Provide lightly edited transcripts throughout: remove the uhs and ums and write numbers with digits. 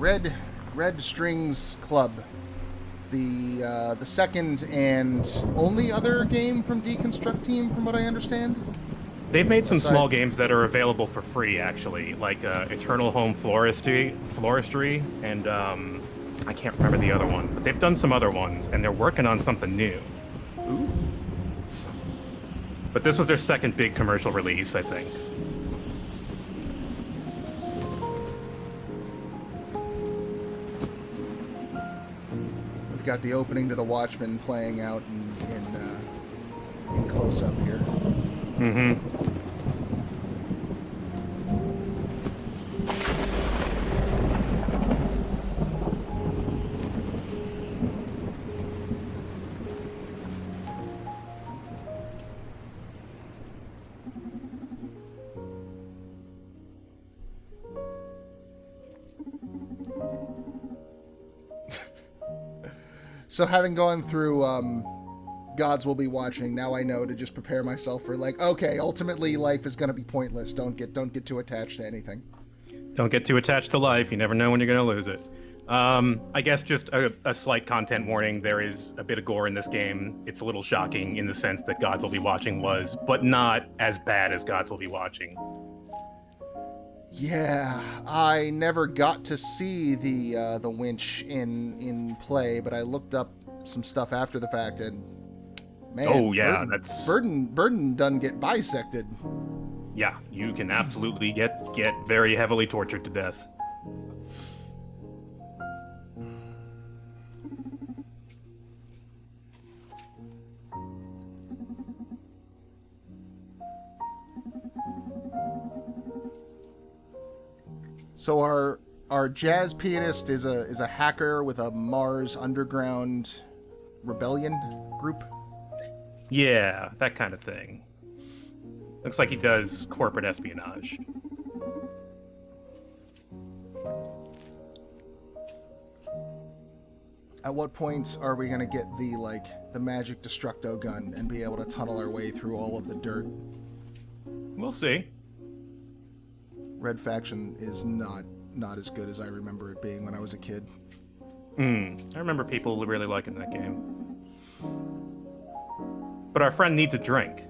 Red Strings Club, the second and only other game from Deconstruct Team, from what I understand. They've made some Aside, small games that are available for free, actually, like Eternal Home Floristry, and I can't remember the other one, but they've done some other ones, and they're working on something new. ooh, But this was their second big commercial release, I think. we've got the opening to The Watchmen playing out in close up here. Mm-hmm. So having gone through Gods Will Be Watching, now I know to just prepare myself for, like, okay, ultimately life is going to be pointless. Don't get too attached to anything. Don't get too attached to life. You never know when you're going to lose it. I guess just a slight content warning. There is a bit of gore in this game. It's a little shocking in the sense that Gods Will Be Watching was, but not as bad as Gods Will Be Watching. Yeah, I never got to see the winch in play, but I looked up some stuff after the fact, and man, Oh yeah, Burden done get bisected. yeah. You can absolutely get very heavily tortured to death. So our jazz pianist is a hacker with a Mars underground rebellion group. Yeah, that kind of thing. Looks like he does corporate espionage. At what point are we gonna get the magic destructo gun and be able to tunnel our way through all of the dirt? We'll see. Red Faction is not as good as I remember it being when I was a kid. I remember people really liking that game. But our friend needs a drink.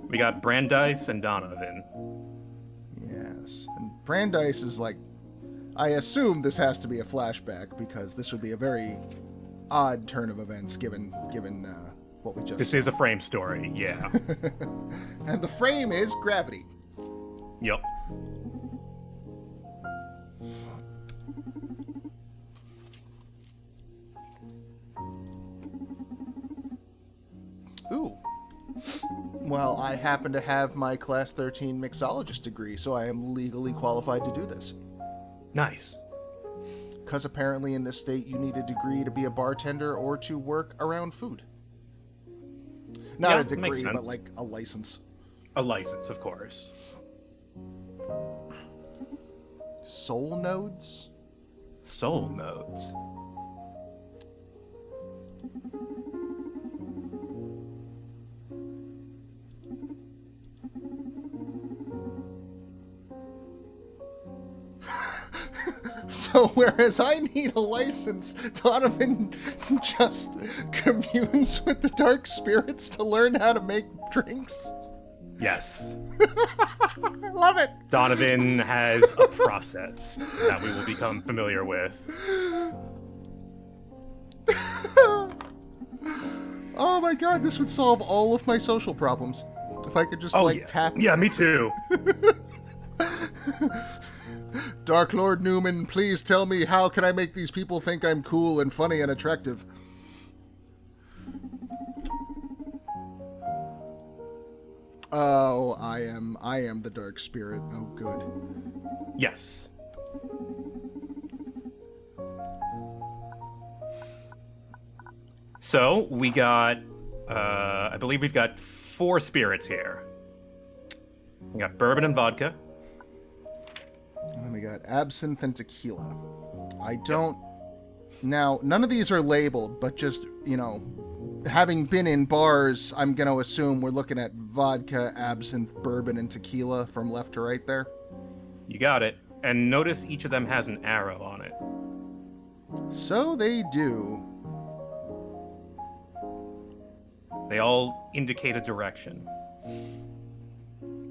We got Brandeis and Donovan. Yes, and Brandeis is like, I assume this has to be a flashback because this would be a very odd turn of events given what we just. This is a frame story, yeah. And the frame is gravity. Yep. Ooh. Well, I happen to have my Class 13 mixologist degree, so I am legally qualified to do this. Nice. Because apparently in this state you need a degree to be a bartender or to work around food. Not Yeah, a that makes degree, but sense. like a license. A license, of course. Soul nodes? Soul nodes. So whereas I need a license, Donovan just communes with the dark spirits to learn how to make drinks. Yes. I love it. Donovan has a process that we will become familiar with. Oh my god, this would solve all of my social problems. If I could just, Yeah. tap... Yeah, me too. Dark Lord Newman, please tell me how can I make these people think I'm cool and funny and attractive? Oh, I am the dark spirit. Oh, good. Yes. So we got, I believe we've got 4 spirits here. We got bourbon and vodka. And then we got absinthe and tequila. I don't... Now, none of these are labeled, but just, having been in bars, I'm going to assume we're looking at vodka, absinthe, bourbon, and tequila from left to right there. You got it. And notice each of them has an arrow on it. So they do. They all indicate a direction.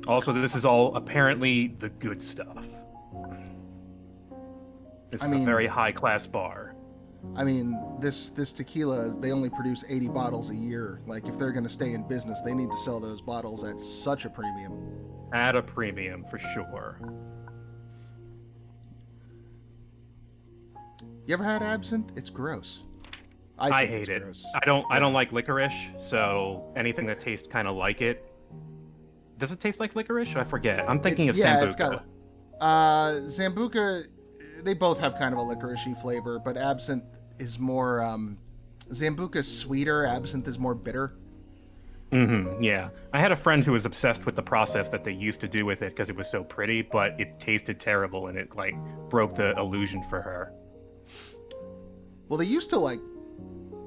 Also, this is all apparently the good stuff. This is a very high-class bar. I mean, this tequila, they only produce 80 bottles a year. Like, if they're going to stay in business, they need to sell those bottles at such a premium. At a premium, for sure. You ever had absinthe? It's gross. I hate it. Gross. I don't like licorice, so anything that tastes kind of like it. Does it taste like licorice? I forget. I'm thinking of Sambuca. It's got Sambuca, they both have kind of a licorice-y flavor, but absinthe is more Sambuca's sweeter, absinthe is more bitter. Yeah. I had a friend who was obsessed with the process that they used to do with it because it was so pretty, but it tasted terrible and it like broke the illusion for her. Well, they used to like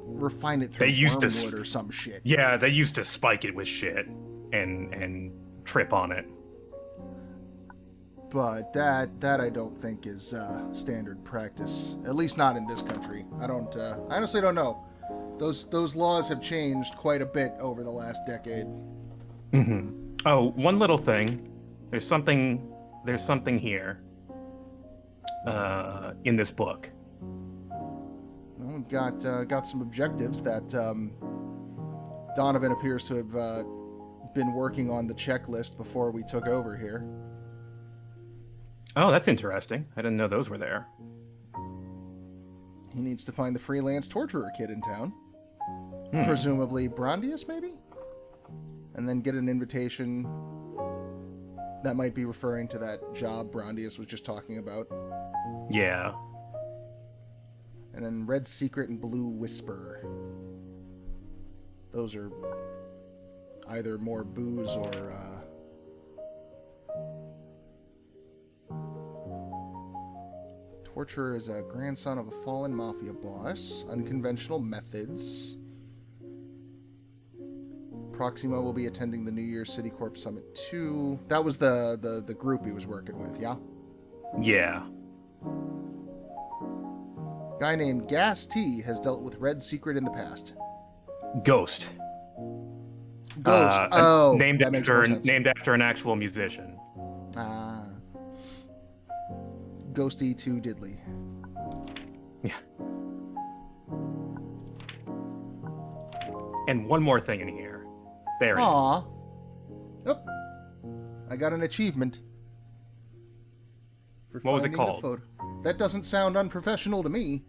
refine it through wormwood or some shit. Yeah, they used to spike it with shit and trip on it. But that I don't think is standard practice. At least not in this country. I honestly don't know. Those laws have changed quite a bit over the last decade. Oh, one little thing. There's something here. In this book. Well, got some objectives that Donovan appears to have been working on the checklist before we took over here. Oh, that's interesting. I didn't know those were there. He needs to find the freelance torturer kid in town. Presumably Brandius, maybe? And then get an invitation that might be referring to that job Brandius was just talking about. Yeah. And then Red Secret and Blue Whisper. Those are either more booze or Torturer is a grandson of a fallen mafia boss. Unconventional methods. Proxima will be attending the New Year's City Corp Summit 2. That was the group he was working with, yeah? Yeah. Guy named Gas T has dealt with Red Secret in the past. Ghost. Named after an actual musician. Ghosty to Diddley. Yeah. And one more thing in here. There it is. Oh, I got an achievement. For what was it finding the called? photo. That doesn't sound unprofessional to me.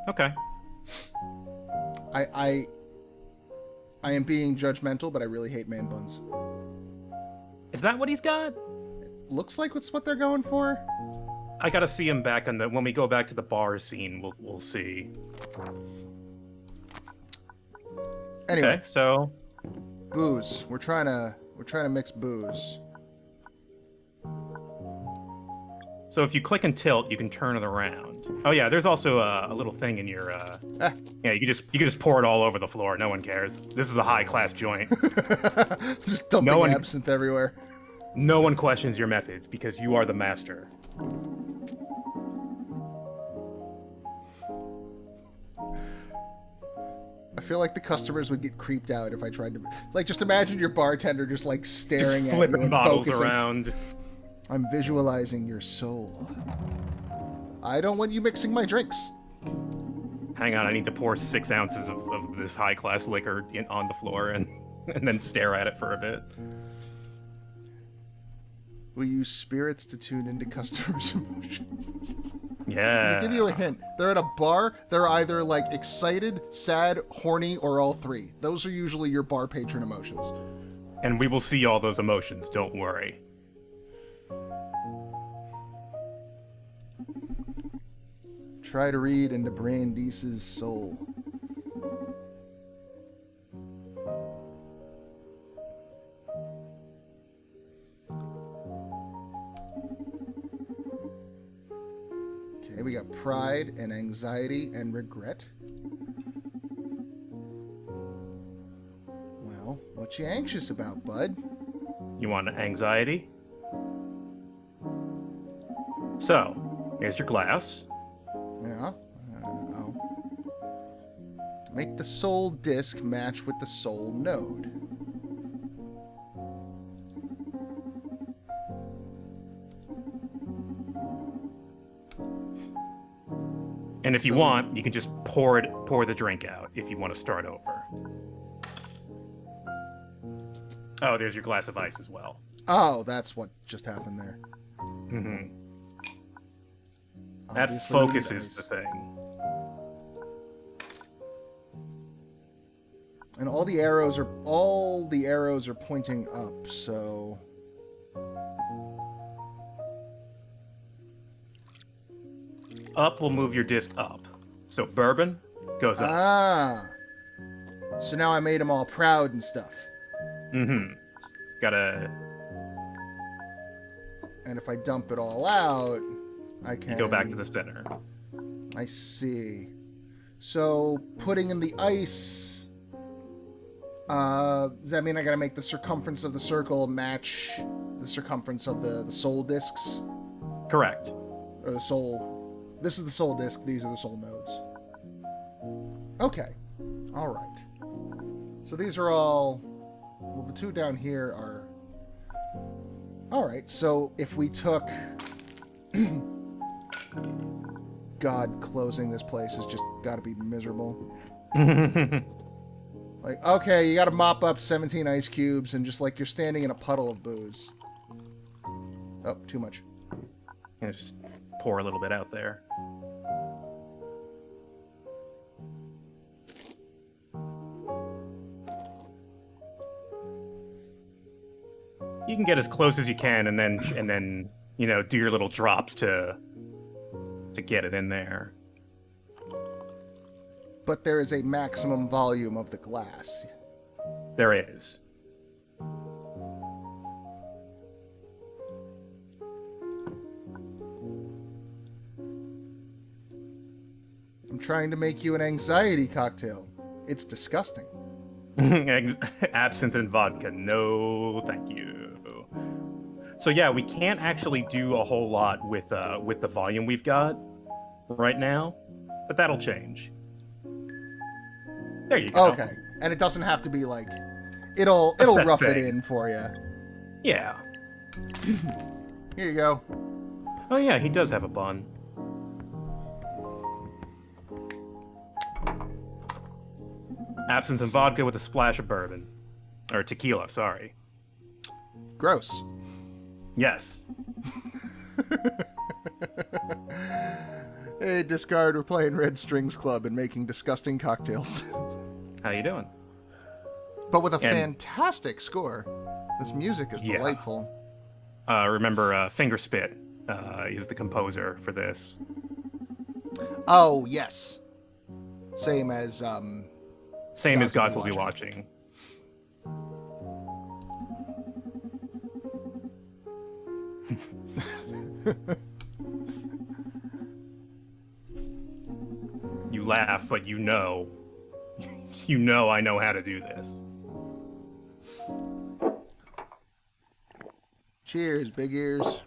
Okay. I am being judgmental, but I really hate man buns. Is that what he's got? Looks like it's what they're going for. I gotta see him back on when we go back to the bar scene. We'll see. Anyway, okay, so booze. We're trying to mix booze. So if you click and tilt, you can turn it around. Oh yeah, there's also a little thing in your. Yeah, you can just pour it all over the floor. No one cares. This is a high class joint. Just dumping absinthe everywhere. No one questions your methods because you are the master. I feel like the customers would get creeped out if I tried to... Like, just imagine your bartender just, like, staring at you and flipping bottles focusing. Around. I'm visualizing your soul. I don't want you mixing my drinks. Hang on, I need to pour 6 ounces of this high-class liquor on the floor and then stare at it for a bit. We use spirits to tune into customers' emotions. Yeah. Let me give you a hint. They're at a bar. They're either, like, excited, sad, horny, or all three. Those are usually your bar patron emotions. And we will see all those emotions, don't worry. Try to read into Brandice's soul. Okay, we got pride and anxiety and regret. Well, what you anxious about, bud? You want anxiety? So, here's your glass. Yeah. Make the soul disk match with the soul node. And if you want, you can just pour the drink out if you want to start over. Oh, there's your glass of ice as well. Oh, that's what just happened there. Mm-hmm. That Obviously, focuses nice. the thing. And all the arrows are pointing up, so Up will move your disc up. So bourbon goes up. ah. So now I made them all proud and stuff. Mm-hmm. Gotta And if I dump it all out, I can go back to the center. I see. So putting in the ice. Does that mean I gotta make the circumference of the circle match the circumference of the soul discs? Correct. Or the soul. This is the soul disc, these are the soul nodes. Okay. Alright. So these are all. Well, the two down here are. Alright, so if we took. God, closing this place has just gotta be miserable. Like, okay, you gotta mop up 17 ice cubes and just like you're standing in a puddle of booze. Oh, too much. Just pour a little bit out there. You can get as close as you can, and then do your little drops to get it in there. But there is a maximum volume of the glass. There is. I'm trying to make you an anxiety cocktail. It's disgusting. Absinthe and vodka. No, thank you. So yeah, we can't actually do a whole lot with the volume we've got right now, but that'll change. There you go. Okay, and it doesn't have to be like it'll that rough it thing. in for you. Yeah. Here you go. Oh yeah, he does have a bun. Absinthe and vodka with a splash of bourbon. Or tequila, sorry. Gross. Yes. Hey, Discard, we're playing Red Strings Club and making disgusting cocktails. How you doing? But with a fantastic score. This music is Yeah. delightful. Remember, Fingerspit is the composer for this. Oh, yes. Same as, Same as Gods Gods Will Be Watching. You laugh, but you know I know how to do this. Cheers, big ears.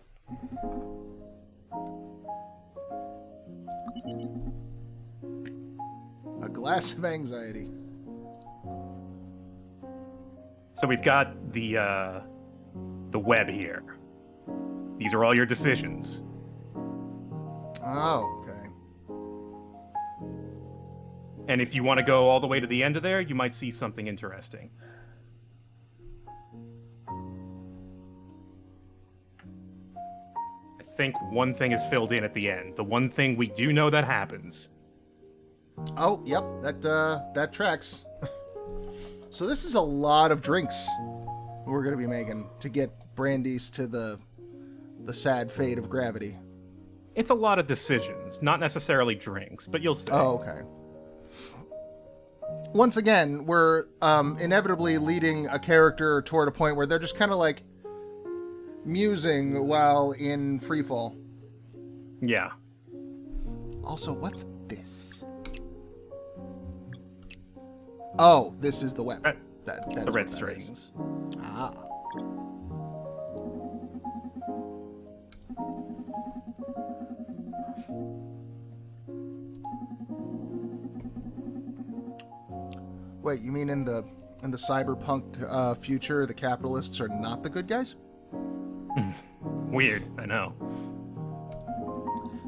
A glass of anxiety. So we've got the web here. These are all your decisions. Oh, okay. And if you want to go all the way to the end of there, you might see something interesting. I think one thing is filled in at the end. The one thing we do know that happens. Oh, yep, that tracks. So this is a lot of drinks we're gonna be making to get Brandy's to the sad fate of gravity. It's a lot of decisions, not necessarily drinks, but you'll see. Oh, okay. Once again, we're inevitably leading a character toward a point where they're just kind of like musing while in freefall. Yeah. Also, what's this? Oh, this is the web. Right. That The is red what that strings. is. Ah. Wait, you mean in the cyberpunk future, the capitalists are not the good guys? Weird, I know.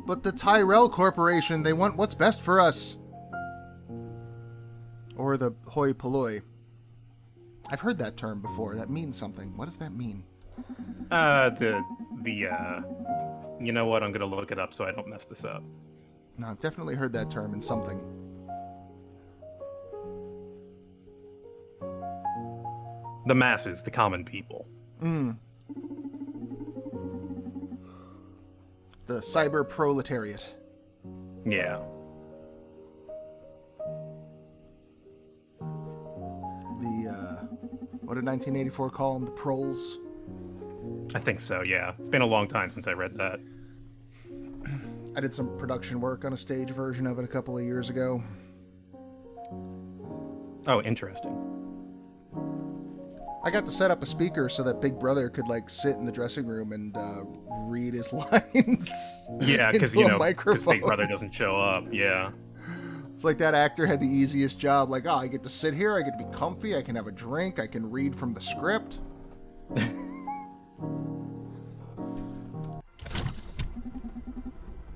But the Tyrell Corporation, they want what's best for us. Or the hoi polloi. I've heard that term before. That means something. What does that mean? You know what? I'm gonna look it up so I don't mess this up. No, I've definitely heard that term in something. The masses, the common people. The cyber proletariat. Yeah. What did 1984 call them? The proles? I think so, yeah. It's been a long time since I read that. I did some production work on a stage version of it a couple of years ago. Oh, interesting. I got to set up a speaker so that Big Brother could, like, sit in the dressing room and read his lines. Yeah, because, into a because microphone. Big Brother doesn't show up, yeah. It's like that actor had the easiest job. Like, I get to sit here, I get to be comfy, I can have a drink, I can read from the script.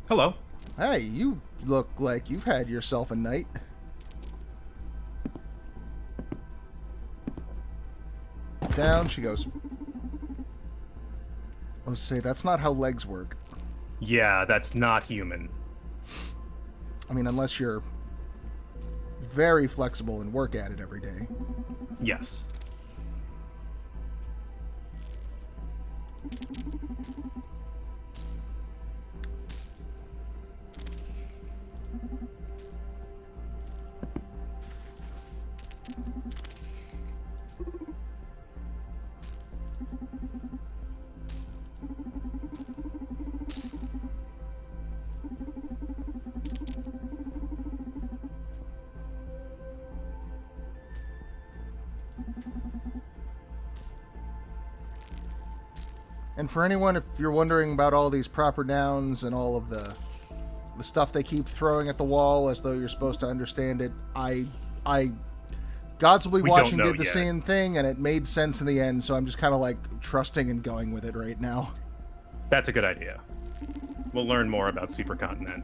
Hello. Hey, you look like you've had yourself a night. Down she goes. I was say, that's not how legs work. Yeah, that's not human. I mean, unless you're very flexible and work at it every day. Yes. And for anyone, if you're wondering about all these proper nouns and all of the stuff they keep throwing at the wall as though you're supposed to understand it, Gods Will Be We Watching don't know did the yet. same thing, and it made sense in the end, so I'm just kind of like trusting and going with it right now. That's a good idea. We'll learn more about Supercontinent.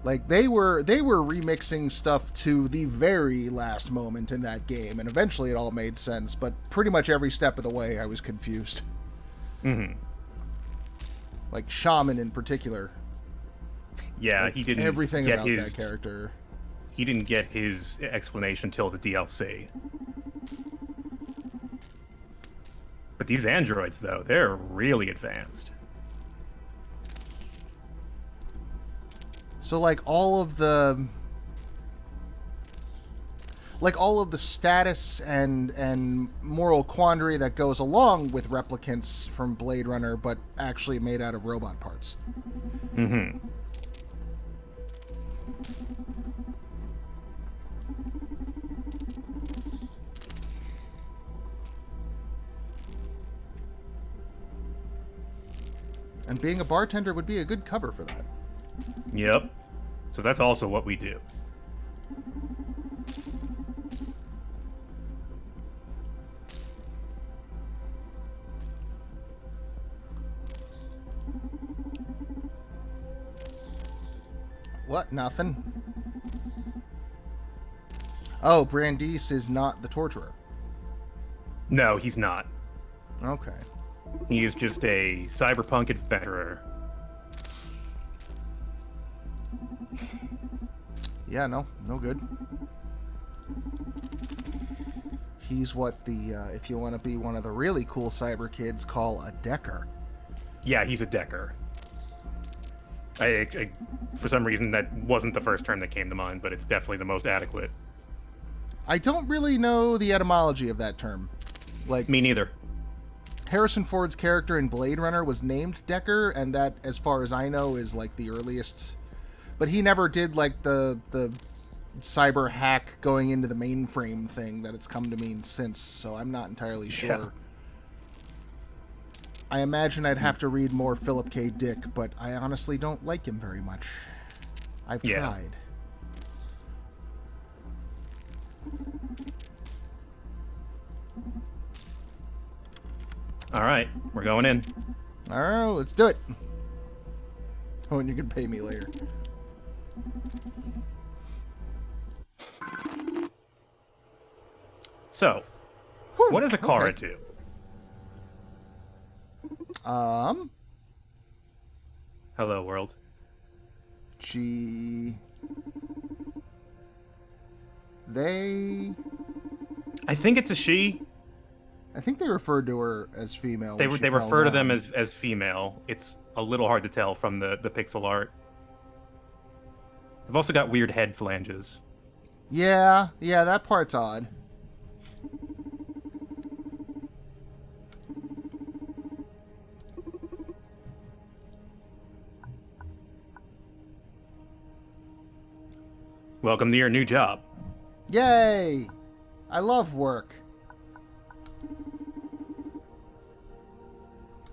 Like, they were remixing stuff to the very last moment in that game, and eventually it all made sense, but pretty much every step of the way I was confused. Mm-hmm. Like, Shaman in particular. Yeah, Like, he didn't everything get about his that character. He didn't get his explanation till the DLC. But these androids, though, they're really advanced. So, like, all of the status and moral quandary that goes along with replicants from Blade Runner, but actually made out of robot parts. Mm-hmm. And being a bartender would be a good cover for that. Yep. So that's also what we do. What? Nothing? Oh, Brandeis is not the torturer. No, he's not. Okay. He is just a cyberpunk adventurer. Yeah, no good. He's what the, if you want to be one of the really cool cyber kids, call a decker. Yeah, he's a decker. I for some reason, that wasn't the first term that came to mind, but it's definitely the most adequate. I don't really know the etymology of that term. Like, Me neither. Harrison Ford's character in Blade Runner was named Decker, and that, as far as I know, is like the earliest. But he never did like the cyber hack going into the mainframe thing that it's come to mean since, so I'm not entirely sure. Yeah. I imagine I'd have to read more Philip K. Dick, but I honestly don't like him very much. I've Yeah. tried. All right, we're going in. All right, let's do it. Oh, and you can pay me later. So, Whew, what does Akara okay. do? Hello, world. They... I think it's a she. I think they referred to her as female. They when she they fell refer to them down. as female. It's a little hard to tell from the pixel art. They've also got weird head flanges. Yeah, that part's odd. Welcome to your new job. Yay! I love work.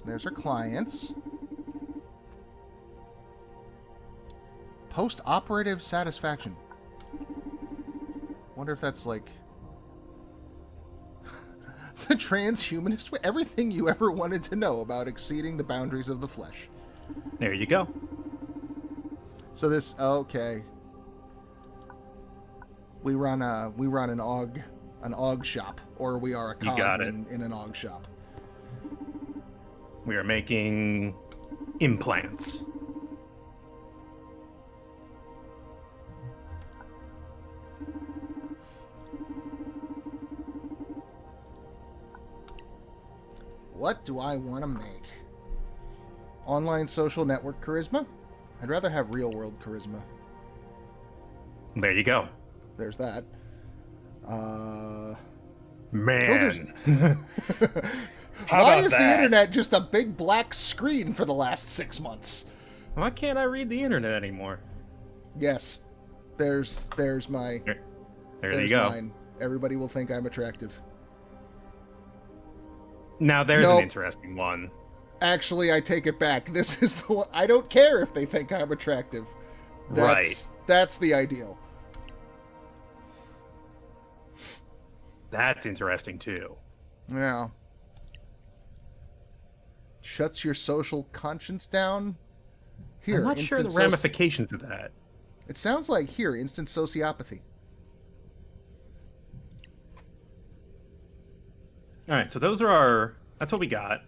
There's our clients. Post-operative satisfaction. Wonder if that's like the transhumanist way. Everything you ever wanted to know about exceeding the boundaries of the flesh. There you go. So this okay. We run an AUG shop, or we are a You cog got it. in an AUG shop. We are making implants. What do I want to make? Online social network charisma? I'd rather have real world charisma. There you go. There's that. Man. How Why about is the that? internet just a big black screen for the last 6 months? Why can't I read the internet anymore? Yes. There's my... There you There's go. mine. Everybody will think I'm attractive. Now there's Nope. an interesting one. Actually, I take it back. This is the one... I don't care if they think I'm attractive. Right. That's the ideal. That's interesting too. Yeah. Shuts your social conscience down? Here, I'm not sure the instant ramifications of that. It sounds like here, instant sociopathy. All right, so those are our. That's what we got.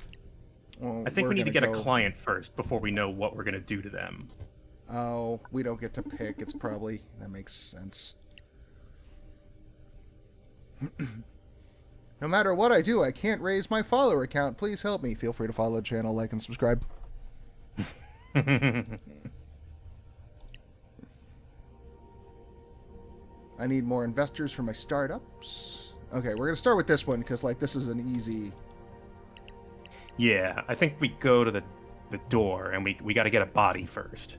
Well, I think we're we need to gonna get a go- client first before we know what we're gonna do to them. Oh, we don't get to pick. It's probably... That makes sense. No matter what I do, I can't raise my follower count. Please help me. Feel free to follow the channel, like, and subscribe. I need more investors for my startups. Okay, we're going to start with this one, because, like, this is an easy... Yeah, I think we go to the door and we got to get a body first.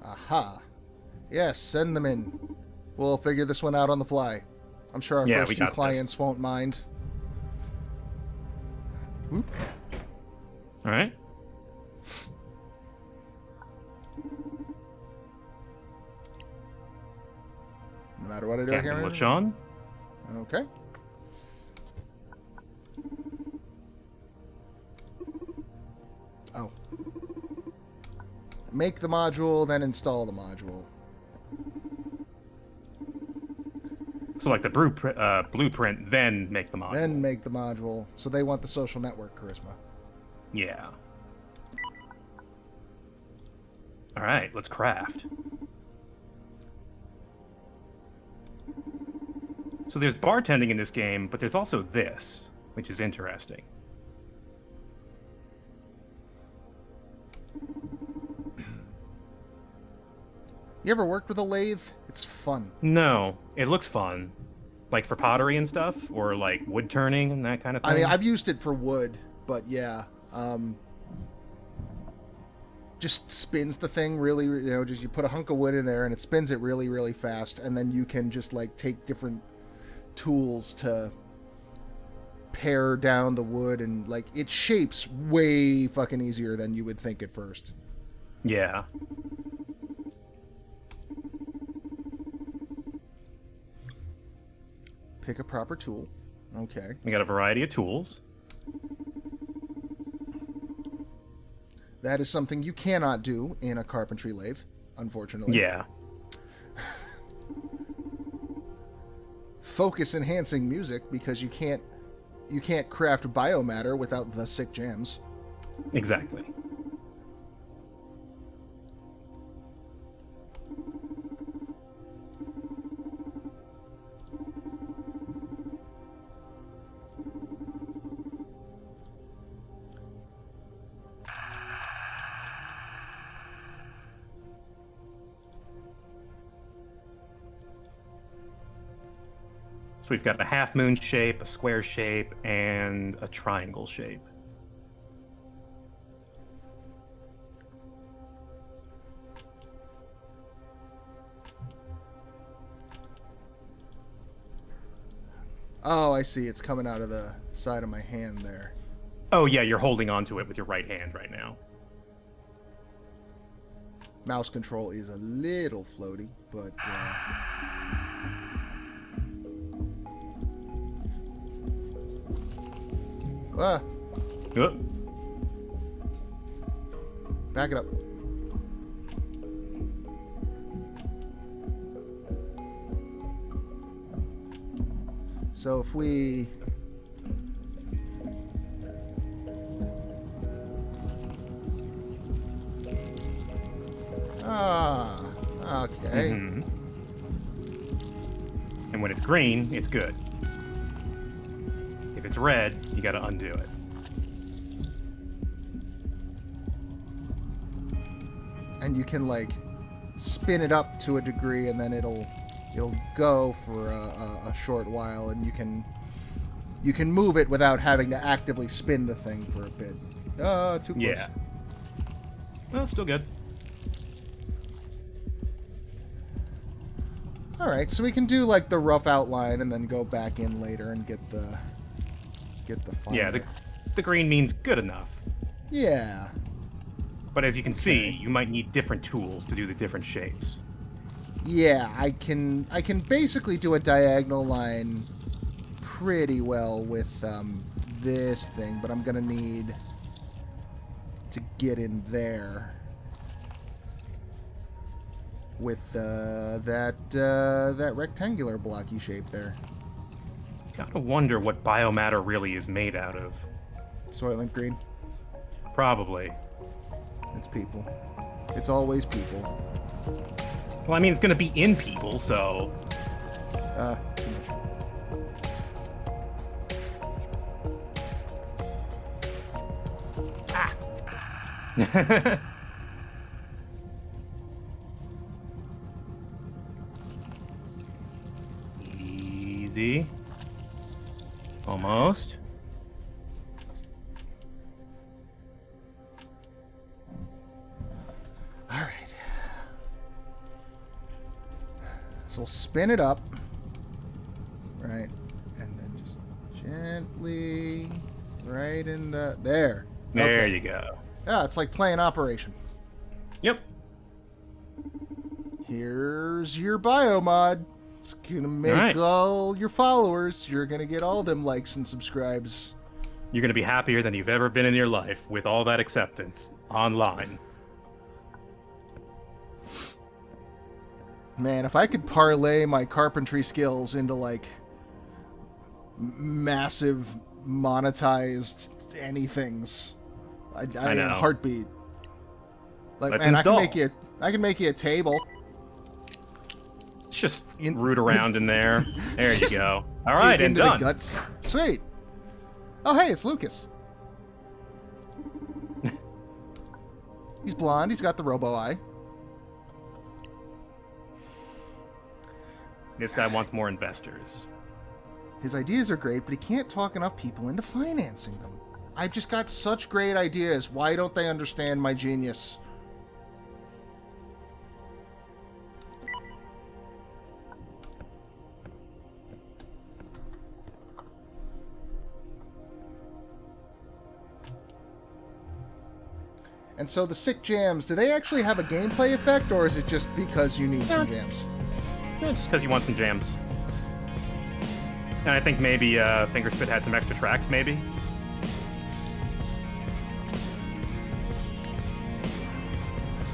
Aha. Yes, send them in. We'll figure this one out on the fly. I'm sure our Yeah, first we few got clients won't mind. Whoop. All right. No matter what I do, Captain here. LaShawn. Okay. Oh. Make the module, then install the module. So like the blueprint, then make the model. Then make the module. So they want the social network charisma. Yeah. All right, let's craft. So there's bartending in this game, but there's also this, which is interesting. You ever worked with a lathe? It's fun. No, it looks fun. Like for pottery and stuff, or like wood turning and that kind of thing. I mean, I've used it for wood, but yeah. Just spins the thing really, just you put a hunk of wood in there and it spins it really, really fast. And then you can just like take different tools to pare down the wood, and like it shapes way fucking easier than you would think at first. Yeah. Pick a proper tool. Okay. We got a variety of tools. That is something you cannot do in a carpentry lathe, unfortunately. Yeah. Focus enhancing music, because you can't craft biomatter without the sick jams. Exactly. So we've got a half moon shape, a square shape, and a triangle shape. Oh, I see. It's coming out of the side of my hand there. Oh yeah, you're holding onto it with your right hand right now. Mouse control is a little floaty, but Oh. Back it up. So if we... okay. Mm-hmm. And when it's green, it's good. If it's red, you gotta undo it. And you can, like, spin it up to a degree, and then it'll go for a short while, and you can move it without having to actively spin the thing for a bit. Too close. Yeah. Well, still good. All right, so we can do like the rough outline and then go back in later and get the final. Yeah, the green means good enough. Yeah. But as you can see, you might need different tools to do the different shapes. Yeah, I can basically do a diagonal line pretty well with this thing, but I'm gonna need to get in there with that rectangular blocky shape there. Gotta wonder what biomatter really is made out of. Soylent Green. Probably. It's people. It's always people. Well, I mean, it's gonna be in people, so... Too much. Easy. Almost. All right. So we'll spin it up. Right. And then just gently right in the... There. There Okay. you go. Yeah, it's like playing Operation. Yep. Here's your biomod. It's gonna make all your followers. You're gonna get all them likes and subscribes. You're gonna be happier than you've ever been in your life with all that acceptance online. Man, if I could parlay my carpentry skills into like massive monetized anythings, I know. in a heartbeat. Like, Let's man, install. I can make you a table. Just root around in there. There you go. All right, Deep and into the done. guts. Sweet. Oh, hey, it's Lucas. He's blonde. He's got the robo eye. This guy wants more investors. His ideas are great, but he can't talk enough people into financing them. I've just got such great ideas. Why don't they understand my genius? And so the sick jams, do they actually have a gameplay effect, or is it just because you need some jams? Yeah, just because you want some jams. And I think maybe Fingerspit had some extra tracks, maybe.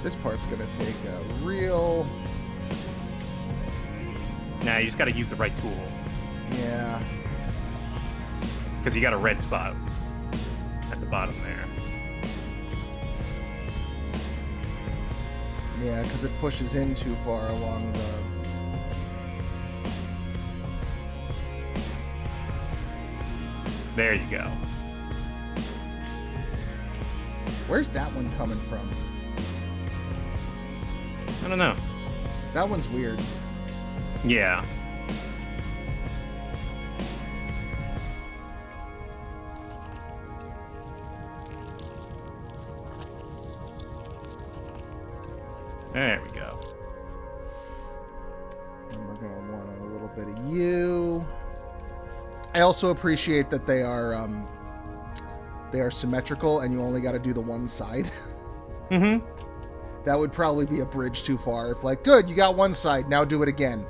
This part's gonna take a real... Nah, you just got to use the right tool. Yeah. Because you got a red spot at the bottom there. Yeah, because it pushes in too far along the... There you go. Where's that one coming from? I don't know. That one's weird. Yeah. There we go. And we're going to want a little bit of you. I also appreciate that they are symmetrical and you only got to do the one side. Mm-hmm. That would probably be a bridge too far. If like, good, you got one side, now do it again.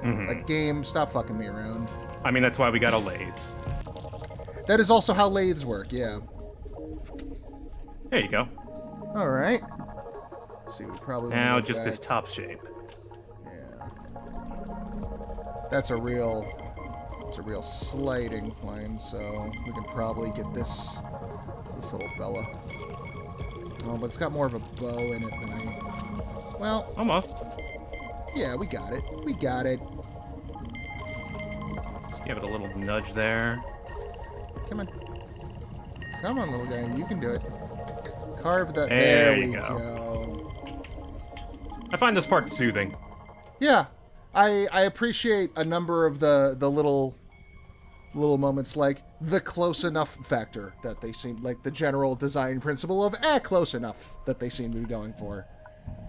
Mm-hmm. Like, game, stop fucking me around. I mean, that's why we got a lathe. That is also how lathes work, yeah. There you go. All right. Let's see, we probably wanna Now go just back. this top shape. Yeah. That's a real slight incline, so we can probably get this little fella. Oh, but it's got more of a bow in it than I... Well, Almost. yeah, we got it. We got it. Just give it a little nudge there. Come on. Come on, little guy. You can do it. Carve the... There we you go. go. I find this part soothing. Yeah. I appreciate a number of the little moments, like the close enough factor that they seem, like the general design principle of close enough that they seem to be going for.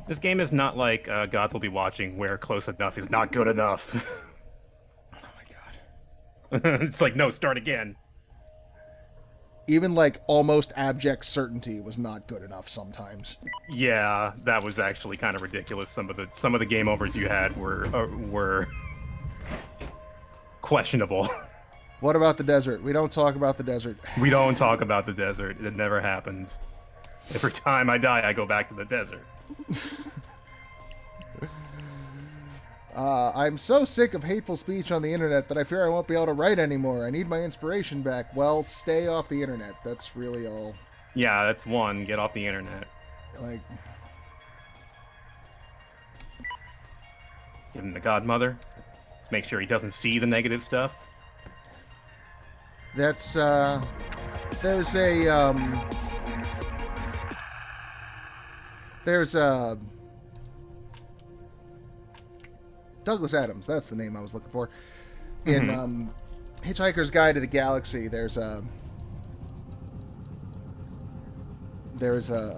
This game is not like Gods Will Be Watching, where close enough is not good enough. Oh my god. It's like, no, start again. Even like almost abject certainty was not good enough sometimes. Yeah, that was actually kind of ridiculous. Some of the game overs you had were questionable. What about the desert? We don't talk about the desert. We don't talk about the desert. It never happened. Every time I die, I go back to the desert. I'm so sick of hateful speech on the internet that I fear I won't be able to write anymore. I need my inspiration back. Well, stay off the internet. That's really all. Yeah, that's one. Get off the internet. Like, Give him the godmother. Let's make sure he doesn't see the negative stuff. that's, there's a, Douglas Adams, that's the name I was looking for. In Hitchhiker's Guide to the Galaxy, there's a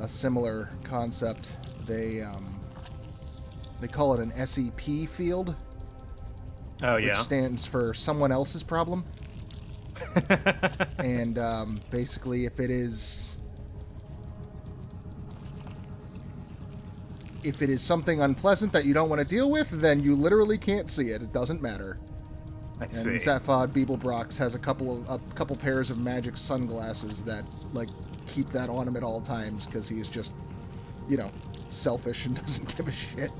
similar concept. They call it an SEP field, Oh which yeah. stands for someone else's problem. And basically, if it is something unpleasant that you don't want to deal with, then you literally can't see it. It doesn't matter. I And see. Zaphod Beeblebrox has a couple pairs of magic sunglasses that like keep that on him at all times because he's just, selfish and doesn't give a shit.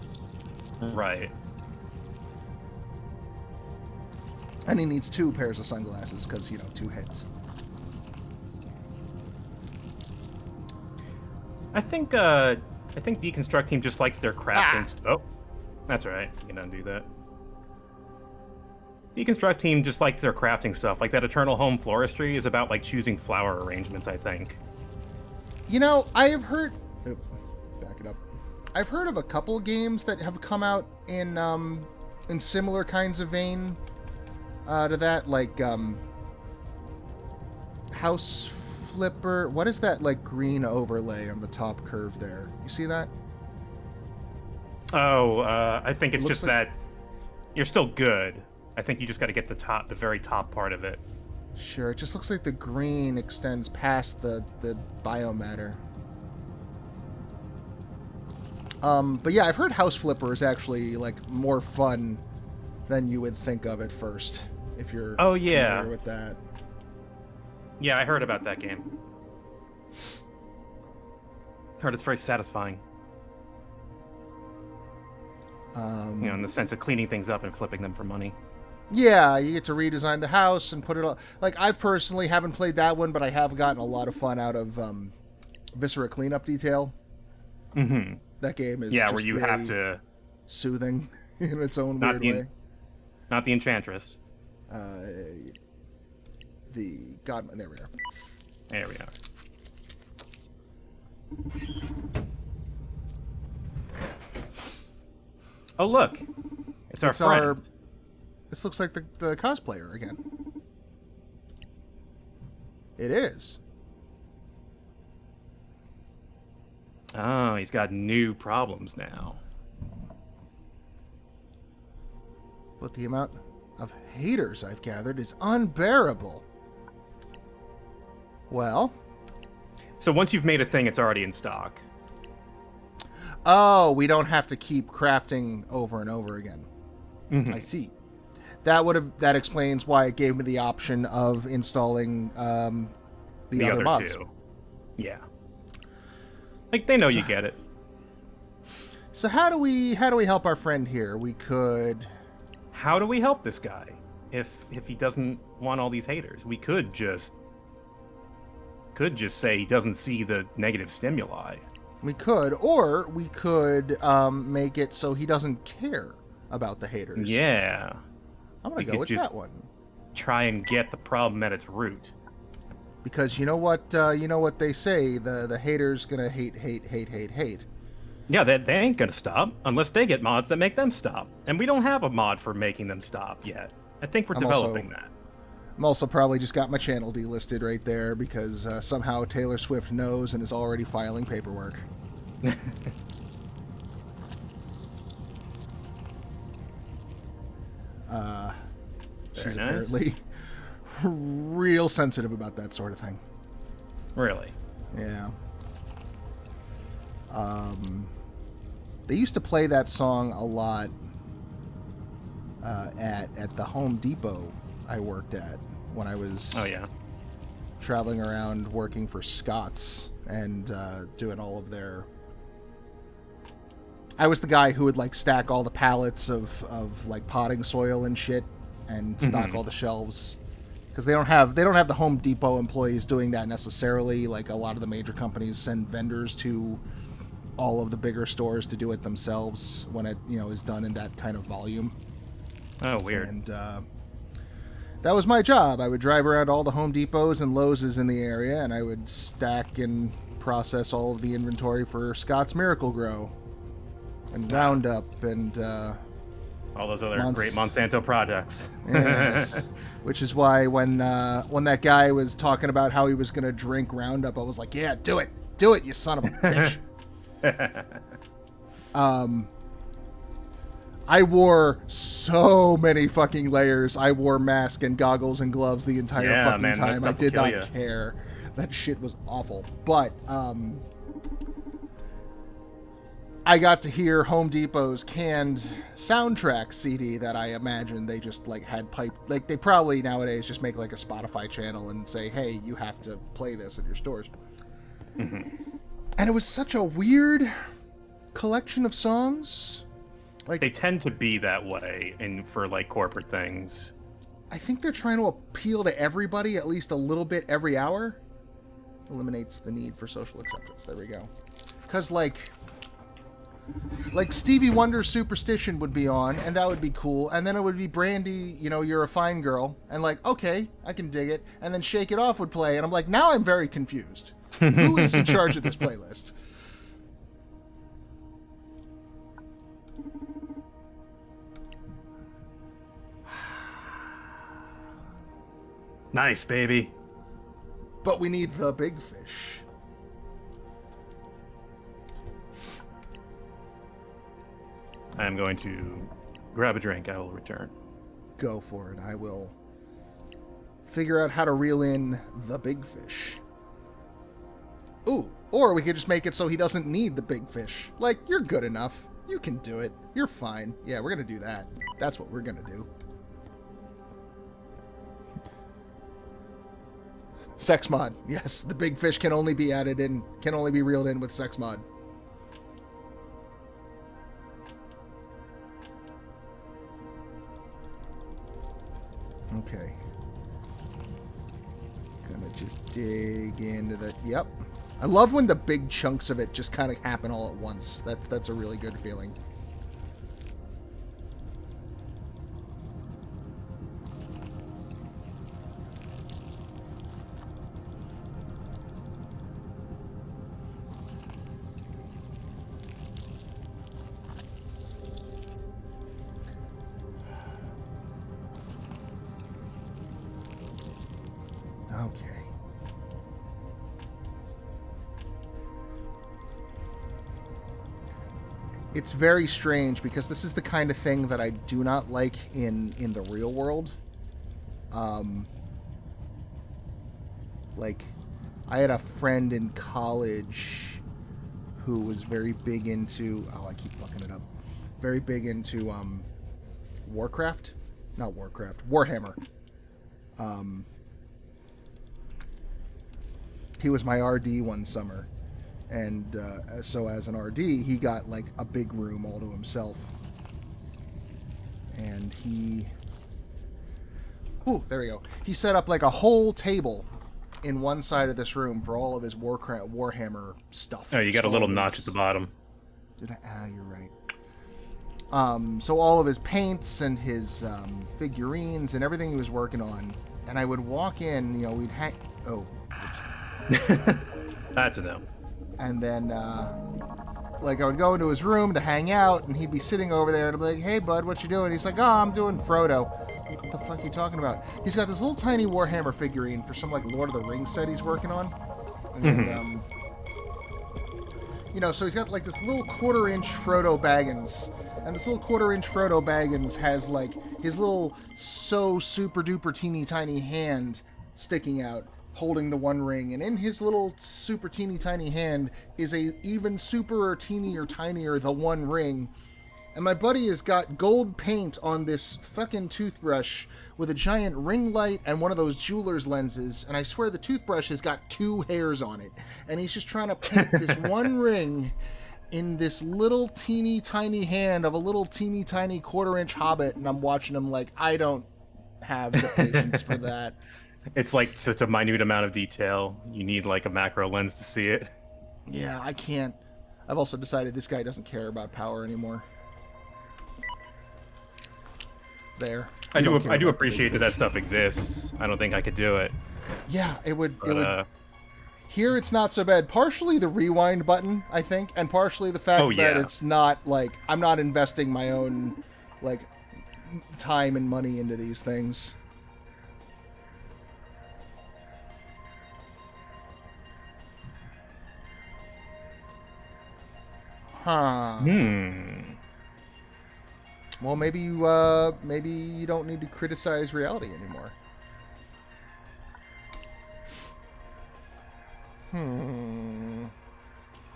Right. And he needs 2 pairs of sunglasses because 2 heads. I think Deconstruct Team just likes their crafting. Oh, that's right. You can undo that. Deconstruct Team just likes their crafting stuff. Like that Eternal Home Floristry is about like choosing flower arrangements, I think. I have heard. Oh, back it up. I've heard of a couple games that have come out in similar kinds of vein to that, like House Flipper. What is that like green overlay on the top curve there? You see that? Oh, I think it's Looks just like- that you're still good. I think you just got to get the very top part of it. Sure. It just looks like the green extends past the biomatter. But yeah, I've heard House Flipper is actually like more fun than you would think of at first, if you're familiar with that. Yeah, I heard about that game. Heard it's very satisfying. In the sense of cleaning things up and flipping them for money. Yeah, you get to redesign the house and put it all... Like, I personally haven't played that one, but I have gotten a lot of fun out of Viscera Cleanup Detail. Mm-hmm. That game is where you really have to... soothing in its own weird way. Not the Enchantress. The God... There we are. There we are. Oh, look. It's our friend. This looks like the cosplayer again. It is. Oh, he's got new problems now. But the amount of haters I've gathered is unbearable. Well... So once you've made a thing, it's already in stock. Oh, we don't have to keep crafting over and over again. Mm-hmm. I see. That explains why it gave me the option of installing the other mods. Two. Yeah. Like they know you get it. So how do we help our friend here? We could... How do we help this guy if he doesn't want all these haters? We could just say he doesn't see the negative stimuli. We could, or we could make it so he doesn't care about the haters. Yeah. I'm going to go with that one. Try and get the problem at its root. Because you know what they say, the haters going to hate. Yeah, they ain't going to stop unless they get mods that make them stop. And we don't have a mod for making them stop yet. I think we're developing that. I'm also probably just got my channel delisted right there because somehow Taylor Swift knows and is already filing paperwork. She's apparently real sensitive about that sort of thing. Really? Yeah. They used to play that song a lot at the Home Depot I worked at when I was traveling around working for Scott's and doing all of their... I was the guy who would like stack all the pallets of like potting soil and shit and stock all the shelves, because they don't have the Home Depot employees doing that necessarily. Like a lot of the major companies send vendors to all of the bigger stores to do it themselves when it is done in that kind of volume. Oh, weird. And that was my job. I would drive around all the Home Depots and Lowe's in the area, and I would stack and process all of the inventory for Scott's Miracle Grow and Roundup and all those other great Monsanto products. Yes. Which is why when that guy was talking about how he was going to drink Roundup, I was like, yeah, do it, you son of a bitch. I wore so many fucking layers. I wore mask and goggles and gloves the entire fucking time. I did not care. That shit was awful. But I got to hear Home Depot's canned soundtrack CD that I imagine they just like had piped. Like they probably nowadays just make like a Spotify channel and say, hey, you have to play this at your stores. Mm-hmm. And it was such a weird collection of songs. Like they tend to be that way for like corporate things. I think they're trying to appeal to everybody at least a little bit every hour. Eliminates the need for social acceptance. There we go. Because like Stevie Wonder's Superstition would be on, and that would be cool. And then it would be Brandy, You're a Fine Girl. And like, okay, I can dig it. And then Shake It Off would play. And I'm like, now I'm very confused. Who is in charge of this playlist? Nice, baby. But we need the big fish. I am going to grab a drink. I will return. Go for it. I will figure out how to reel in the big fish. Ooh, Or we could just make it so he doesn't need the big fish. Like, you're good enough. You can do it. You're fine. Yeah, we're going to do that. That's what we're going to do. Sex mod. Yes, the big fish can only be added in, can only be reeled in with sex mod. Okay. Gonna just dig into the... Yep. I love when the big chunks of it just kind of happen all at once. That's a really good feeling. Okay. It's very strange because this is the kind of thing that I do not like in the real world. Like, I had a friend in college who was very big into... Oh, I keep fucking it up. Very big into Warcraft? Not Warcraft. Warhammer. He was my RD one summer. And so as an RD, he got like a big room all to himself. And he... Ooh, there we go. He set up like a whole table in one side of this room for all of his Warhammer stuff. Oh, you got a little notch at the bottom. Did I? Ah, you're right. So all of his paints and his figurines and everything he was working on. And I would walk in, you know, we'd hang... Oh. That's a no. And then, like, I would go into his room to hang out, and he'd be sitting over there, and I'd be like, hey, bud, what you doing? He's like, oh, I'm doing Frodo. What the fuck are you talking about? He's got this little tiny Warhammer figurine for some, like, Lord of the Rings set he's working on. And, you know, so he's got, like, this little quarter-inch Frodo Baggins. And this little quarter-inch Frodo Baggins has, like, his little so super-duper teeny-tiny hand sticking out, holding the One Ring, and in his little super teeny tiny hand is a even super or teeny or tinier the One Ring. And my buddy has got gold paint on this fucking toothbrush with a giant ring light and one of those jeweler's lenses, and I swear the toothbrush has got 2 hairs on it, and he's just trying to paint this One Ring in this little teeny tiny hand of a little teeny tiny quarter-inch hobbit, and I'm watching him like, I don't have the patience for that. It's like such a minute amount of detail. You need like a macro lens to see it. Yeah, I can't. I've also decided this guy doesn't care about power anymore. There. I do appreciate that stuff exists. I don't think I could do it. Yeah, it would. Here it's not so bad. Partially the rewind button, I think, and partially the fact that it's not like I'm not investing my own like time and money into these things. Huh. Well, maybe you don't need to criticize reality anymore.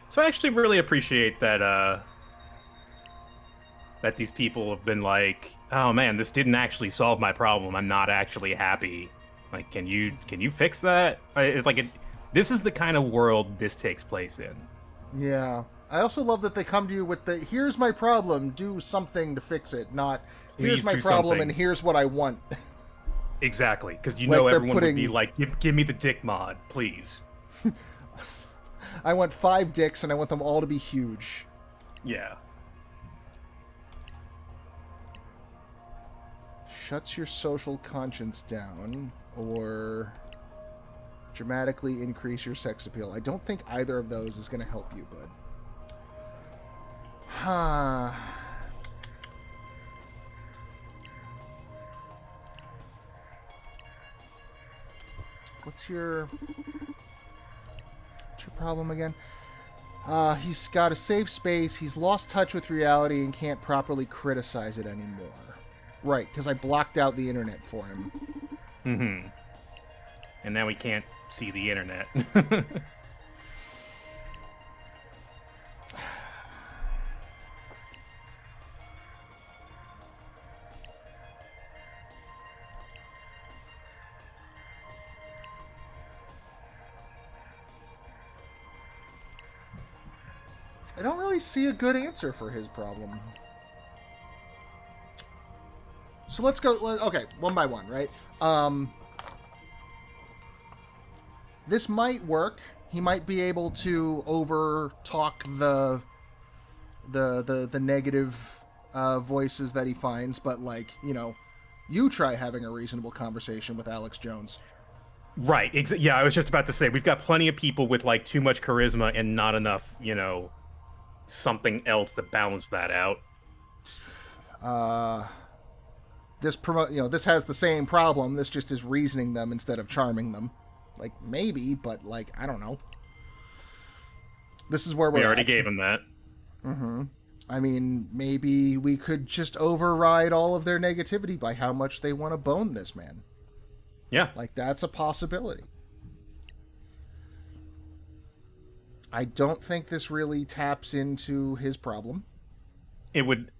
So I actually really appreciate that that these people have been like, oh man, this didn't actually solve my problem. I'm not actually happy. Like, can you fix that? It's like this is the kind of world this takes place in. Yeah. I also love that they come to you with the, here's my problem, do something to fix it, not, here's my problem and here's what I want. Exactly, because you like know everyone would be like, give me the dick mod, please. I want 5 dicks and I want them all to be huge. Yeah. Shuts your social conscience down, or dramatically increase your sex appeal. I don't think either of those is going to help you, bud. Huh. What's your problem again? He's got a safe space. He's lost touch with reality and can't properly criticize it anymore. Right, because I blocked out the internet for him. Mm-hmm. And now we can't see the internet. I don't really see a good answer for his problem. So let's go. Okay, one by one, right? This might work. He might be able to over talk the negative voices that he finds, but like, you try having a reasonable conversation with Alex Jones. Right. Yeah, I was just about to say, we've got plenty of people with like too much charisma and not enough, something else to balance that out. This has the same problem. This just is reasoning them instead of charming them. Like, maybe, but like, I don't know. This is where we we're already at. gave him that. Mm-hmm. I mean, maybe we could just override all of their negativity by how much they want to bone this man. Yeah. Like, that's a possibility. I don't think this really taps into his problem. It would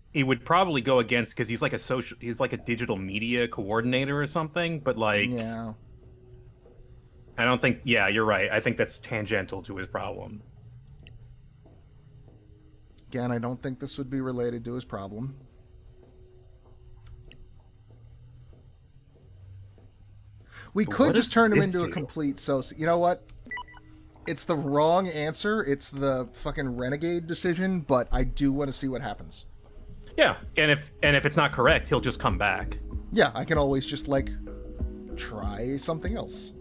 probably go against, because he's like a digital media coordinator or something, but like, yeah, I don't think, yeah, you're right. I think that's tangential to his problem. Again, I don't think this would be related to his problem. We could just turn him into a complete soci. You know what? It's the wrong answer. It's the fucking renegade decision, but I do want to see what happens. Yeah, and if it's not correct, he'll just come back. Yeah, I can always just like try something else.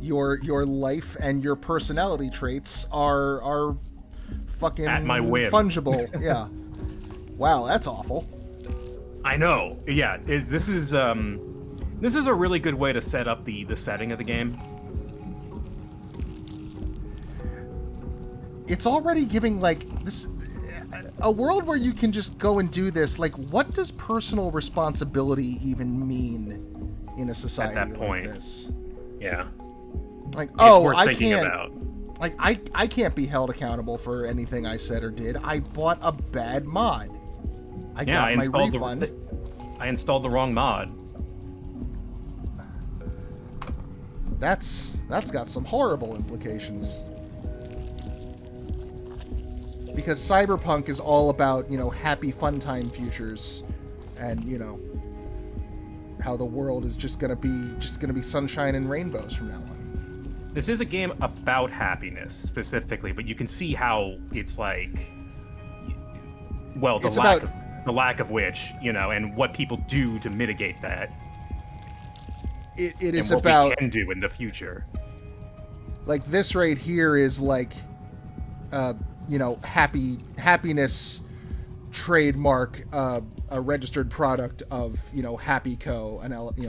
Your life and your personality traits are fucking at my whim. Fungible. Yeah. Wow, that's awful. I know. Yeah, this is a really good way to set up the setting of the game. It's already giving like this a world where you can just go and do this. Like, what does personal responsibility even mean in a society at that point like this? Yeah. Like, I can't. About. Like, I can't be held accountable for anything I said or did. I bought a bad mod. I got my refund. I installed the wrong mod. That's got some horrible implications. Because cyberpunk is all about, happy fun time futures, and how the world is just gonna be sunshine and rainbows from now on. This is a game about happiness specifically, but you can see how it's like, well, the lack of which, and what people do to mitigate that. It is and what about we can do in the future. Like, this right here is like, happiness trademark, a registered product of Happy Co.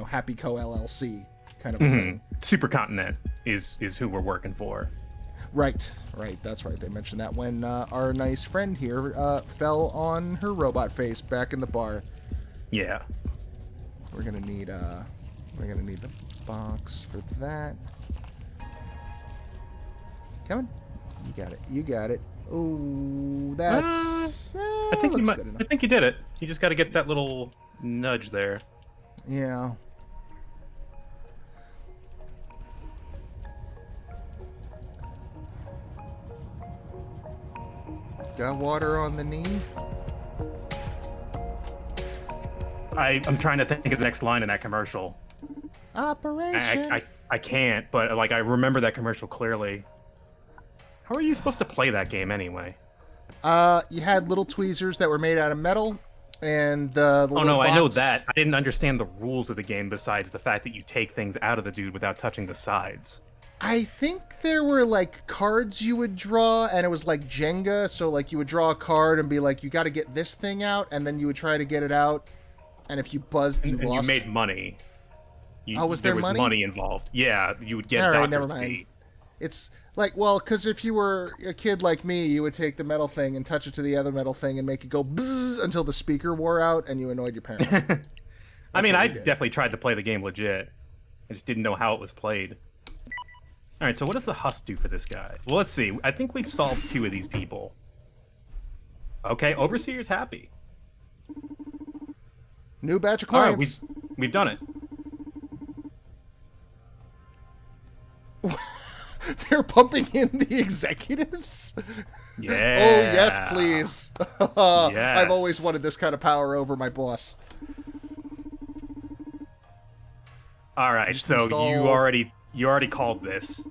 Happy Co. LLC kind of a thing. Supercontinent is who we're working for. Right. That's right. They mentioned that when our nice friend here fell on her robot face back in the bar. Yeah. We're gonna need the box for that. Come on. You got it. Oh, that's. I think you might. I think you did it. You just got to get that little nudge there. Yeah. Got water on the knee. I'm trying to think of the next line in that commercial. Operation. I can't, but like I remember that commercial clearly. How are you supposed to play that game anyway? You had little tweezers that were made out of metal, and the oh no, box... I know that. I didn't understand the rules of the game besides the fact that you take things out of the dude without touching the sides. I think there were like cards you would draw, and it was like Jenga. So like you would draw a card and be like, you got to get this thing out, and then you would try to get it out, and if you buzzed, you lost. And you made money. There was money involved. Yeah, you would get All right, doctor's never mind. fee. It's like, well, because if you were a kid like me, you would take the metal thing and touch it to the other metal thing and make it go bzzz until the speaker wore out and you annoyed your parents. I mean, I definitely tried to play the game legit. I just didn't know how it was played. All right, so what does the husk do for this guy? Well, let's see. I think we've solved 2 of these people. Okay, Overseer's happy. New batch of clients. All right, we've done it. They're pumping in the executives? Yeah. Oh, yes, please. I've always Yes. wanted this kind of power over my boss. All right, Just so install- you already called this.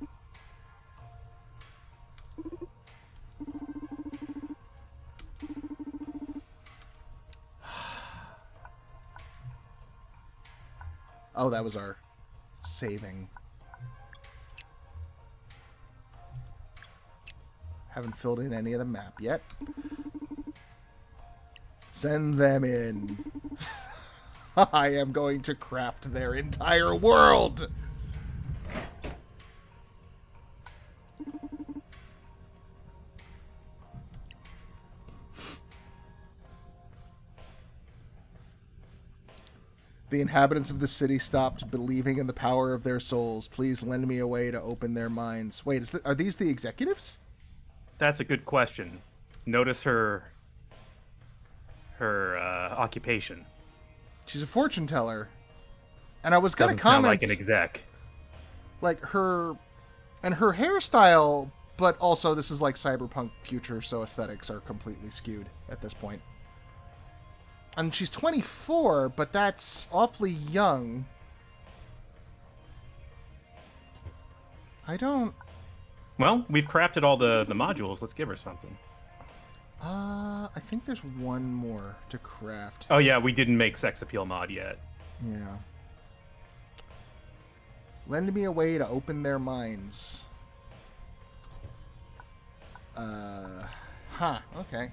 Oh, that was our saving. Haven't filled in any of the map yet. Send them in. I am going to craft their entire world. The inhabitants of the city stopped believing in the power of their souls. Please lend me a way to open their minds. Wait, are these the executives? That's a good question. Notice her occupation. She's a fortune teller. And I was going to Doesn't sound comment like an exec. like her hairstyle, but also this is like cyberpunk future, so aesthetics are completely skewed at this point. And she's 24, but that's awfully young. I don't... Well, we've crafted all the modules. Let's give her something. I think there's one more to craft. Oh yeah, we didn't make sex appeal mod yet. Yeah. Lend me a way to open their minds. Okay.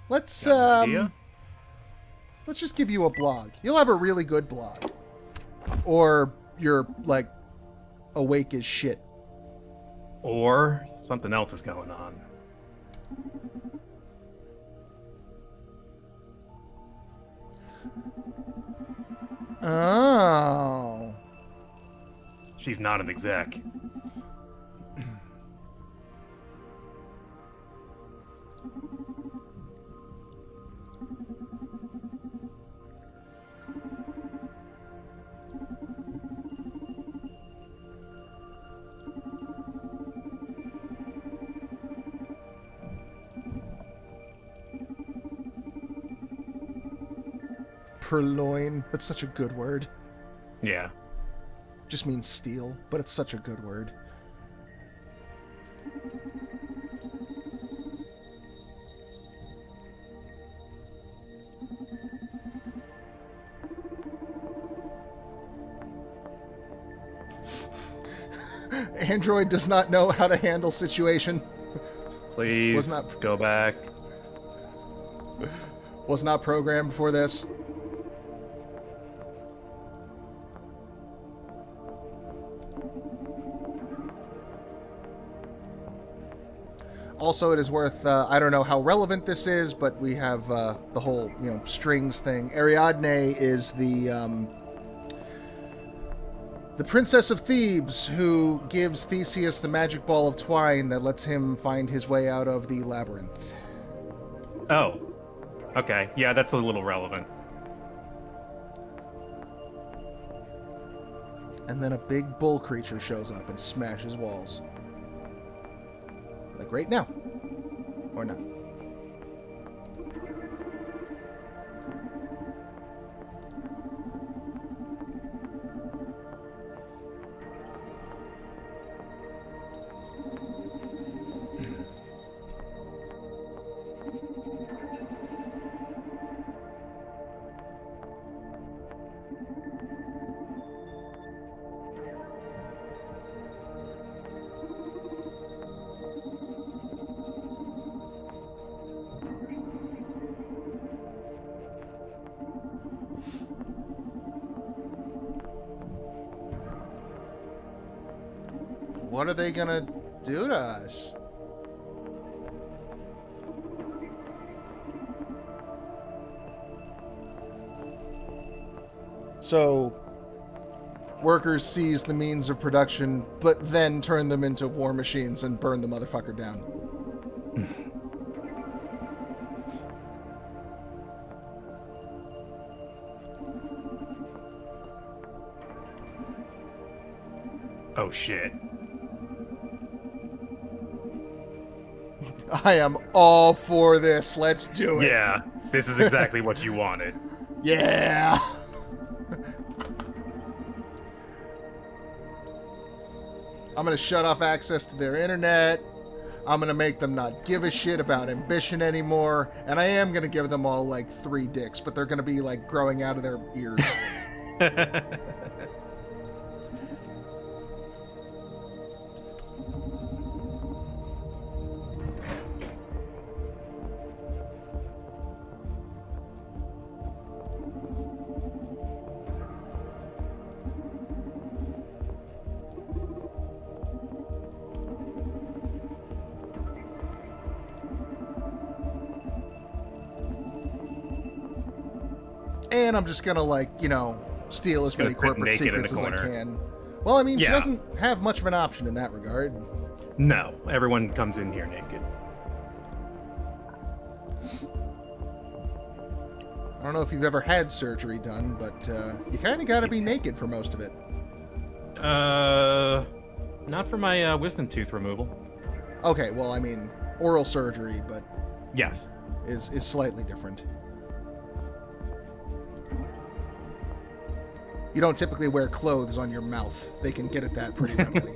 Let's Got an idea? let's just give you a blog. You'll have a really good blog. Or you're like awake as shit. Or something else is going on. Oh. She's not an exec. Purloin. That's such a good word. Yeah. Just means steal, but it's such a good word. Android does not know how to handle situation. Please go back. Was not programmed for this. Also, it is worth, I don't know how relevant this is, but we have the whole, strings thing. Ariadne is the princess of Thebes who gives Theseus the magic ball of twine that lets him find his way out of the labyrinth. Oh. Okay. Yeah, that's a little relevant. And then a big bull creature shows up and smashes walls. Like right now. Or not. What are they gonna do to us? So, Workers seize the means of production, but then turn them into war machines and burn the motherfucker down. Oh, shit. I am all for this. Let's do it. Yeah, this is exactly what you wanted. Yeah. I'm going to shut off access to their internet. I'm going to make them not give a shit about ambition anymore. And I am going to give them all, like, 3 dicks, but they're going to be, like, growing out of their ears. And I'm just gonna, like, you know, steal as many corporate secrets as I can. Well, I mean, she doesn't have much of an option in that regard. No, everyone comes in here naked. I don't know if you've ever had surgery done, but you kind of gotta be naked for most of it. Not for my wisdom tooth removal. Okay, well, I mean, oral surgery, but Yes. is slightly different. You don't typically wear clothes on your mouth. They can get at that pretty readily.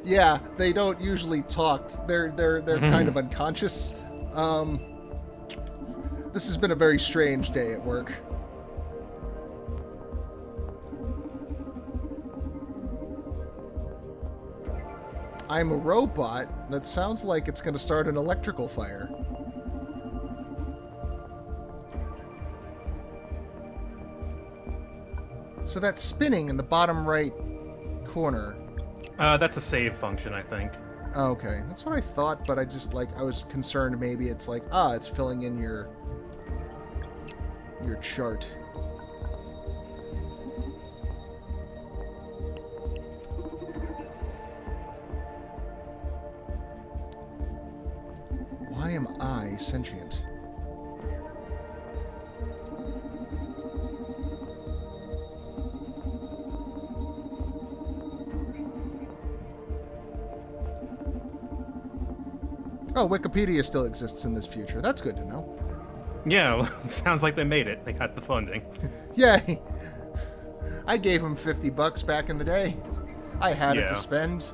Yeah, they don't usually talk. They're kind of unconscious. This has been a very strange day at work. I'm a robot. That sounds like it's going to start an electrical fire. So that's spinning in the bottom right corner. That's a save function, I think. Okay, that's what I thought, but I just, like, I was concerned maybe it's like, it's filling in your chart. Why am I sentient? Oh, Wikipedia still exists in this future. That's good to know. Yeah, well, sounds like they made it. They got the funding. Yay! I gave him $50 back in the day. I had it to spend.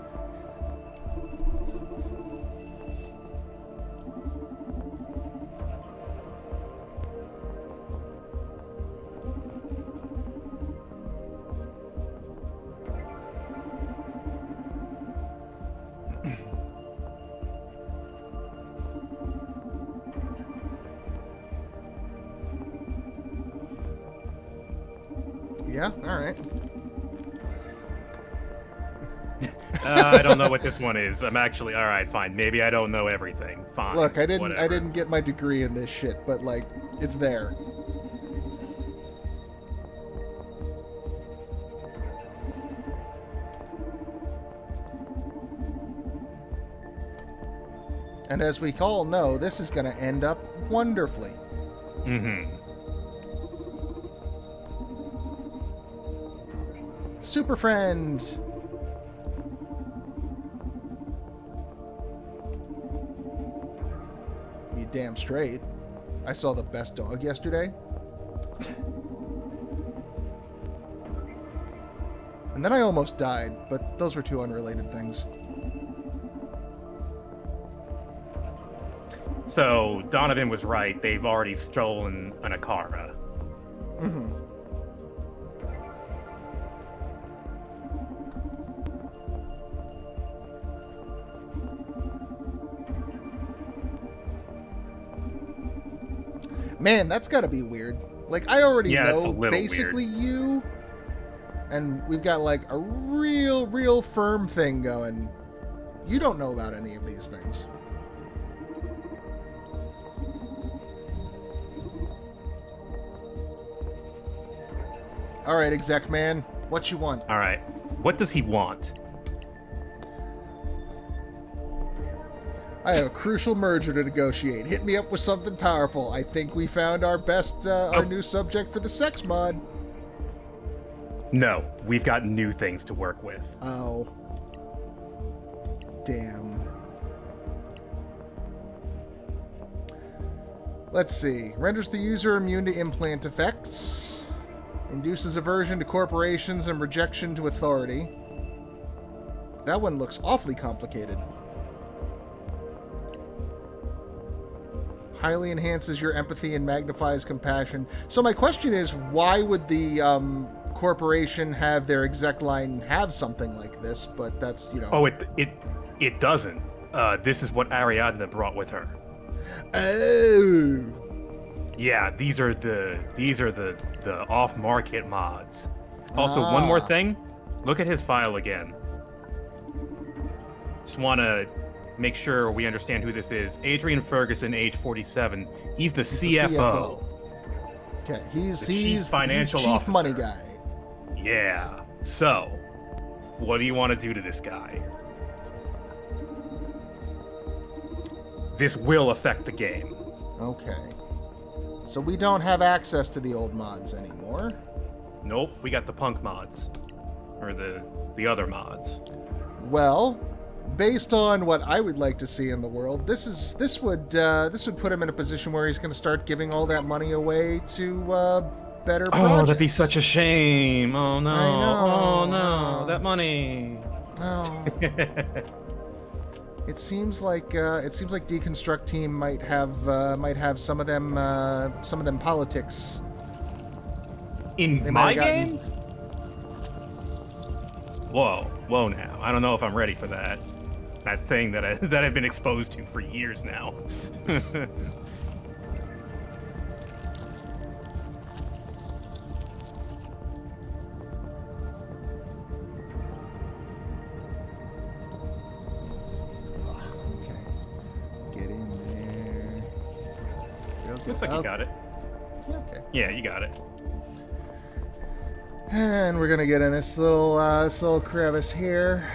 Yeah, all right. I don't know what this one is. I'm actually all right. Fine. Maybe I don't know everything. Fine. Look, I whatever. didn't get my degree in this shit, but like, it's there. And as we all know, this is going to end up wonderfully. Mm-hmm. Super friend. You damn straight. I saw the best dog yesterday. And then I almost died, but those were two unrelated things. So Donovan was right. They've already stolen an Akara. Mm-hmm. Man, that's gotta be weird. Like, I already Yeah, it's a know little basically you, and we've got, like, a real firm thing going. You don't know about any of these things. Alright, exec man, what you want? All right. What does he want? I have a crucial merger to negotiate. Hit me up with something powerful. I think we found our our new subject for the sex mod. No, we've got new things to work with. Oh. Damn. Let's see. Renders the user immune to implant effects. Induces aversion to corporations and rejection to authority. That one looks awfully complicated. Highly enhances your empathy and magnifies compassion. So my question is, why would the corporation have their exec line have something like this? But that's, you know. Oh, it doesn't. This is what Ariadne brought with her. Oh. Yeah, these are the off-market mods. Also, one more thing. Look at his file again. Just want to make sure we understand who this is. Adrian Ferguson, age 47. He's the CFO. Okay, he's the chief financial chief officer. Money guy. Yeah. So, what do you want to do to this guy? This will affect the game. Okay. So we don't have access to the old mods anymore. Nope, we got the punk mods. Or the other mods. Well, based on what I would like to see in the world, this would put him in a position where he's going to start giving all that money away to better projects. Oh, that'd be such a shame. Oh no. I know. Oh no, that money. Oh. It seems like Deconstruct Team might have some of them politics In my game? Whoa now. I don't know if I'm ready for that. That thing that I've been exposed to for years now. Looks like you got it. Yeah, okay. Yeah, you got it. And we're gonna get in this little crevice here.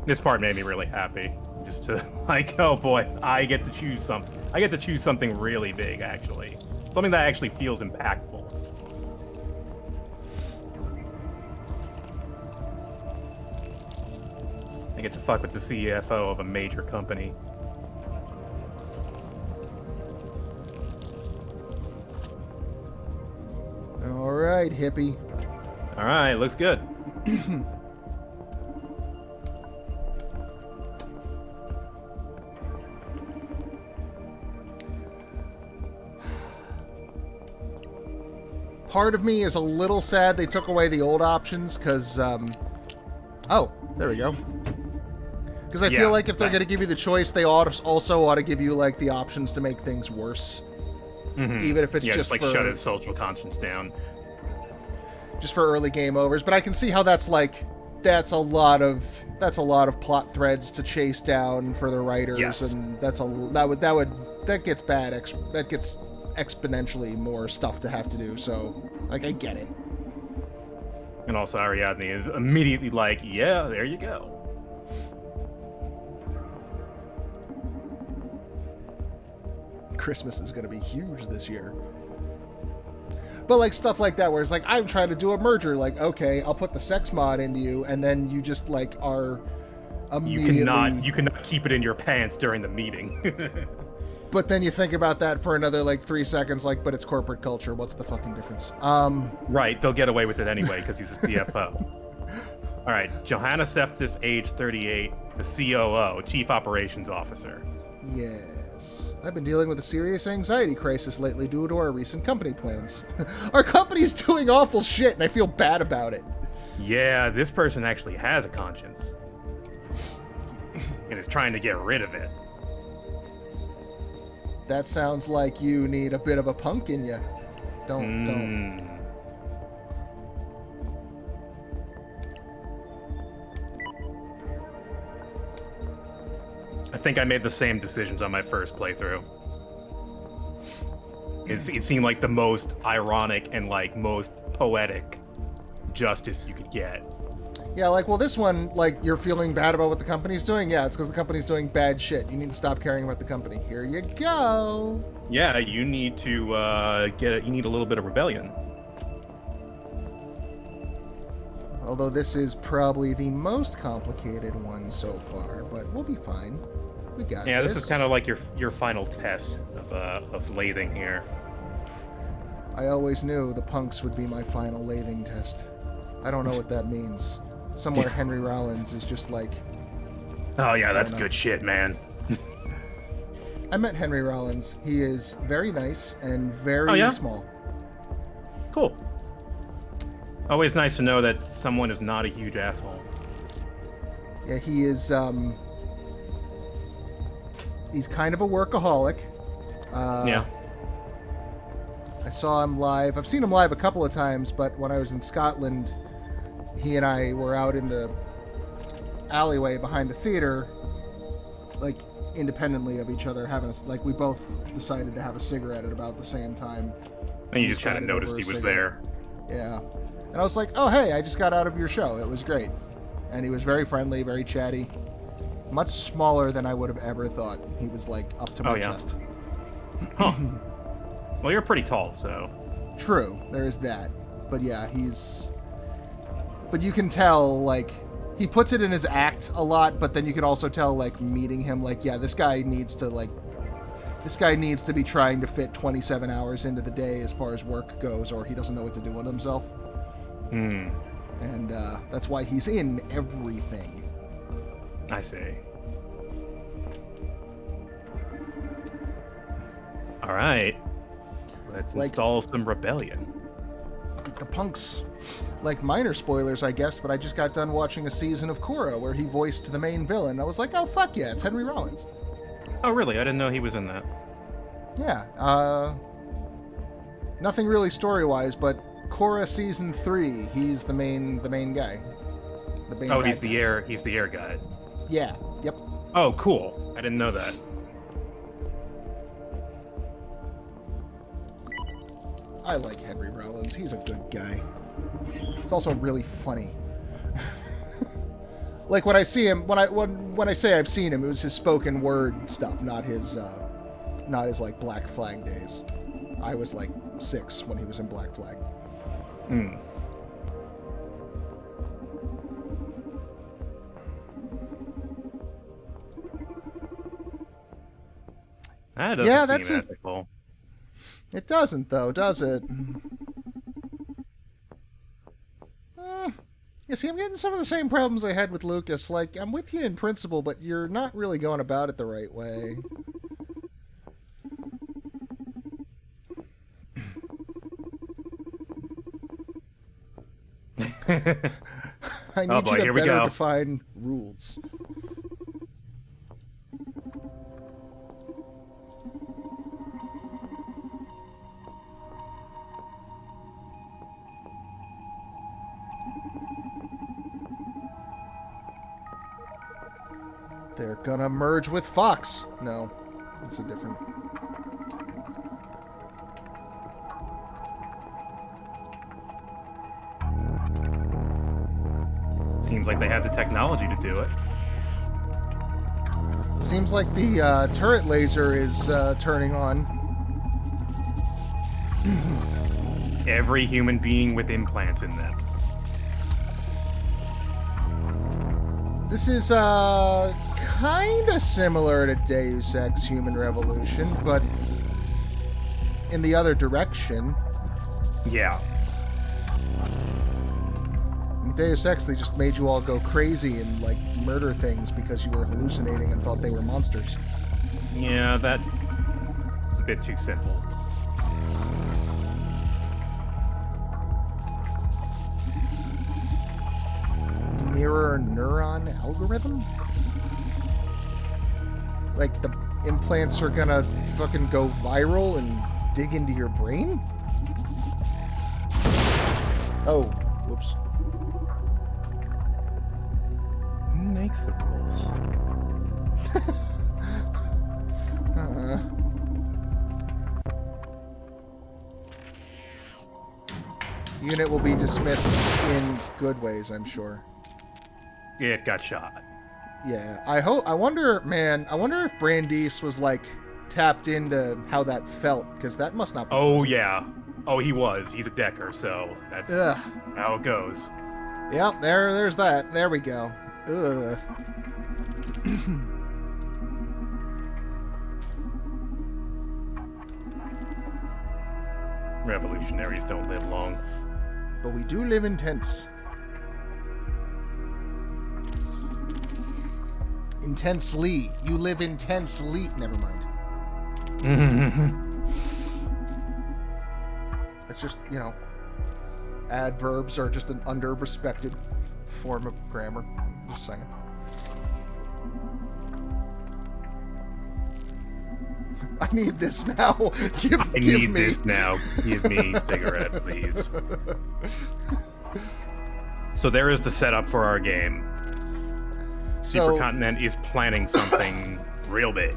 This part made me really happy. Just to like, oh boy, I get to choose something. I get to choose something really big, actually. Something that actually feels impactful. I get to fuck with the CFO of a major company. All right, hippie. All right, looks good. Part of me is a little sad they took away the old options, because, oh, there we go. Because I feel like if they're going to give you the choice, they also ought to give you, like, the options to make things worse. Mm-hmm. Even if it's just like for, shut his social conscience down. Just for early game overs. But I can see how that's a lot of plot threads to chase down for the writers, Yes. and that gets bad. That gets exponentially more stuff to have to do. So, like, I get it. And also Ariadne is immediately like, yeah, there you go. Christmas is going to be huge this year. But, like, stuff like that where it's like, I'm trying to do a merger. Like, okay, I'll put the sex mod into you, and then you just, like, are immediately... You cannot keep it in your pants during the meeting. But then you think about that for another, like, 3 seconds, like, but it's corporate culture. What's the fucking difference? Right, they'll get away with it anyway because he's a CFO. All right, Johanna Septis, age 38, the COO, Chief Operations Officer. Yes. I've been dealing with a serious anxiety crisis lately due to our recent company plans. Our company's doing awful shit, and I feel bad about it. Yeah, this person actually has a conscience. And is trying to get rid of it. That sounds like you need a bit of a punk in you. Don't. I think I made the same decisions on my first playthrough. It seemed like the most ironic and like most poetic justice you could get. Yeah, like, well, this one, like, you're feeling bad about what the company's doing? Yeah, it's because the company's doing bad shit. You need to stop caring about the company. Here you go. Yeah, you need to you need a little bit of rebellion. Although this is probably the most complicated one so far, but we'll be fine. We got Yeah, this is kind of like your final test of lathing here. I always knew the punks would be my final lathing test. I don't know what that means. Somewhere Henry Rollins is just like... Oh yeah, that's good shit, man. I met Henry Rollins. He is very nice and very small. Cool. Always nice to know that someone is not a huge asshole. Yeah, he is, he's kind of a workaholic. Yeah. I saw him live. I've seen him live a couple of times, but when I was in Scotland, he and I were out in the alleyway behind the theater, like, independently of each other, having like, we both decided to have a cigarette at about the same time. And you just kind of noticed he was there. Yeah. And I was like, oh, hey, I just got out of your show. It was great. And he was very friendly, very chatty. Much smaller than I would have ever thought. He was, like, up to my chest. Huh. Well, you're pretty tall, so... True. There's that. But yeah, he's... But you can tell, like... He puts it in his act a lot, but then you can also tell, like, meeting him, like, yeah, this guy needs to, like... This guy needs to be trying to fit 27 hours into the day as far as work goes, or he doesn't know what to do with himself. Hmm. And that's why he's in everything. I see. All right. Let's install some rebellion. The punks, like, minor spoilers, I guess, but I just got done watching a season of Korra where he voiced the main villain. I was like, oh, fuck yeah, it's Henry Rollins. Oh, really? I didn't know he was in that. Yeah. Nothing really story-wise, but Korra season 3, he's the main guy. The main he's the air guy. Yeah. Yep. Oh, cool. I didn't know that. I like Henry Rollins. He's a good guy. He's also really funny. Like, when I see him, when I say I've seen him, it was his spoken word stuff, not his like Black Flag days. I was like 6 when he was in Black Flag. Hmm. That doesn't seem ethical. It doesn't, though, does it? You see, I'm getting some of the same problems I had with Lucas. Like, I'm with you in principle, but you're not really going about it the right way. I need you to better define rules. They're gonna merge with Fox. No, it's a different... Seems like they have the technology to do it. Seems like the turret laser is turning on. Every human being with implants in them. This is kind of similar to Deus Ex Human Revolution, but in the other direction. Yeah. In Deus Ex, they just made you all go crazy and, like, murder things because you were hallucinating and thought they were monsters. Yeah, that's a bit too simple. mirror neuron algorithm? Like the implants are gonna fucking go viral and dig into your brain? Oh, whoops. Who makes the rules? Unit will be dismissed in good ways, I'm sure. Yeah, it got shot. Yeah, I wonder if Brandeis was, like, tapped into how that felt, because that must not be Oh, pleasant. yeah. Oh, he was. He's a Decker, so that's how it goes. Yep, there's that. There we go. Ugh. Revolutionaries don't live long. But we do live in tents. Intensely. You live intensely. Never mind. It's just, you know, adverbs are just an under-respected form of grammar. Just saying. I need this now. Give me this now. Give me cigarette, please. So there is the setup for our game. Supercontinent is planning something real big.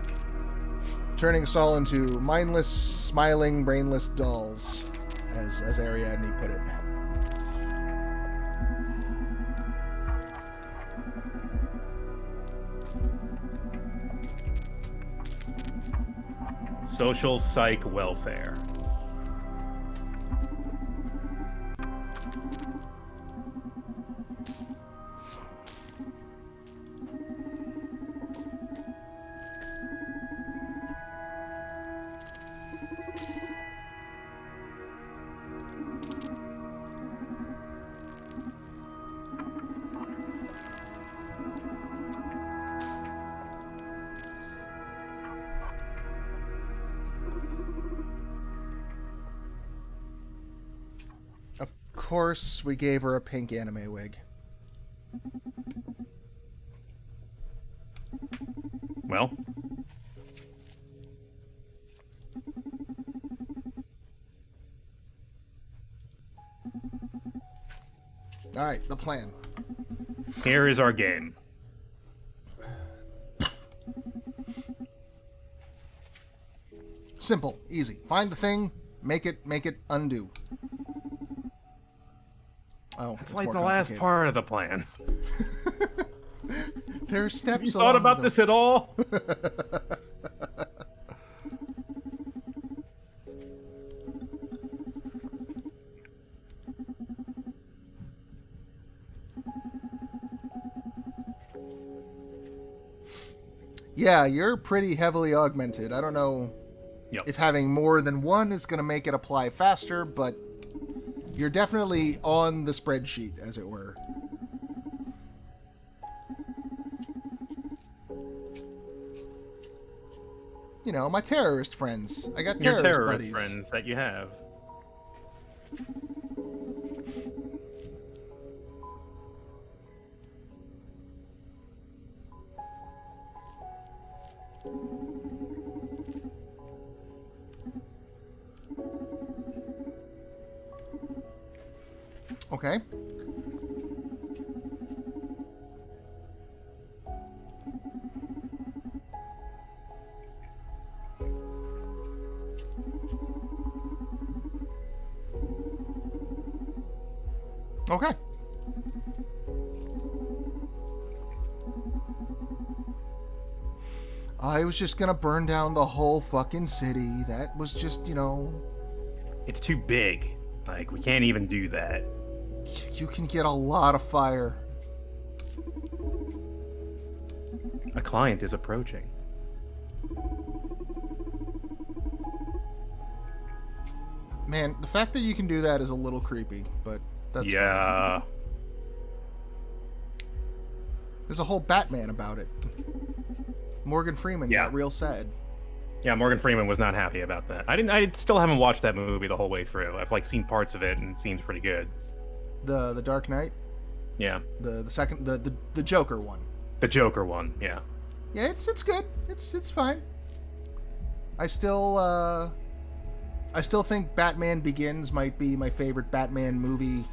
Turning us all into mindless, smiling, brainless dolls, as Ariadne put it. Social psych welfare. Of course, we gave her a pink anime wig. Well, all right, the plan. here is our game. Simple, easy. Find the thing, make it undo. Oh, It's like more the last complicated. part of the plan. There are steps. Have you thought about this at all? Yeah, you're pretty heavily augmented. I don't know Yep. if having more than one is going to make it apply faster, but you're definitely on the spreadsheet, as it were. You know, my terrorist friends. I got Your terrorist terrorist buddies. friends that you have. Okay. Okay. I was just gonna burn down the whole fucking city. That was just, you know... It's too big. Like, we can't even do that. You can get a lot of fire. A client is approaching. Man, the fact that you can do that is a little creepy, but that's fine. Yeah. There's a whole Batman about it. Morgan Freeman got real sad. Yeah, Morgan Freeman was not happy about that. I still haven't watched that movie the whole way through. I've like seen parts of it and it seems pretty good. The Dark Knight? Yeah. The second the Joker one. The Joker one. Yeah. Yeah, it's good. It's fine. I still think Batman Begins might be my favorite Batman movie.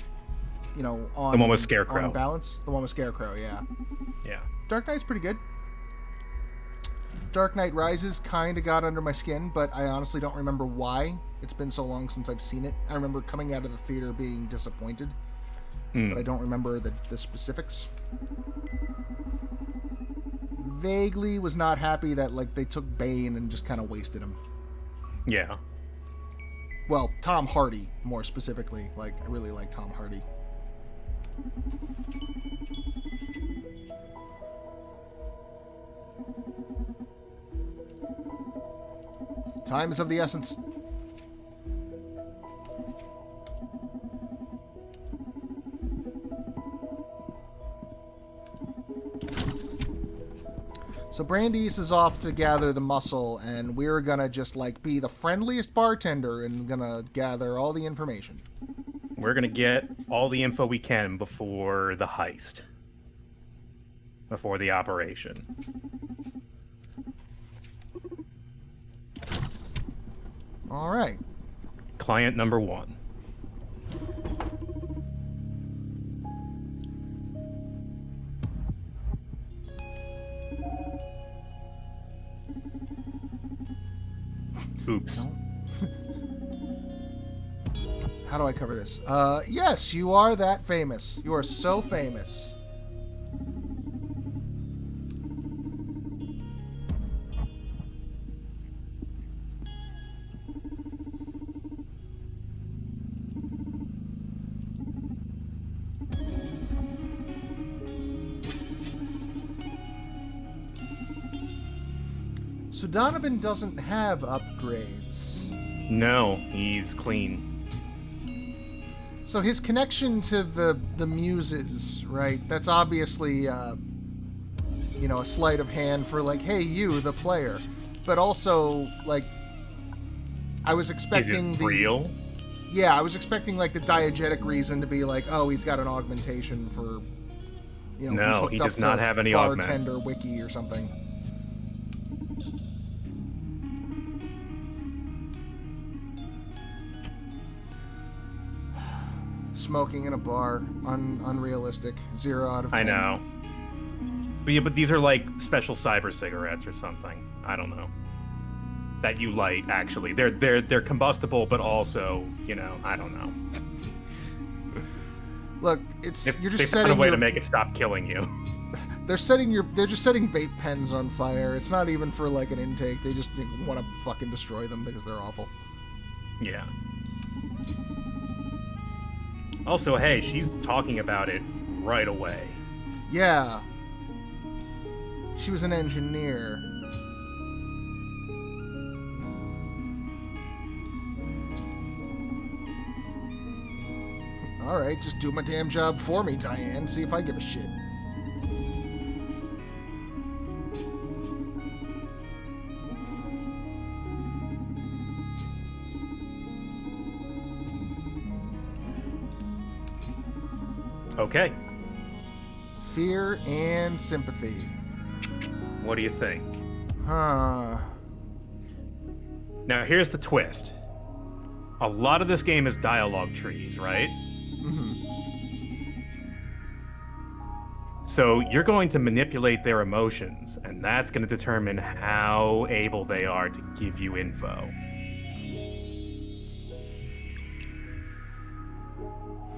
You know, on The one with Scarecrow. On balance, the one with Scarecrow. Yeah. Yeah. Dark Knight's pretty good. Dark Knight Rises kind of got under my skin, but I honestly don't remember why. It's been so long since I've seen it. I remember coming out of the theater being disappointed, but I don't remember the specifics. Vaguely was not happy that like they took Bane and just kind of wasted him. Yeah. Well, Tom Hardy more specifically. Like I really like Tom Hardy. Time is of the essence. So Brandeis is off to gather the muscle, and we're gonna just like be the friendliest bartender and gonna gather all the information. We're gonna get all the info we can before the heist. Before the operation. All right. Client number 1. Oops. No. How do I cover this? Yes, you are that famous. You are so famous. So Donovan doesn't have upgrades. No, he's clean. So his connection to the muses, right? That's obviously, a sleight of hand for like, hey, you, the player. But also, like, I was expecting Is it real? Yeah, I was expecting like the diegetic reason to be like, oh, he's got an augmentation for, No, he's he hooked does up not to have any bartender augments. wiki or something. Smoking in a bar, unrealistic. 0 out of 10. I know. But yeah, but these are like special cyber cigarettes or something. I don't know. That you light, actually. They're combustible, but also, I don't know. Look, you're just setting found a way to make it stop killing you. They're just setting vape pens on fire. It's not even for like an intake. They just want to fucking destroy them because they're awful. Yeah. Also, hey, she's talking about it right away. Yeah. She was an engineer. Alright, just do my damn job for me, Diane. See if I give a shit. Okay. Fear and sympathy. What do you think? Huh. Now, here's the twist. A lot of this game is dialogue trees, right? Mm-hmm. So you're going to manipulate their emotions, and that's going to determine how able they are to give you info.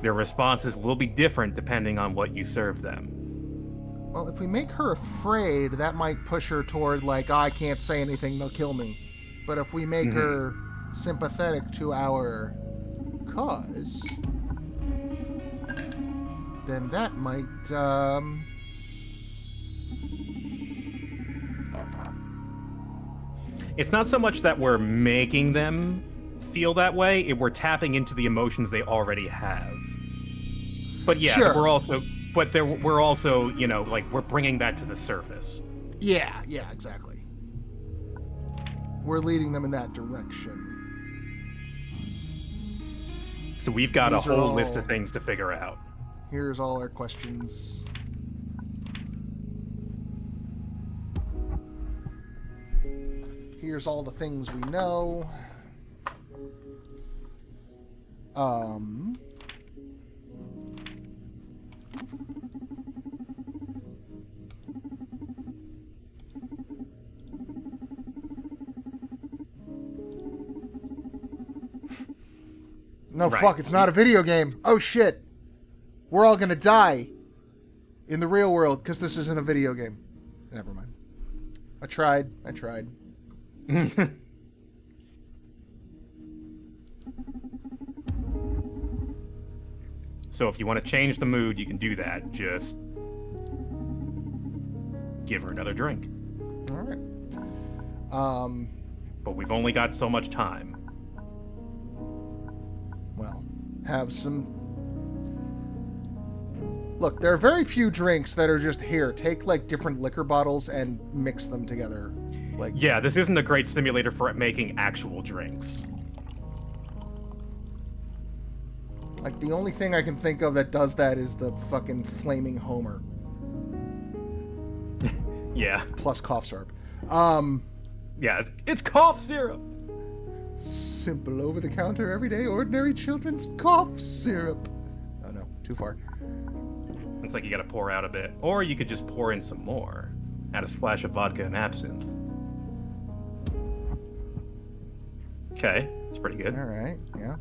Their responses will be different depending on what you serve them. Well, if we make her afraid, that might push her toward, like, oh, I can't say anything, they'll kill me. But if we make her sympathetic to our cause, then that might, It's not so much that we're making them feel that way, we're tapping into the emotions they already have. But yeah, Sure. we're also, we're bringing that to the surface. Yeah, exactly. We're leading them in that direction. So we've got These a are whole all- list of things to figure out. Here's all our questions. Here's all the things we know. No, Right. fuck, it's not a video game. Oh, shit. We're all gonna die in the real world because this isn't a video game. Never mind. I tried. So if you want to change the mood, you can do that. Just give her another drink. All right. But we've only got so much time. Well, have some... Look, there are very few drinks that are just here. Take, like, different liquor bottles and mix them together. Like, Yeah, this isn't a great simulator for making actual drinks. like, the only thing I can think of that does that is the fucking Flaming Homer. Yeah. Plus cough syrup. Yeah, it's cough syrup. Simple over-the-counter, everyday, ordinary children's cough syrup. Oh, no. Too far. It's like you gotta pour out a bit. Or you could just pour in some more. Add a splash of vodka and absinthe. Okay, it's pretty good. All right, yeah.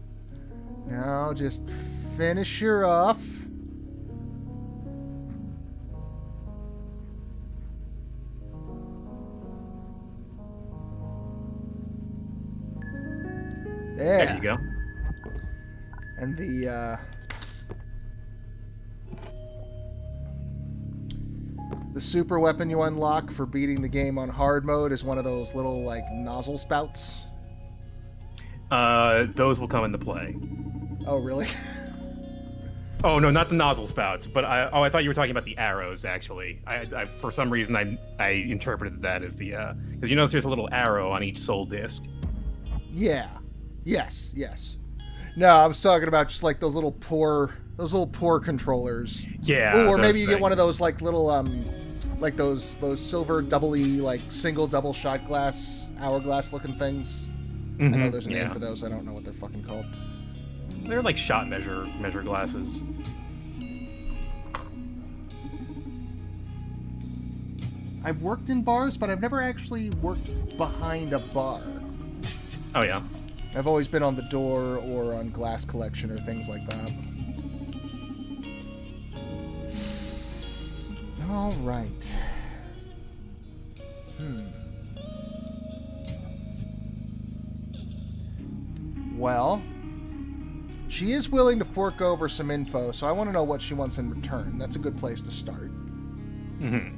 Now just finish her off. There you go. And the super weapon you unlock for beating the game on hard mode is one of those little, like, nozzle spouts. Those will come into play. Oh, really? Oh no, not the nozzle spouts, but I thought you were talking about the arrows. Actually, I for some reason I interpreted that as the because you notice there's a little arrow on each soul disc. Yeah. Yes. No, I was talking about just like those little pour controllers. Yeah. Or maybe you get one of those like little like those silver single double shot glass hourglass looking things. I know there's a name for those. I don't know what they're fucking called. They're like shot measure glasses. I've worked in bars, but I've never actually worked behind a bar. Oh yeah. I've always been on the door or on glass collection or things like that. All right. Well, she is willing to fork over some info, so I want to know what she wants in return. That's a good place to start. Mm-hmm.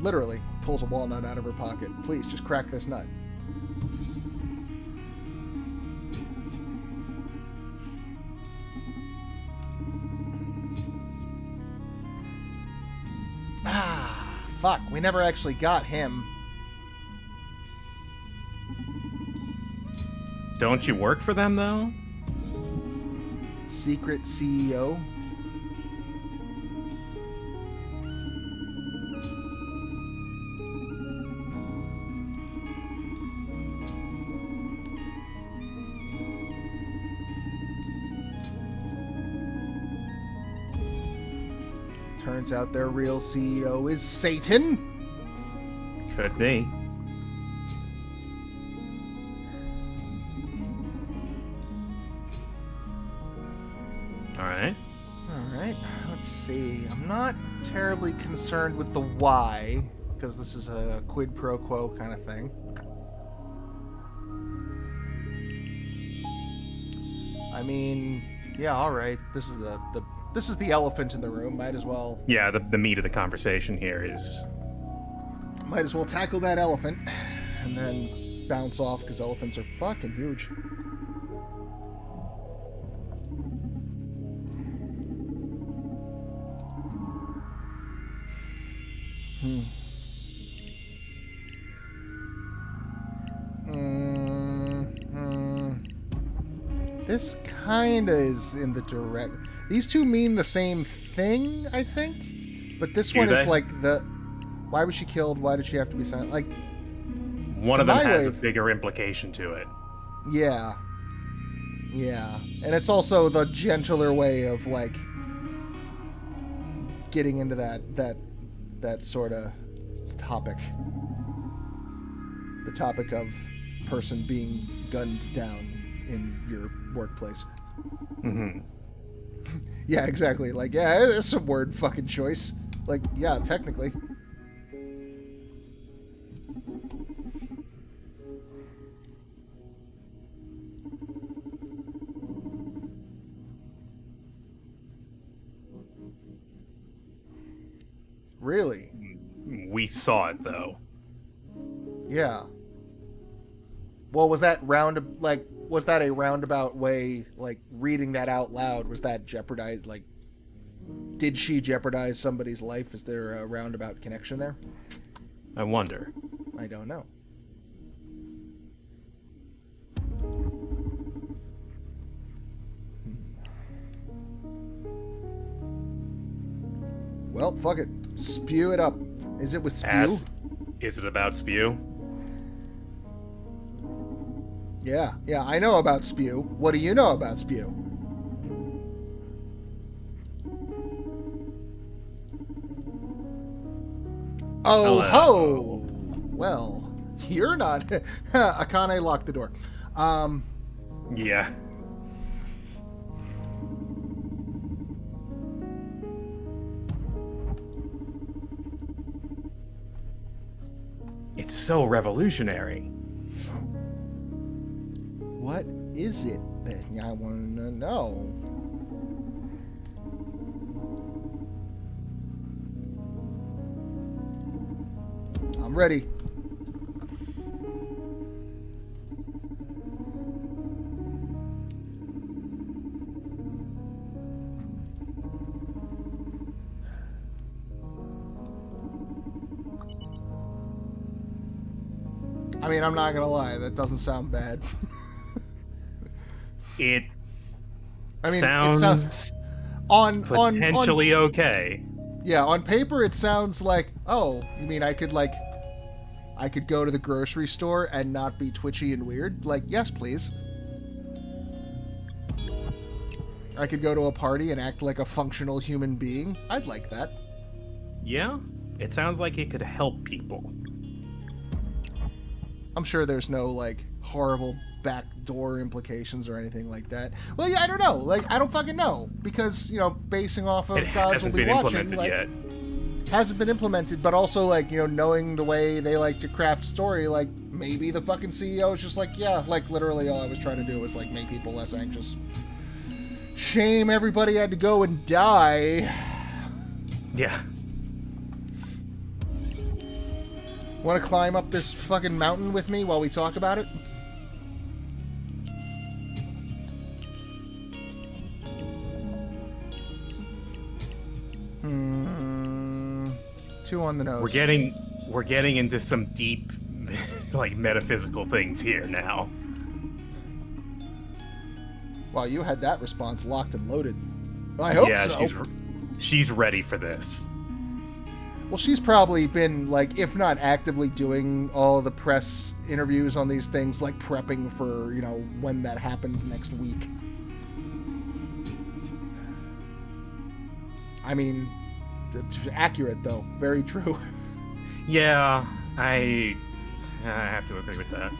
Literally, pulls a walnut out of her pocket. Please, just crack this nut. Ah, fuck. We never actually got him. Don't you work for them though? Secret CEO. Turns out their real CEO is Satan. Could be. Alright, let's see. I'm not terribly concerned with the why, because this is a quid pro quo kind of thing. I mean, yeah, alright. This is the elephant in the room. Might as well... Yeah, the meat of the conversation here is... Might as well tackle that elephant, and then bounce off, because elephants are fucking huge. This kind of is in the direct... These two mean the same thing, I think. But this one is like the... Why was she killed? Why did she have to be silent? Like... One of them has a bigger implication to it. Yeah. Yeah. And it's also the gentler way of, like... getting into that sort of topic. The topic of person being gunned down in your workplace. Mm-hmm. Yeah, exactly. Like, yeah, there's some word fucking choice. Like, yeah, technically. Really? We saw it, though. Yeah. Well, was that a roundabout way, like, reading that out loud, was that jeopardized, like, did she jeopardize somebody's life? Is there a roundabout connection there? I wonder. I don't know. Well, fuck it. Spew it up. Is it with spew? Is it about spew? Yeah, I know about spew. What do you know about spew? Oh, hello. Ho! Well, you're not... Akane locked the door. Yeah. It's so revolutionary. What is it that I want to know? I'm ready. I mean, I'm not gonna lie, that doesn't sound bad. It sounds potentially okay. Yeah, on paper it sounds like, oh, you mean I could go to the grocery store and not be twitchy and weird? Like, yes, please. I could go to a party and act like a functional human being. I'd like that. Yeah, it sounds like it could help people. I'm sure there's no, like, horrible backdoor implications or anything like that. Well, yeah, I don't know. Like, I don't fucking know. Because, you know, basing off of It Gods hasn't Will Be been Watching, implemented like, yet. hasn't been implemented, but also, like, you know, knowing the way they like to craft story, like, maybe the fucking CEO is just like, yeah, like, literally all I was trying to do was, like, make people less anxious. Shame everybody had to go and die. Yeah. Want to climb up this fucking mountain with me while we talk about it? Two on the nose. We're getting into some deep, like, metaphysical things here now. Wow, you had that response locked and loaded. I hope so. Yeah, she's ready for this. Well, she's probably been, like, if not actively doing all the press interviews on these things, like, prepping for, you know, when that happens next week. I mean, accurate, though. Very true. Yeah, I have to agree with that.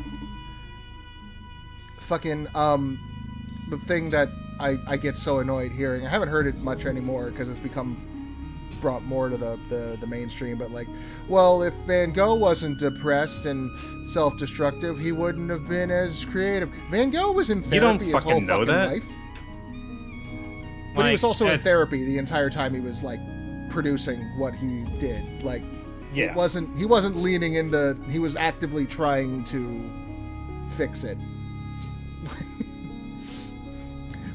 Fucking, the thing that I get so annoyed hearing, I haven't heard it much anymore because it's become brought more to the mainstream, but like, well, if Van Gogh wasn't depressed and self-destructive, he wouldn't have been as creative. Van Gogh was in therapy his whole fucking life. But he was also in therapy the entire time he was, like, producing what he did. Like, yeah. He wasn't leaning into, he was actively trying to fix it.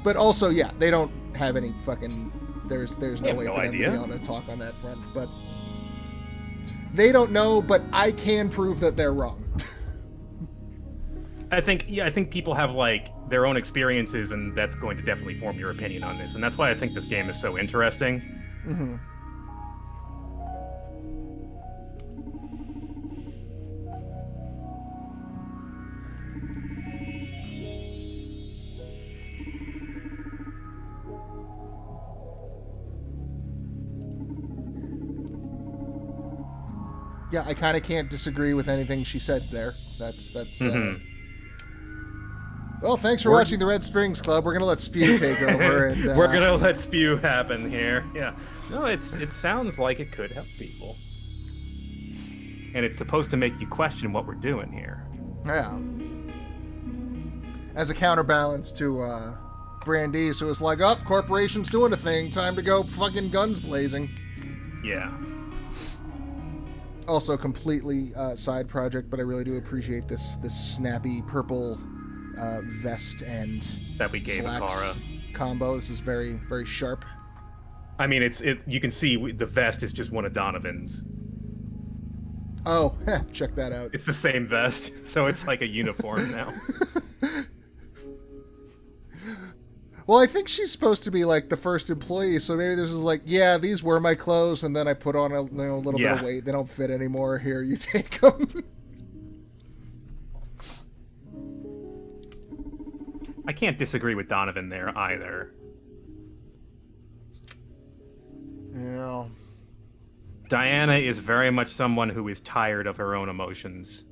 But also, yeah, they don't have any fucking, there's no way for them to be able to talk on that front. But they don't know, but I can prove that they're wrong. I think people have like their own experiences, and that's going to definitely form your opinion on this. And that's why I think this game is so interesting. Mm-hmm. Yeah, I kind of can't disagree with anything she said there. That's. Well, thanks for watching the Red Springs Club. We're gonna let Spew take over, and we're gonna let Spew happen here. Yeah, no, it sounds like it could help people, and it's supposed to make you question what we're doing here. Yeah. As a counterbalance to Brandeis, who was like, "Oh, corporation's doing a thing. Time to go fucking guns blazing." Yeah. Also, completely side project, but I really do appreciate this snappy purple vest and that we gave Akara combo. This is very, very sharp. I mean, you can see the vest is just one of Donovan's. Oh, check that out. It's the same vest, so it's like a uniform now. Well, I think she's supposed to be like the first employee, so maybe this is like, yeah, these were my clothes, and then I put on a little bit of weight. They don't fit anymore. Here, you take them. I can't disagree with Donovan there either. Yeah. Diana is very much someone who is tired of her own emotions.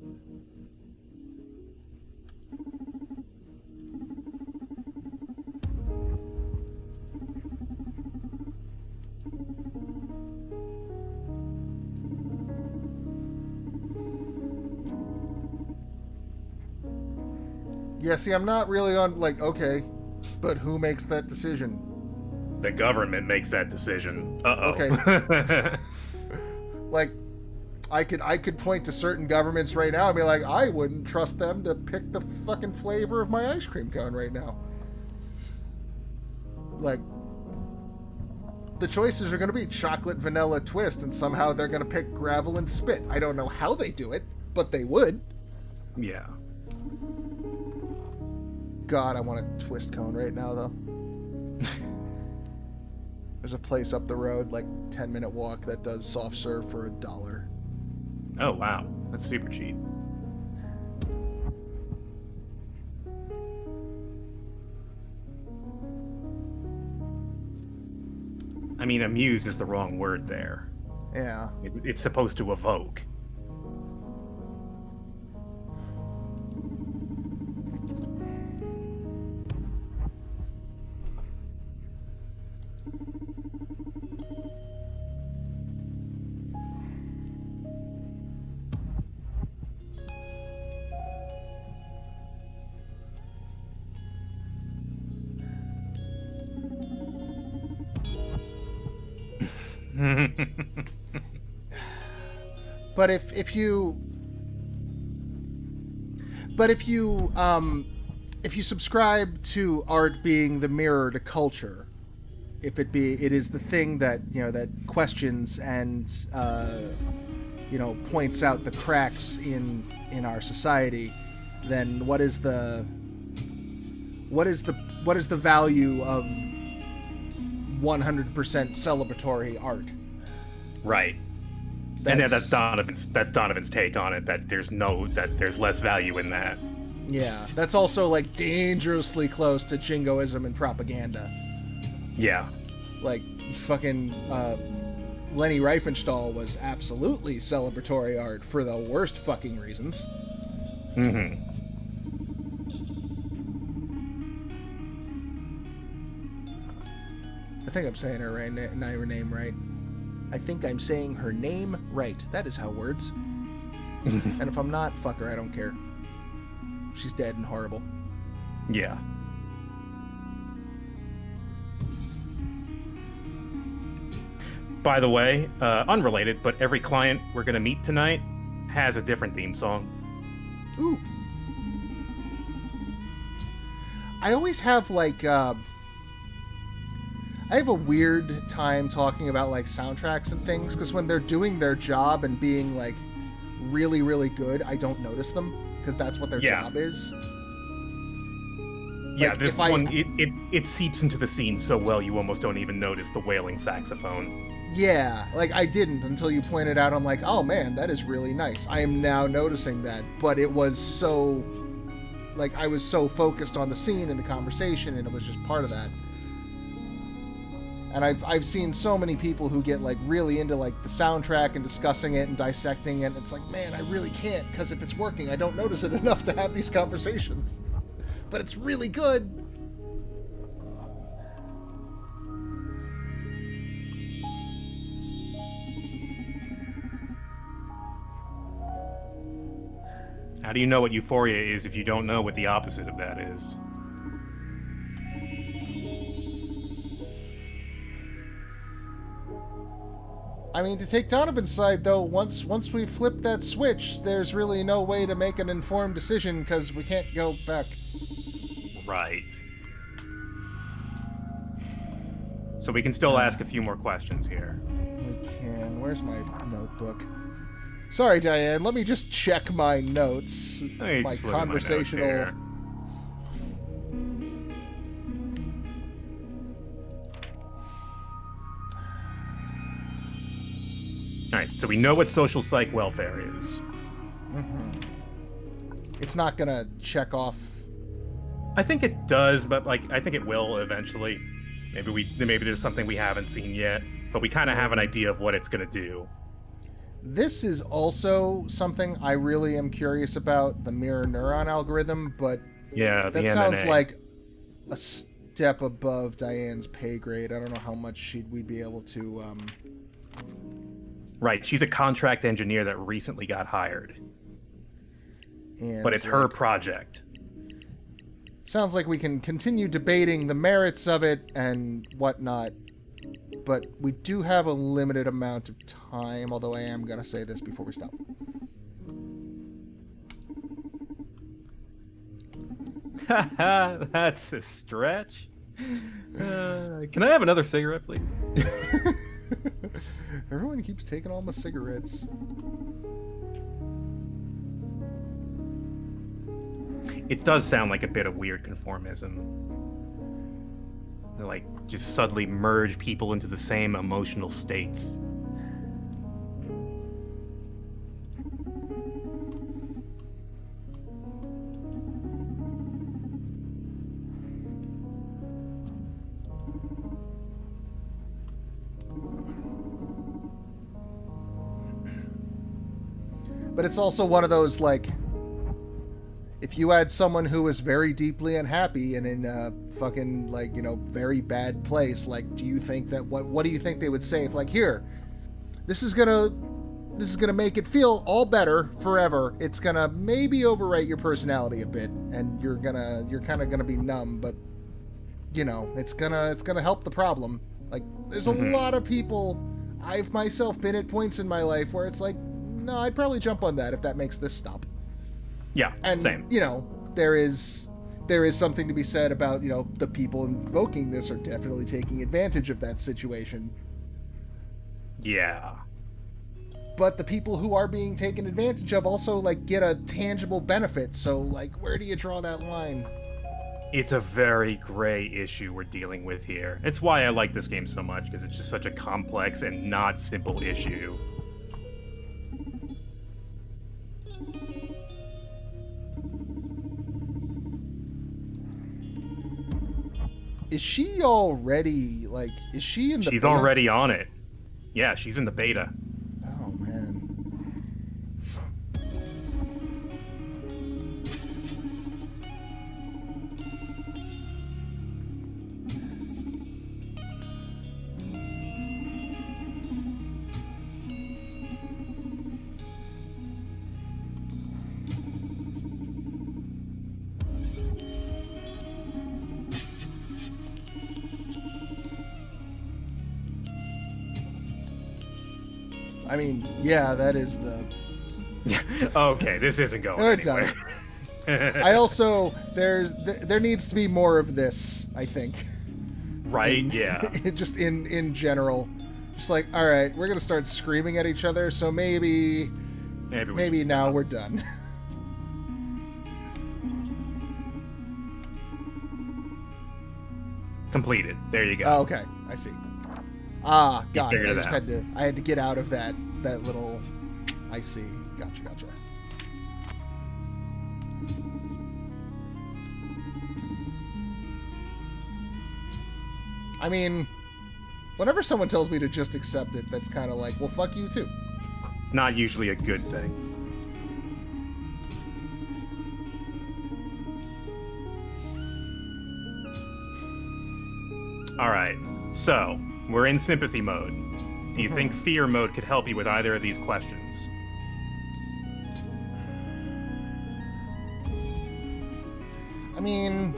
Yeah, see, I'm not really on, like, okay, but who makes that decision? The government makes that decision. Uh-oh. Okay. Like, I could point to certain governments right now and be like, I wouldn't trust them to pick the fucking flavor of my ice cream cone right now. Like, the choices are going to be chocolate, vanilla, twist, and somehow they're going to pick gravel and spit. I don't know how they do it, but they would. Yeah. God, I want a twist cone right now, though. There's a place up the road, like 10-minute walk, that does soft serve for $1. Oh, wow. That's super cheap. I mean, amuse is the wrong word there. Yeah. It's supposed to evoke. But if you subscribe to art being the mirror to culture, if it is the thing that, you know, that questions and points out the cracks in our society, then what is the value of 100% celebratory art? Right. And that's Donovan's take on it, that there's less value in that. Yeah, that's also like dangerously close to jingoism and propaganda. Yeah. Like, fucking Leni Riefenstahl was absolutely celebratory art for the worst fucking reasons. Mm-hmm. I think I'm saying her name right. I think I'm saying her name right. That is how words. And if I'm not, fuck her, I don't care. She's dead and horrible. Yeah. By the way, unrelated, but every client we're going to meet tonight has a different theme song. Ooh. I always have, like, I have a weird time talking about, like, soundtracks and things, because when they're doing their job and being, like, really, really good, I don't notice them. because that's what their Yeah. job is. Yeah, Like, this if I- one, it seeps into the scene so well you almost don't even notice the wailing saxophone. Yeah, like I didn't until you pointed out. I'm like, oh man, that is really nice. I am now noticing that, but it was so, like, I was so focused on the scene and the conversation, and it was just part of that. And I've seen so many people who get like really into like the soundtrack and discussing it and dissecting it. And it's like, man, I really can't, because if it's working, I don't notice it enough to have these conversations. But it's really good. How do you know what euphoria is if you don't know what the opposite of that is? I mean, to take Donovan's side, though, once we flip that switch, there's really no way to make an informed decision because we can't go back. Right. So we can still ask a few more questions here. We can. Where's my notebook? Sorry, Diane. Let me just check my notes. Let me My just look at my notes conversational. here. Nice. So we know what social psych welfare is. It's not gonna check off. I think it does, but like I think it will eventually. Maybe there's something we haven't seen yet, but we kind of have an idea of what it's gonna do. This is also something I really am curious about, the mirror neuron algorithm, but Yeah, the that MNA. sounds like a step above Diane's pay grade. I don't know how much we'd be able to. Right, she's a contract engineer that recently got hired, And but it's her project. Sounds like we can continue debating the merits of it and whatnot, but we do have a limited amount of time, although I am going to say this before we stop. That's a stretch. Can I have another cigarette, please? Everyone keeps taking all my cigarettes. It does sound like a bit of weird conformism. They, like, just suddenly merge people into the same emotional states. But it's also one of those, like, if you had someone who was very deeply unhappy and in a fucking, like, you know, very bad place, like, do you think that, what do you think they would say if, like, here, this is gonna make it feel all better forever. It's gonna maybe overwrite your personality a bit, and you're kind of gonna be numb, but, you know, it's gonna help the problem. Like, there's a lot of people, I've myself been at points in my life where it's like, no, I'd probably jump on that if that makes this stop. Yeah, And, same. you know, there is something to be said about, you know, the people invoking this are definitely taking advantage of that situation. Yeah. But the people who are being taken advantage of also, like, get a tangible benefit. So, like, where do you draw that line? It's a very gray issue we're dealing with here. It's why I like this game so much, because it's just such a complex and not simple issue. Is she already, like, is she in the She's beta? already on it. Yeah, she's in the beta. Oh, man. I mean, yeah, that is the... Okay, this isn't going We're anywhere. I also, there needs to be more of this, I think. Right? Yeah. Just in general. Just like, all right, we're going to start screaming at each other, so maybe Maybe now we're done. Completed. There you go. Oh, okay. I see. Ah, got it. figured I it just out. had to get out of that little. I see. Gotcha. I mean, whenever someone tells me to just accept it, that's kind of like, well, fuck you too. It's not usually a good thing. Alright, so, we're in sympathy mode. Do you think fear mode could help you with either of these questions? I mean,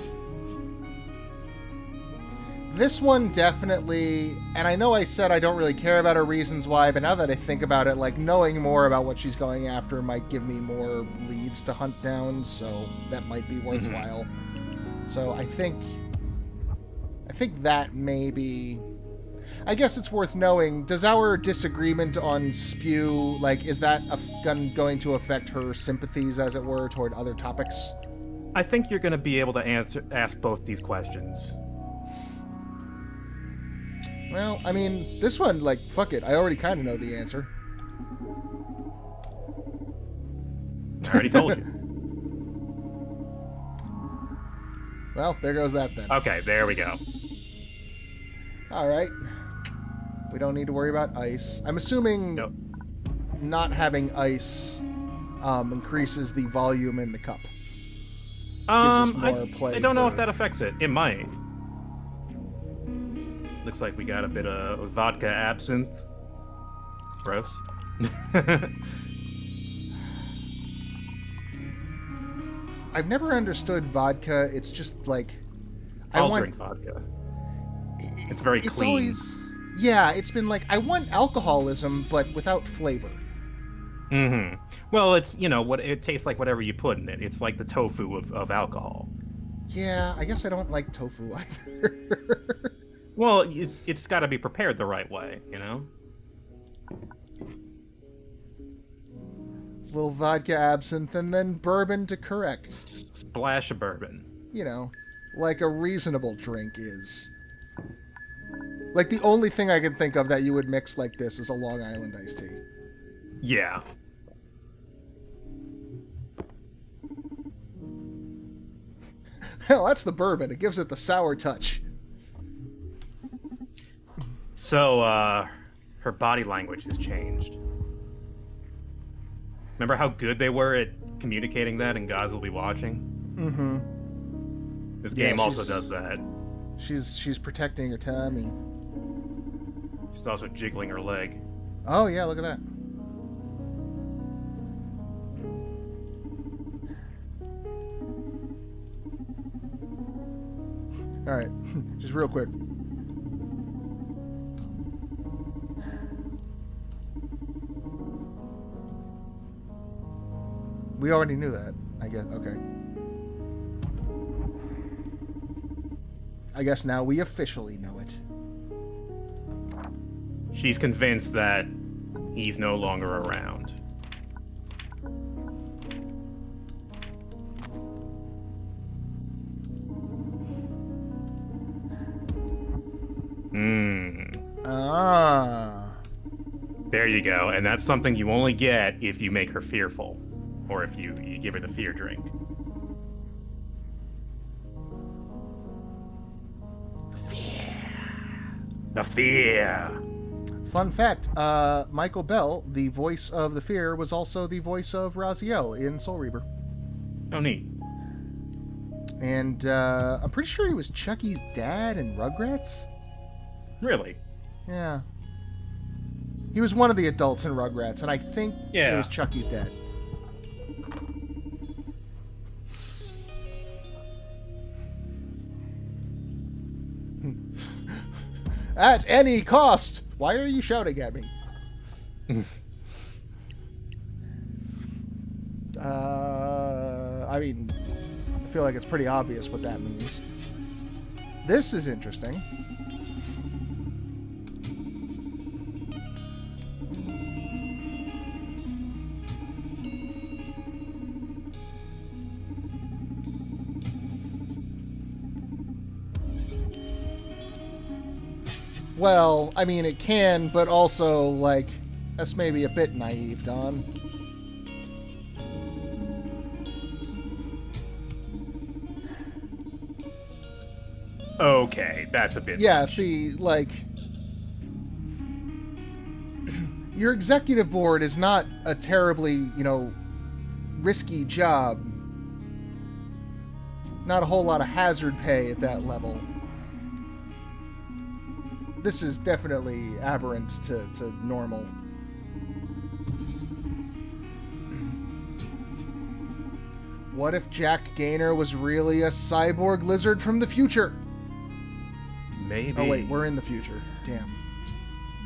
this one definitely, and I know I said I don't really care about her reasons why, but now that I think about it, like, knowing more about what she's going after might give me more leads to hunt down, so that might be worthwhile. So I think that maybe, I guess it's worth knowing, does our disagreement on spew, like, is that going to affect her sympathies, as it were, toward other topics? I think you're going to be able to ask both these questions. Well, I mean, this one, like, fuck it. I already kind of know the answer. I already told you. Well, there goes that then. Okay, there we go. All right. We don't need to worry about ice. I'm assuming not having ice increases the volume in the cup. Gives us more play I don't know if that affects it. It might. Looks like we got a bit of vodka absinthe. Gross. I've never understood vodka. It's just like I'll drink vodka. It's very clean. It's always, yeah. It's been like I want alcoholism, but without flavor. Mm-hmm. Well, it's what it tastes like. Whatever you put in it. It's like the tofu of alcohol. Yeah, I guess I don't like tofu either. Well, it's got to be prepared the right way, Little vodka absinthe and then bourbon to correct. Splash of bourbon. Like a reasonable drink is. Like the only thing I can think of that you would mix like this is a Long Island iced tea. Yeah. Hell, that's the bourbon. It gives it the sour touch. So, her body language has changed. Remember how good they were at communicating that in Gods Will Be Watching? Mm-hmm. This game also does that. She's protecting her tummy. She's also jiggling her leg. Oh, yeah, look at that. All right, just real quick. We already knew that, I guess. Okay. I guess now we officially know it. She's convinced that he's no longer around. Ah. There you go. And that's something you only get if you make her fearful. Or if you give her the fear drink. The fear. Fun fact, Michael Bell, the voice of the Fear, was also the voice of Raziel in Soul Reaver. Oh, neat. And I'm pretty sure he was Chucky's dad in Rugrats. Really? Yeah. He was one of the adults in Rugrats, and I think it was Chucky's dad. At any cost! Why are you shouting at me? I mean, I feel like it's pretty obvious what that means. This is interesting. Well, I mean, it can, but also, like, that's maybe a bit naive, Don. Okay, that's a bit Yeah, much. see, like, your executive board is not a terribly, risky job. Not a whole lot of hazard pay at that level. This is definitely aberrant to normal. What if Jack Gaynor was really a cyborg lizard from the future? Maybe. Oh wait, we're in the future. Damn.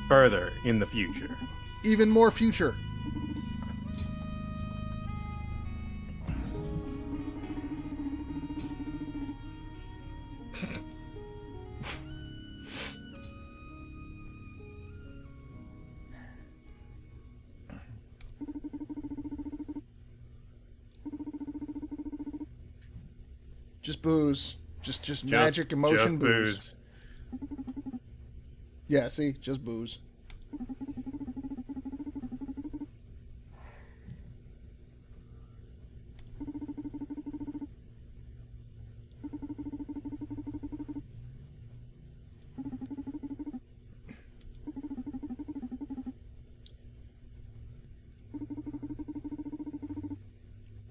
Further in the future. Even more future. Just booze. Just magic emotion just booze. Yeah, see? Just booze.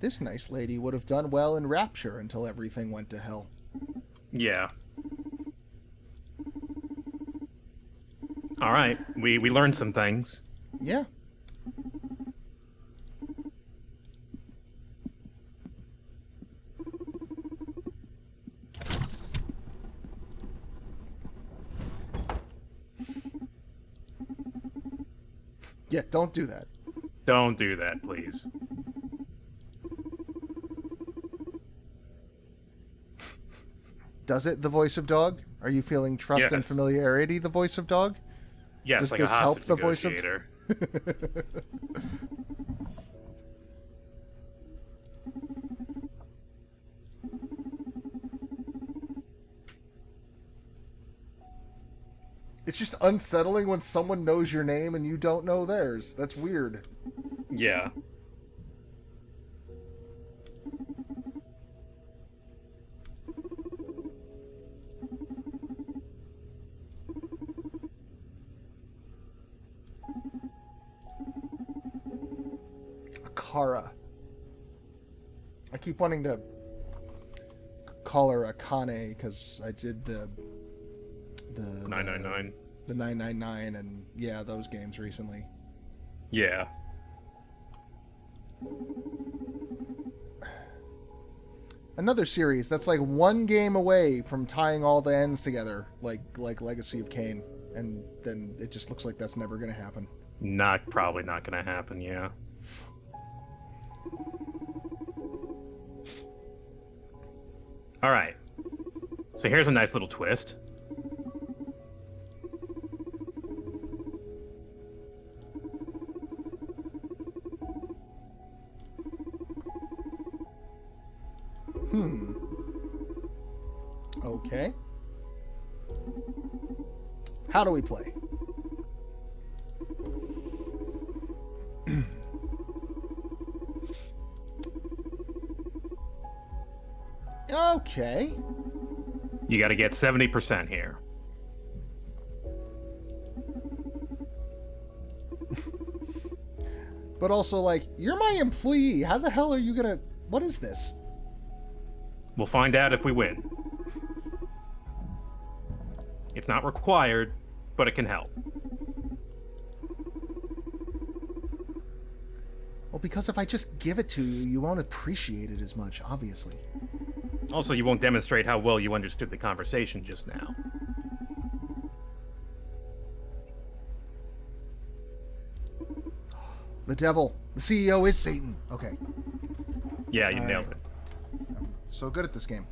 This nice lady would have done well in Rapture until everything went to hell. Yeah. All right, we learned some things. Yeah. Yeah, don't do that. Don't do that, please. Does it, the voice of dog? Are you feeling trust and Yes. familiarity, the voice of dog? Yes, Does like this a help hostage the voice of- negotiator. It's just unsettling when someone knows your name and you don't know theirs. That's weird. Yeah. Akara. I keep wanting to call her Akane because I did the 999. the 999 and yeah, those games recently. Yeah. Another series that's like one game away from tying all the ends together, like Legacy of Kain, and then it just looks like that's never going to happen. Probably not gonna happen, yeah. All right. So here's a nice little twist. Okay. How do we play? Okay. You got to get 70% here. But also, like, you're my employee. How the hell are you gonna... What is this? We'll find out if we win. It's not required, but it can help. Well, because if I just give it to you, you won't appreciate it as much, obviously. Also, you won't demonstrate how well you understood the conversation just now. The devil. The CEO is Satan. Okay. Yeah, you nailed it. So good at this game.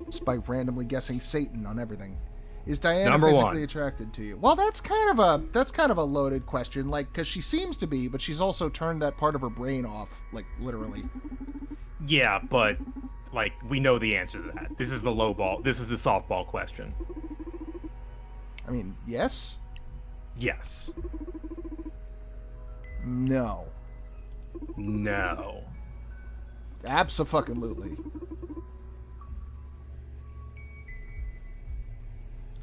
Just by randomly guessing Satan on everything. Is Diana Number physically one. attracted to you? Well, that's kind of a loaded question, like, because she seems to be, but she's also turned that part of her brain off, like, literally. Yeah, but, like, we know the answer to that. This is the low ball. This is the softball question. I mean, yes? Yes. No. No. Abso-fucking-lutely.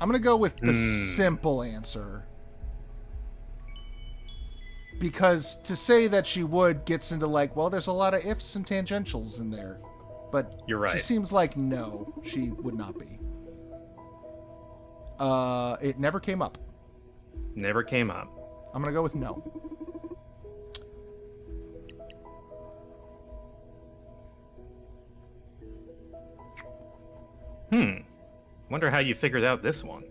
I'm gonna go with the simple answer. Because to say that she would gets into like, well, there's a lot of ifs and tangentials in there. But You're right. She seems like no, she would not be. It never came up. Never came up. I'm gonna go with no. Wonder how you figured out this one.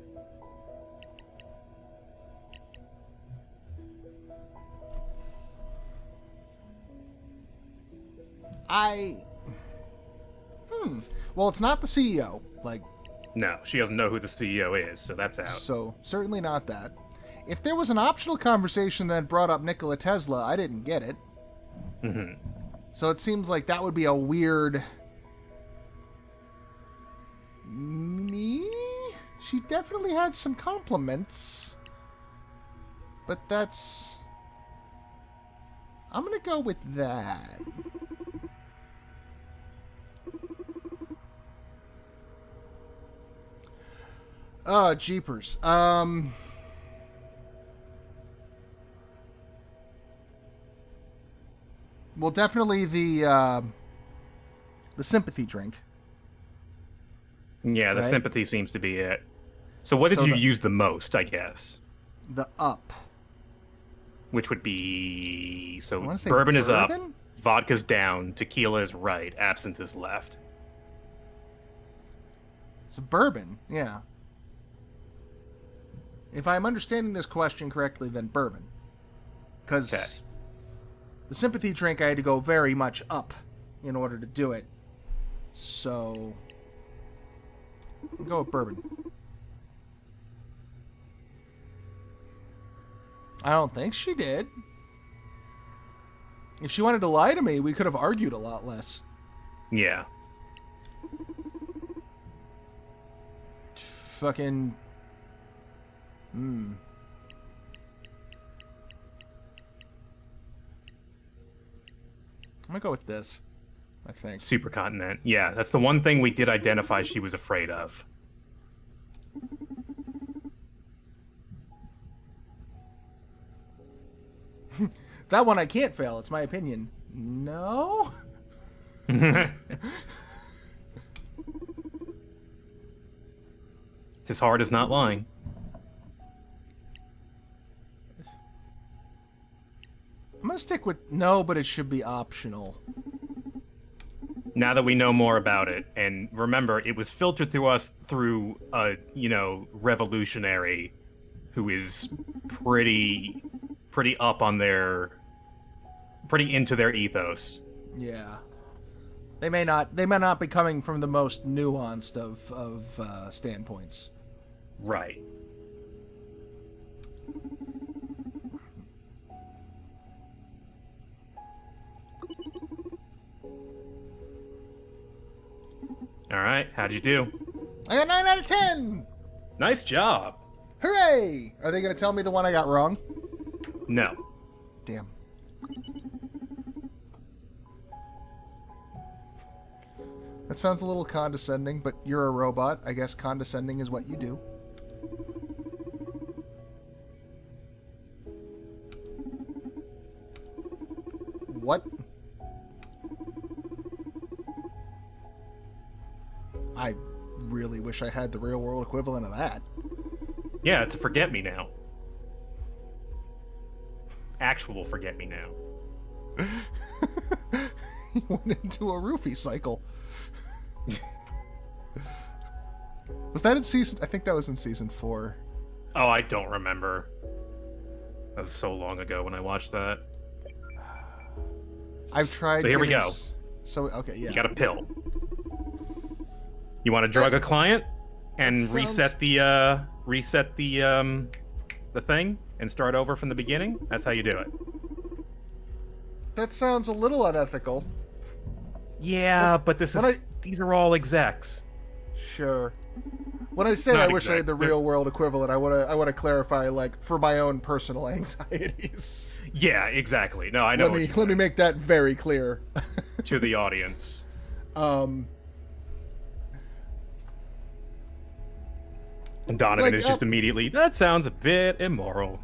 Well, it's not the CEO. Like, No, she doesn't know who the CEO is, so that's out. so certainly not that. If there was an optional conversation that brought up Nikola Tesla, I didn't get it. Mm-hmm. So it seems like that would be a weird... Me? She definitely had some compliments. But that's... I'm gonna go with that. Oh, jeepers. Well, definitely the sympathy drink. Yeah, the Right? sympathy seems to be it. So what did So you the- use the most, I guess? The up. Which would be... So wanna say bourbon is up, bourbon? vodka's down, tequila is right, absinthe is left. So bourbon, yeah. If I'm understanding this question correctly, then bourbon. Because Okay. the sympathy drink, I had to go very much up in order to do it. So, I'll go with bourbon. I don't think she did. If she wanted to lie to me, we could have argued a lot less. Yeah. Fucking... I'm gonna go with this, I think. Supercontinent. Yeah, that's the one thing we did identify she was afraid of. That one I can't fail, it's my opinion. No? It's as hard as not lying. I'm gonna stick with no, but it should be optional. Now that we know more about it, and remember, it was filtered to us through a, revolutionary who is pretty up on pretty into their ethos. Yeah. They may not be coming from the most nuanced of standpoints. Right. All right, how'd you do? I got 9 out of 10! Nice job. Hooray! Are they gonna tell me the one I got wrong? No. Damn. That sounds a little condescending, but you're a robot. I guess condescending is what you do. What? I really wish I had the real world equivalent of that. Yeah, it's a forget me now. Actual forget me now. He went into a roofie cycle. Was that in season? I think that was in season 4. Oh, I don't remember. That was so long ago when I watched that. I've tried. So here we getting go. So okay, yeah. You got a pill. You want to drug a client and That sounds- reset the thing and start over from the beginning? That's how you do it. That sounds a little unethical. Yeah, but these are all execs. Sure. When I say Not I wish I had the exactly. real world equivalent, I want to clarify, like, for my own personal anxieties. Yeah, exactly. No, I know. Let me make that very clear. to the audience. And Donovan is just immediately, that sounds a bit immoral.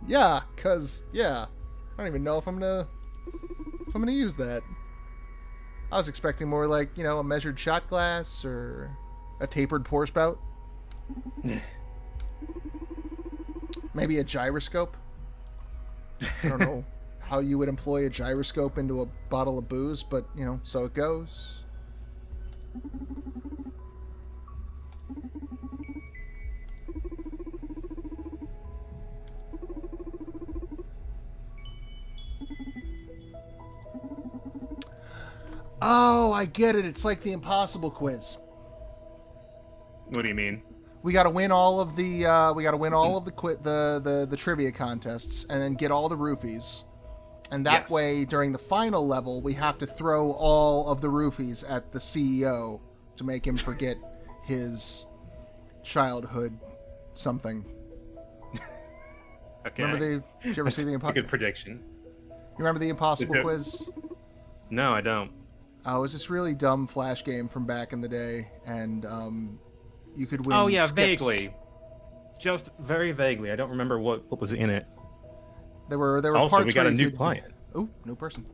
Yeah, I don't even know if I'm gonna use that. I was expecting more like, a measured shot glass or a tapered pour spout. Maybe a gyroscope. I don't know how you would employ a gyroscope into a bottle of booze, but, so it goes. Oh, I get it. It's like the impossible quiz. What do you mean? We got to win all of the the trivia contests and then get all the roofies. And that way, during the final level, we have to throw all of the roofies at the CEO to make him forget his childhood something. Okay. Did you ever see the Impossible? Good prediction. You remember the impossible quiz? No, I don't. It was this really dumb Flash game from back in the day, and you could win. Oh yeah, skips. vaguely. Just very vaguely. I don't remember what was in it. There were also, parts we got where a new could... client. Oh, new person.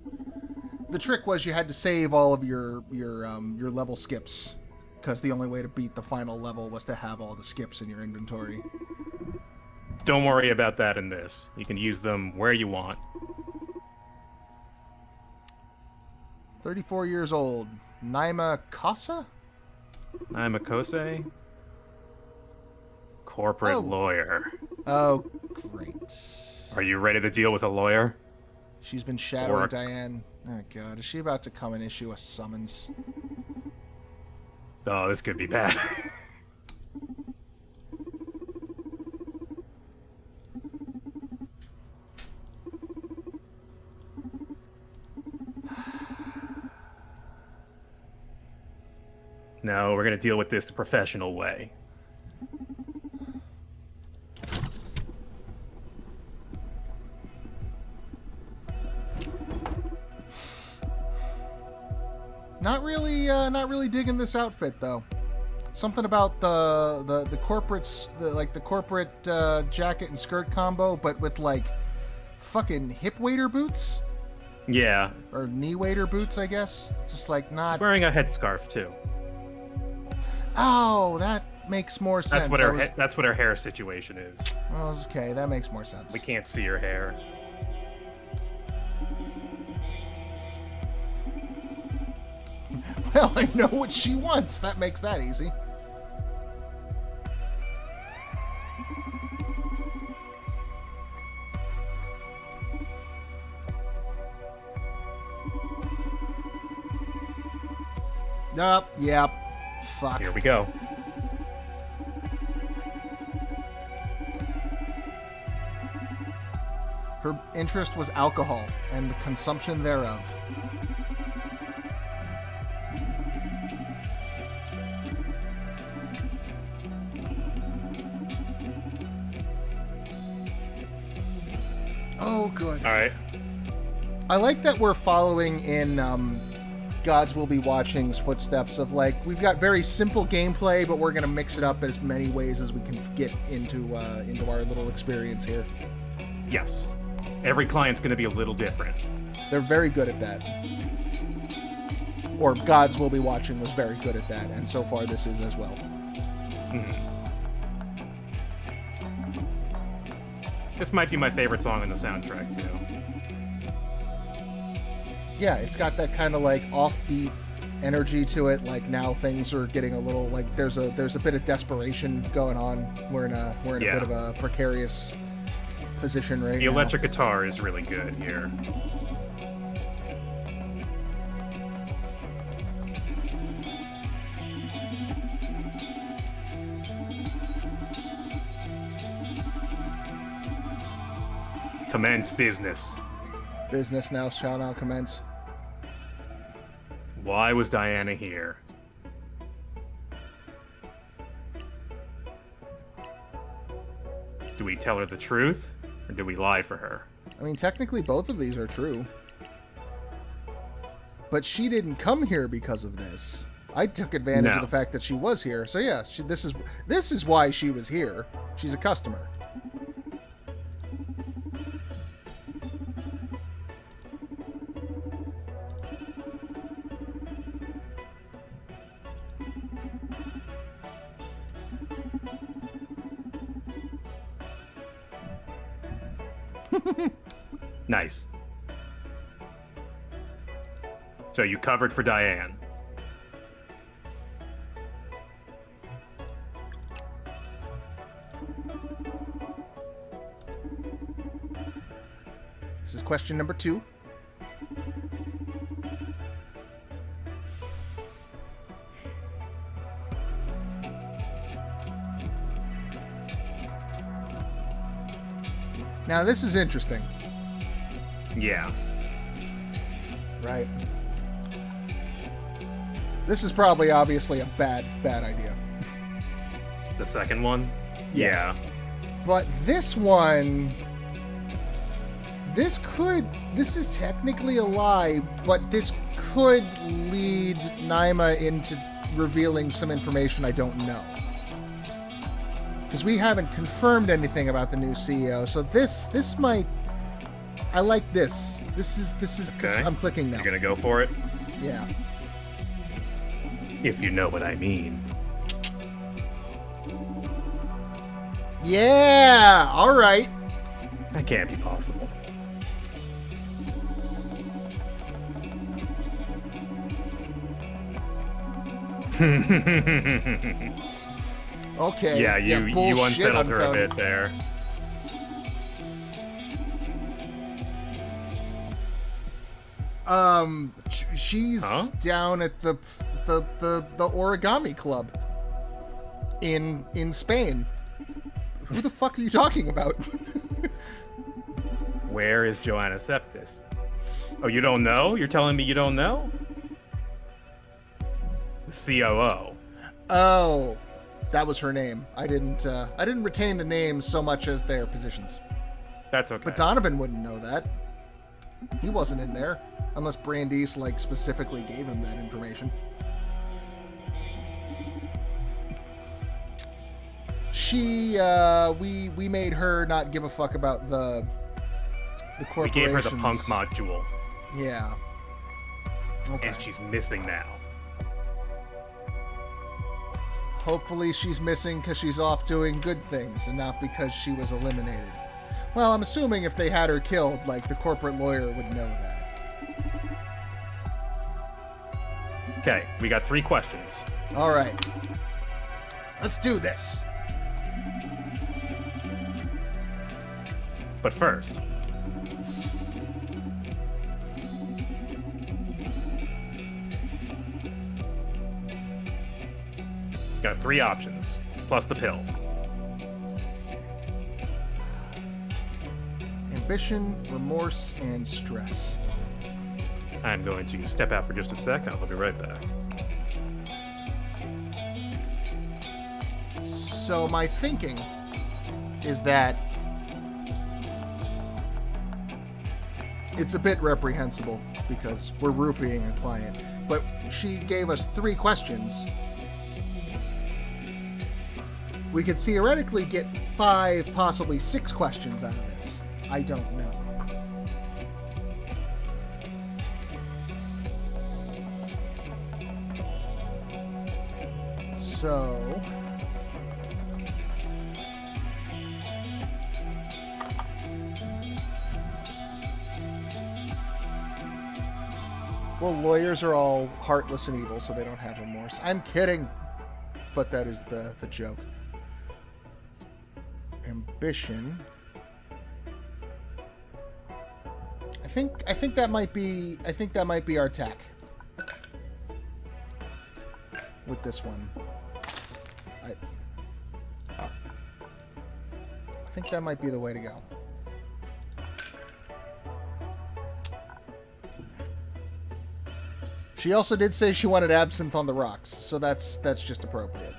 The trick was you had to save all of your level skips, because the only way to beat the final level was to have all the skips in your inventory. Don't worry about that in this. You can use them where you want. 34 years old. Naima Casa? I'm a Kose. Corporate lawyer. Oh, great. Are you ready to deal with a lawyer? She's been shadowing Diane. Oh, God. Is she about to come and issue a summons? Oh, this could be bad. No, we're going to deal with this the professional way. Not really digging this outfit though. Something about the corporates, the corporate jacket and skirt combo, but with like fucking hip waiter boots. Yeah. Or knee waiter boots, I guess. Just like not. She's wearing a headscarf too. Oh, that makes more sense. That's what her hair situation is. Oh, okay, that makes more sense. We can't see her hair. Well, I know what she wants. That makes that easy. Yep. Fuck. Here we go. Her interest was alcohol and the consumption thereof. Oh, good. All right. I like that we're following in Gods Will Be Watching's footsteps of, like, we've got very simple gameplay, but we're going to mix it up as many ways as we can get into our little experience here. Yes. Every client's going to be a little different. They're very good at that. Or Gods Will Be Watching was very good at that, and so far this is as well. Mm-hmm. This might be my favorite song on the soundtrack, too. Yeah, it's got that kind of like offbeat energy to it. Like now things are getting a little like there's a bit of desperation going on. We're in a bit of a precarious position right now. The electric guitar is really good here. Commence business. Business now shall now commence. Why was Diana here? Do we tell her the truth, or do we lie for her? I mean, technically both of these are true. But she didn't come here because of this. I took advantage of the fact that she was here. So yeah, this is why she was here. She's a customer. Nice. So you covered for Diane. This is question number 2. Now, this is interesting. Yeah. Right. This is probably obviously a bad idea. The second one? Yeah. But this one... This is technically a lie, but this could lead Naima into revealing some information I don't know. Because we haven't confirmed anything about the new CEO, so this might... I like this. This is Okay. I'm clicking now. You're gonna go for it? Yeah. If you know what I mean. Yeah! Alright. That can't be possible. Okay. Yeah, you bullshit, unsettled her a unfounded. bit there. She's down at the origami club in Spain. Who the fuck are you talking about? Where is Joanna Septis? Oh, you don't know? You're telling me you don't know? The COO. Oh, that was her name. I didn't retain the names so much as their positions. That's okay. But Donovan wouldn't know that. He wasn't in there. Unless Brandeis, specifically gave him that information. We made her not give a fuck about the we corporations. gave her the punk module. Yeah. Okay. And she's missing now. Hopefully she's missing because she's off doing good things and not because she was eliminated. Well, I'm assuming if they had her killed, the corporate lawyer would know that. Okay, we got 3 questions. All right. Let's do this. But first, got 3 options, plus the pill. Ambition, remorse, and stress. I'm going to step out for just a sec. I'll be right back. So my thinking is that it's a bit reprehensible because we're roofing a client, but she gave us 3 questions. We could theoretically get 5, possibly 6 questions out of this. I don't know. So... Well, lawyers are all heartless and evil, so they don't have remorse. I'm kidding. But that is the joke. Ambition. I think that might be our tack with this one. I think that might be the way to go. She also did say she wanted absinthe on the rocks, so that's just appropriate.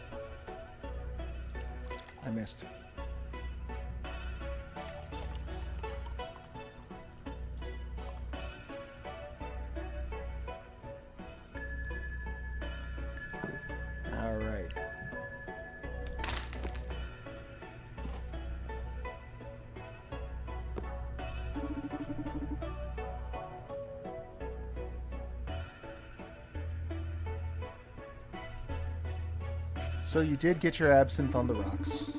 I missed. So you did get your absinthe on the rocks.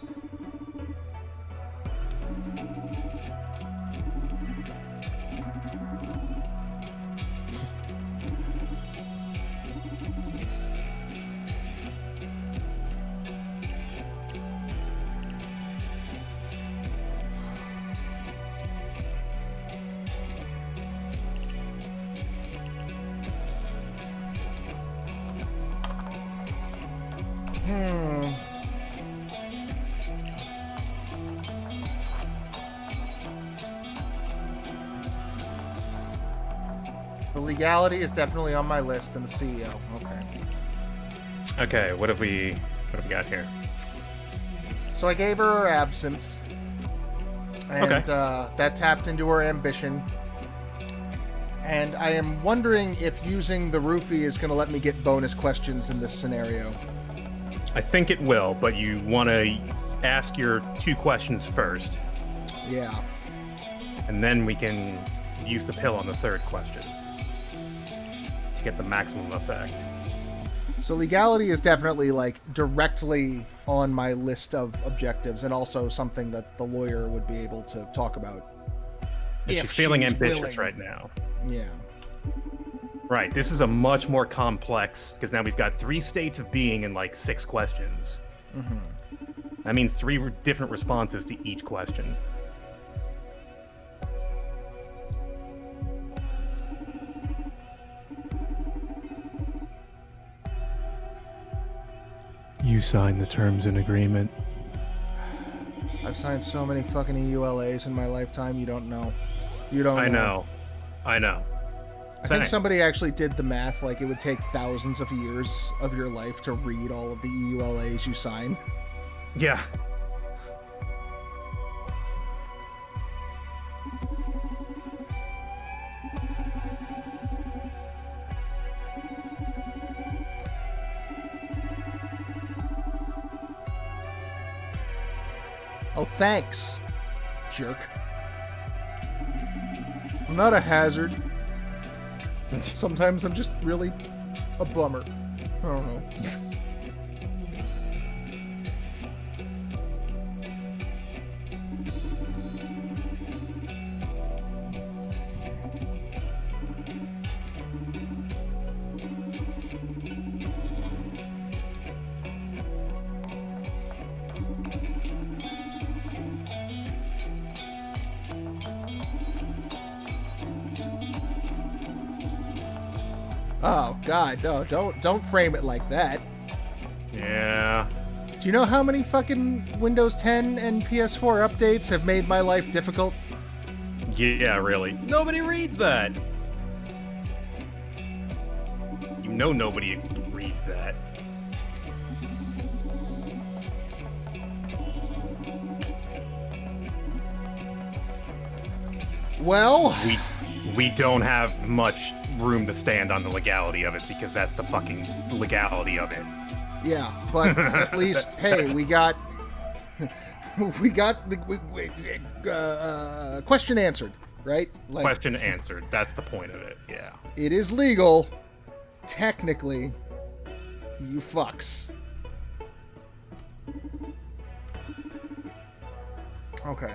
The legality is definitely on my list, and the CEO. Okay. Okay, what have we got here? So I gave her absinthe, and that tapped into her ambition. And I am wondering if using the roofie is going to let me get bonus questions in this scenario. I think it will, but you want to ask your 2 questions first. Yeah. And then we can use the pill on the 3rd question to get the maximum effect. So legality is definitely, like, directly on my list of objectives, and also something that the lawyer would be able to talk about. And she's feeling ambitious right now. Yeah. Right, this is a much more complex, because now we've got 3 states of being and, like, 6 questions. Mm-hmm. That means 3 different responses to each question. You signed the terms and agreement. I've signed so many fucking EULAs in my lifetime, you don't know. You don't know. I know. I think somebody actually did the math, like it would take thousands of years of your life to read all of the EULAs you sign. Yeah. Oh, thanks, jerk. I'm not a hazard. Sometimes I'm just really a bummer. I don't know. Oh God, no! Don't frame it like that. Yeah. Do you know how many fucking Windows 10 and PS4 updates have made my life difficult? Yeah, really. Nobody reads that. You know nobody reads that. Well, we don't have much room to stand on the legality of it, because that's the fucking legality of it. Yeah, but at least, hey, we got the question answered, right? Like, Question answered. That's the point of it. Yeah. It is legal, technically. You fucks. Okay.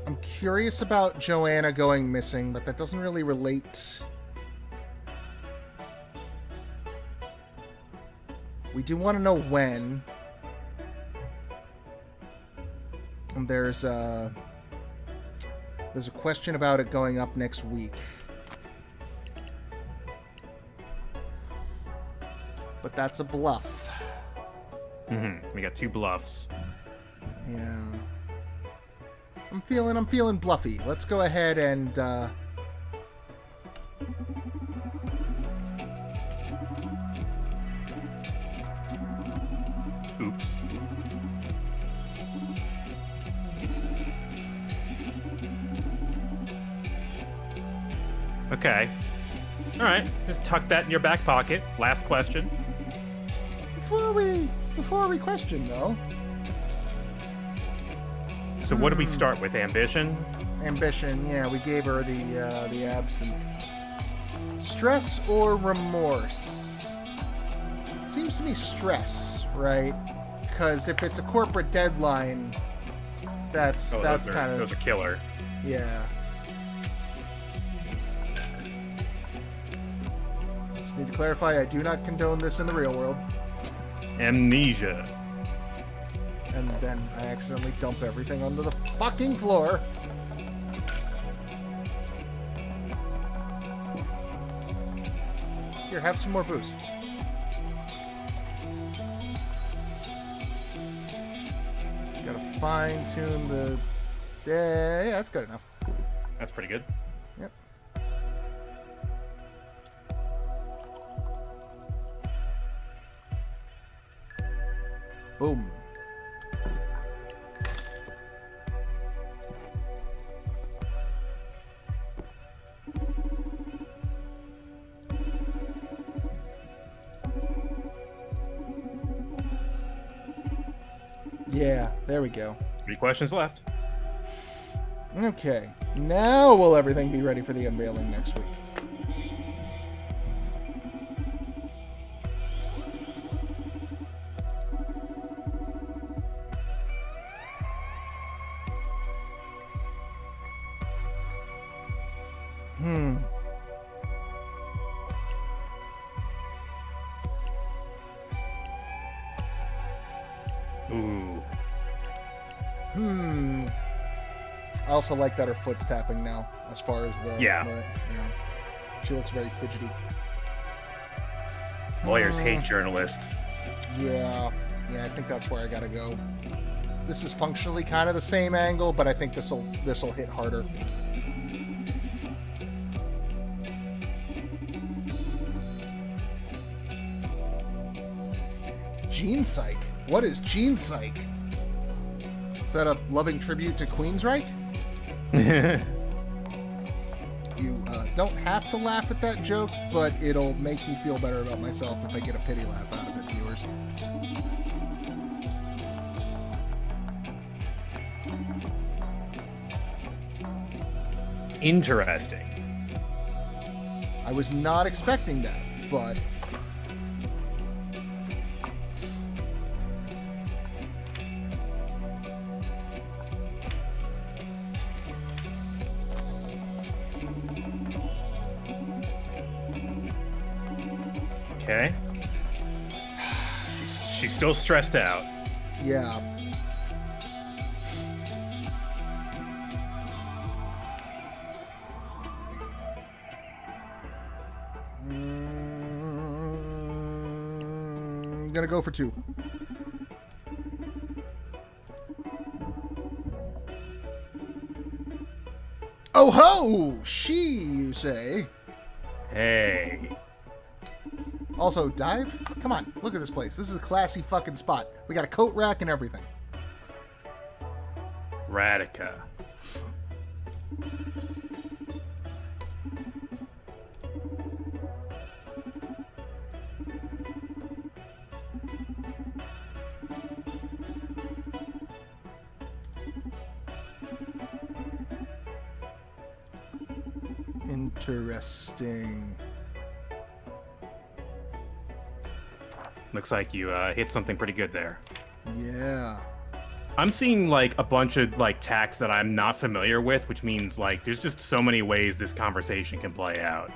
I'm curious about Joanna going missing, but that doesn't really relate. We do want to know when. And there's a question about it going up next week. But that's a bluff. We got 2 bluffs. Yeah. I'm feeling bluffy. Let's go ahead and Oops. Okay. All right. Just tuck that in your back pocket. Last question. before we question though, So what do we start with? Ambition? Ambition, yeah, we gave her the absinthe. Stress or remorse? Seems to me stress, right? Because if it's a corporate deadline, that's kind of... Those are killer. Yeah. Just need to clarify, I do not condone this in the real world. Amnesia. And then I accidentally dump everything onto the fucking floor. Here, have some more booze. Gotta fine-tune the... Yeah, that's good enough. That's pretty good. Yep. Boom. Yeah, there we go. 3 questions left. Okay, now will everything be ready for the unveiling next week? Ooh. I also like that her foot's tapping now, as far as the... Yeah. She looks very fidgety. Lawyers hate journalists. Yeah, I think that's where I gotta go. This is functionally kind of the same angle, but I think this'll hit harder. Gene Psych? What is Gene Psych? Is that a loving tribute to Queensryche? You don't have to laugh at that joke, but it'll make me feel better about myself if I get a pity laugh out of it, viewers. Interesting. I was not expecting that, but... Okay. She's still stressed out. Yeah. Gonna go for 2. Oh ho! She, you say? Hey. Also, dive? Come on, look at this place. This is a classy fucking spot. We got a coat rack and everything. Radica. Interesting. Looks like you hit something pretty good there. Yeah. I'm seeing like a bunch of like tacks that I'm not familiar with, which means like there's just so many ways this conversation can play out.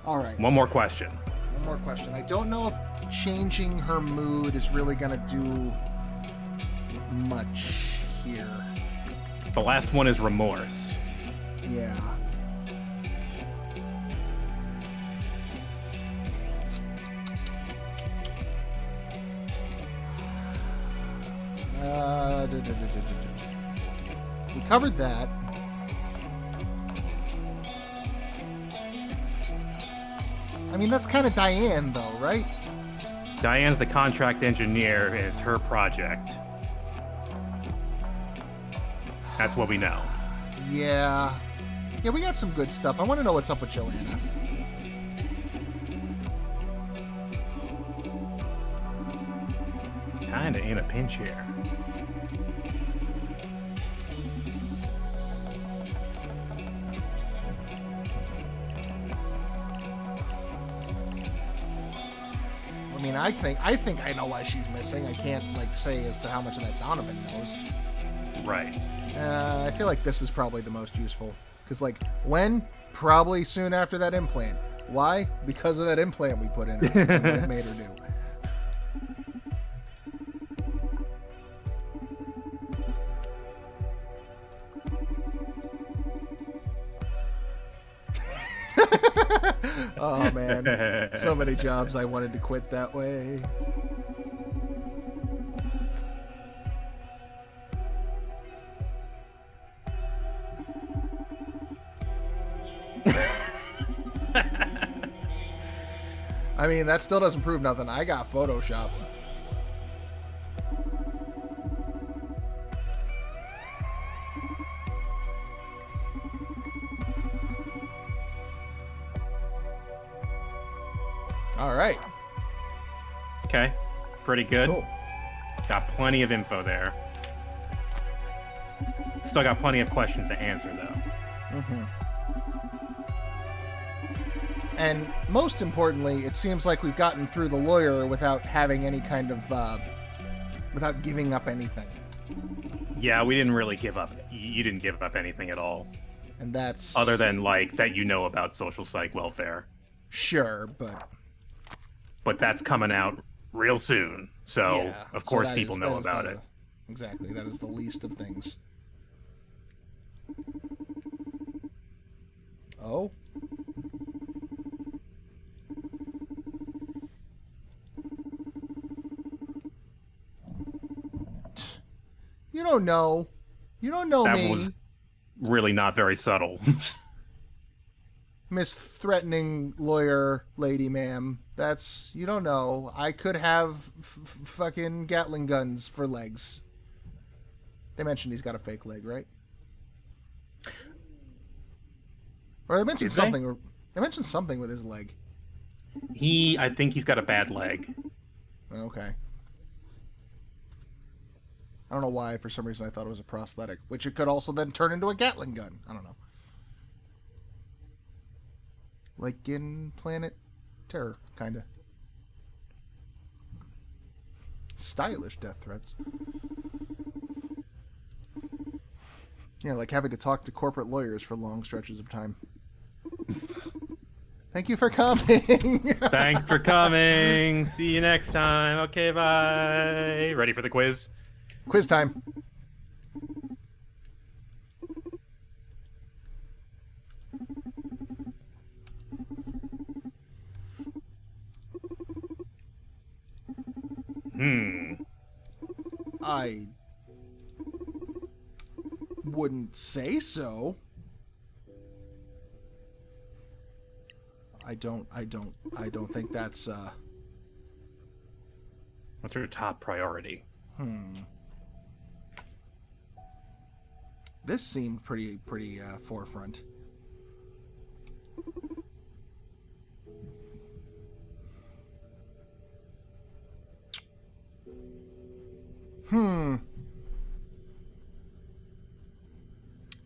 All right. One more question. One more question. I don't know if changing her mood is really going to do much here. The last one is remorse. Yeah. We covered that. I mean, that's kind of Diane, though, right? Diane's the contract engineer, and it's her project. That's what we know. Yeah. Yeah, we got some good stuff. I want to know what's up with Joanna. kinda in a pinch here. I mean, I think I know why she's missing. I can't like say as to how much of that Donovan knows. Right. I feel like this is probably the most useful. Because, like, when? Probably soon after that implant. Why? Because of that implant we put in her. And what it made her do. Oh, man. So many jobs I wanted to quit that way. I mean, that still doesn't prove nothing. I got Photoshop. All right. Okay. Pretty good. Cool. Got plenty of info there. Still got plenty of questions to answer, though. Mm-hmm. And most importantly, it seems like we've gotten through the lawyer without having any kind of, without giving up anything. Yeah, we didn't really give up. You didn't give up anything at all. And that's... Other than, like, that you know about social psych welfare. Sure, but... But that's coming out real soon. So, yeah, of course, so people know about it. Exactly. That is the least of things. Oh? You don't know. You don't know That me. was really not very subtle. Miss Threatening Lawyer Lady Ma'am. That's... You don't know. I could have fucking Gatling guns for legs. They mentioned he's got a fake leg, right? Or they mentioned something. They mentioned something with his leg. I think he's got a bad leg. Okay. I don't know why. For some reason, I thought it was a prosthetic, which it could also then turn into a Gatling gun. I don't know. Like in Planet Terror, kind of. Stylish death threats. Yeah, like having to talk to corporate lawyers for long stretches of time. Thank you for coming. Thanks for coming. See you next time. Okay, bye. Ready for the quiz? Quiz time. I wouldn't say so. I don't think that's What's your top priority? This seemed pretty forefront.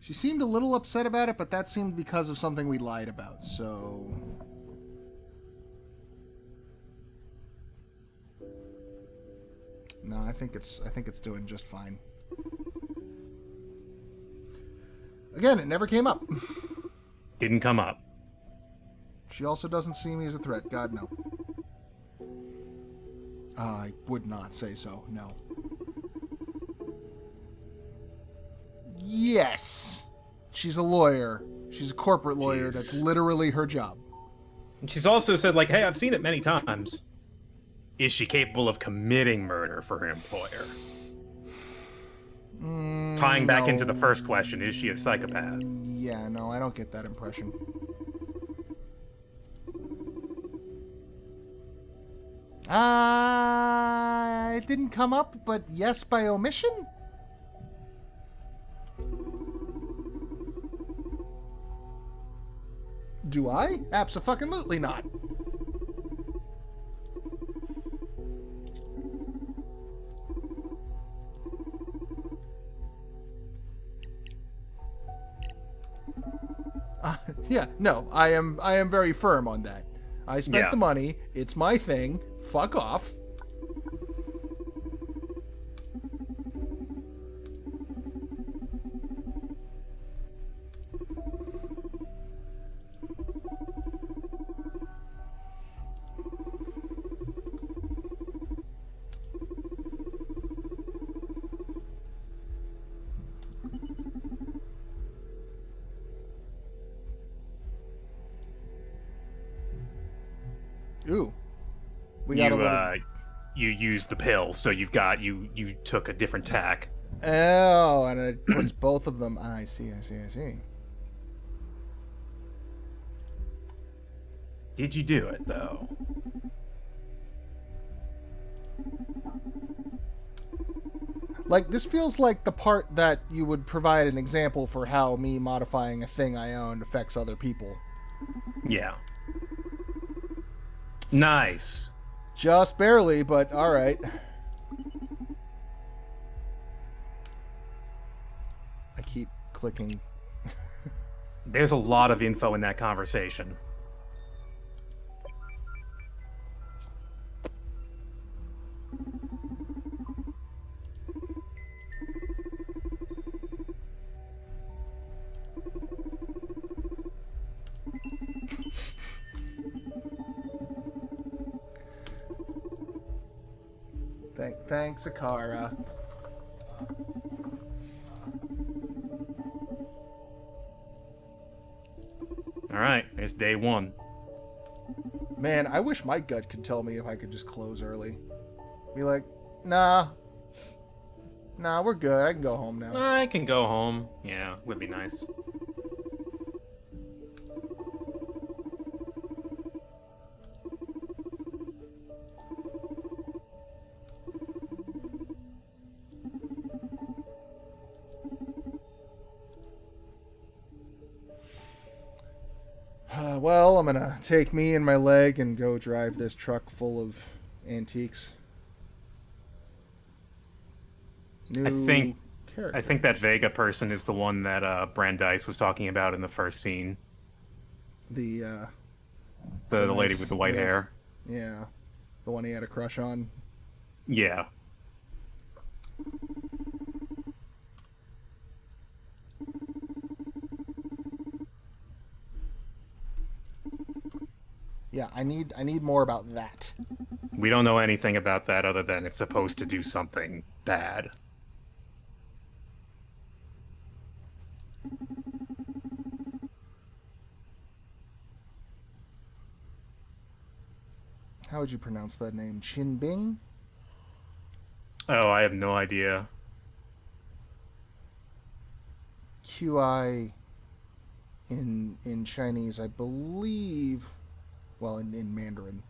She seemed a little upset about it, but that seemed because of something we lied about, so... No, I think it's doing just fine. Again, it never came up. Didn't come up. She also doesn't see me as a threat. God, no. I would not say so, no. Yes. She's a lawyer. She's a corporate lawyer. Jeez. That's literally her job. And she's also said, like, hey, I've seen it many times. Is she capable of committing murder for her employer? Tying back into the first question, is she a psychopath? Yeah, no, I don't get that impression. It didn't come up, but yes by omission? Do I? Abso-fucking-lutely not. Yeah, no, I am very firm on that. I spent Yeah. the money. It's my thing. Fuck off. Ooh. We got a You little... you used the pill, so you took a different tack. Oh, and it puts both of them... I see. Did you do it though? Like, this feels like the part that you would provide an example for how me modifying a thing I owned affects other people. Yeah. Nice. Just barely, but alright. I keep clicking. There's a lot of info in that conversation. Thanks, Akara. All right, there's day one. Man, I wish my gut could tell me if I could just close early. Be like, nah, we're good. I can go home now. I can go home. Yeah, would be nice. Well, I'm gonna take me and my leg and go drive this truck full of antiques. New character. I think that Vega person is the one that Brandeis was talking about in the first scene. The lady nice- with the white yes. hair. Yeah, the one he had a crush on. Yeah. Yeah, I need more about that. We don't know anything about that other than it's supposed to do something bad. How would you pronounce that name? Qinbing? Oh, I have no idea. QI in Chinese, I believe, well, in Mandarin,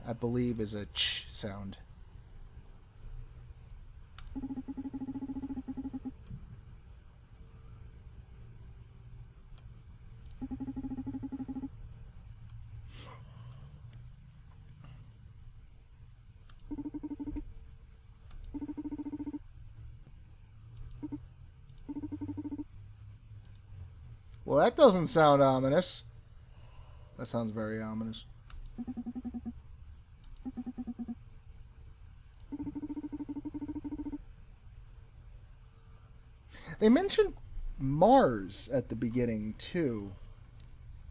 I believe is a ch sound. Well, that doesn't sound ominous. That sounds very ominous. They mentioned Mars at the beginning, too.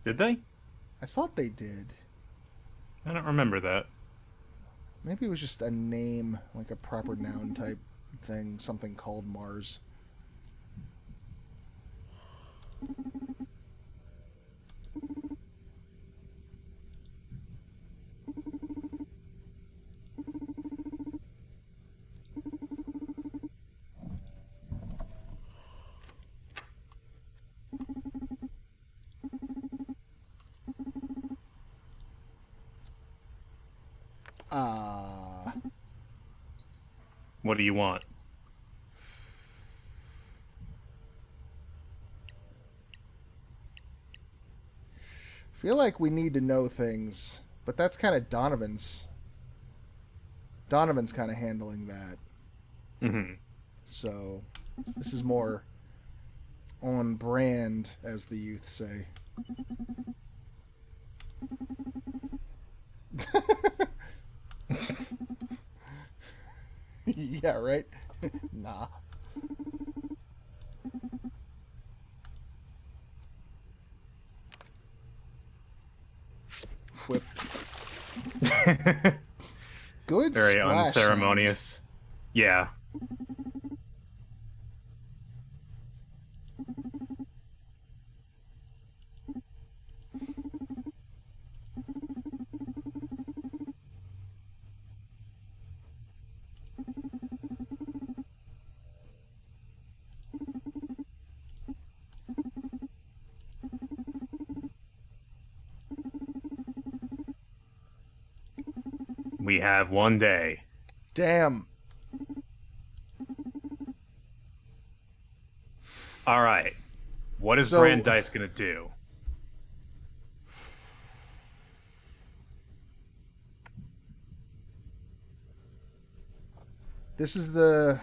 Did they? I thought they did. I don't remember that. Maybe it was just a name, like a proper noun type thing, something called Mars. What do you want? Feel like we need to know things, but that's kind of Donovan's. Donovan's kind of handling that. Mm-hmm. So, this is more on brand, as the youth say. Yeah, right? Nah. Whip. Good Very splash unceremonious. sound. Yeah. We have one day. Damn. All right. What is So- Brandeis gonna do? This is the...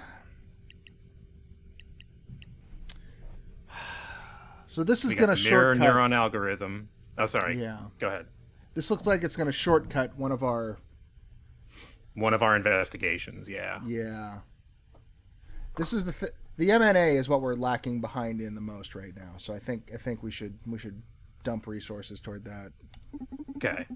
So this is We got going to the mirror shortcut... neuron algorithm. Oh, sorry. Yeah. Go ahead. This looks like it's going to shortcut one of our... One of our investigations. Yeah. Yeah. This is the MNA is what we're lacking behind in the most right now. So I think we should dump resources toward that. Okay.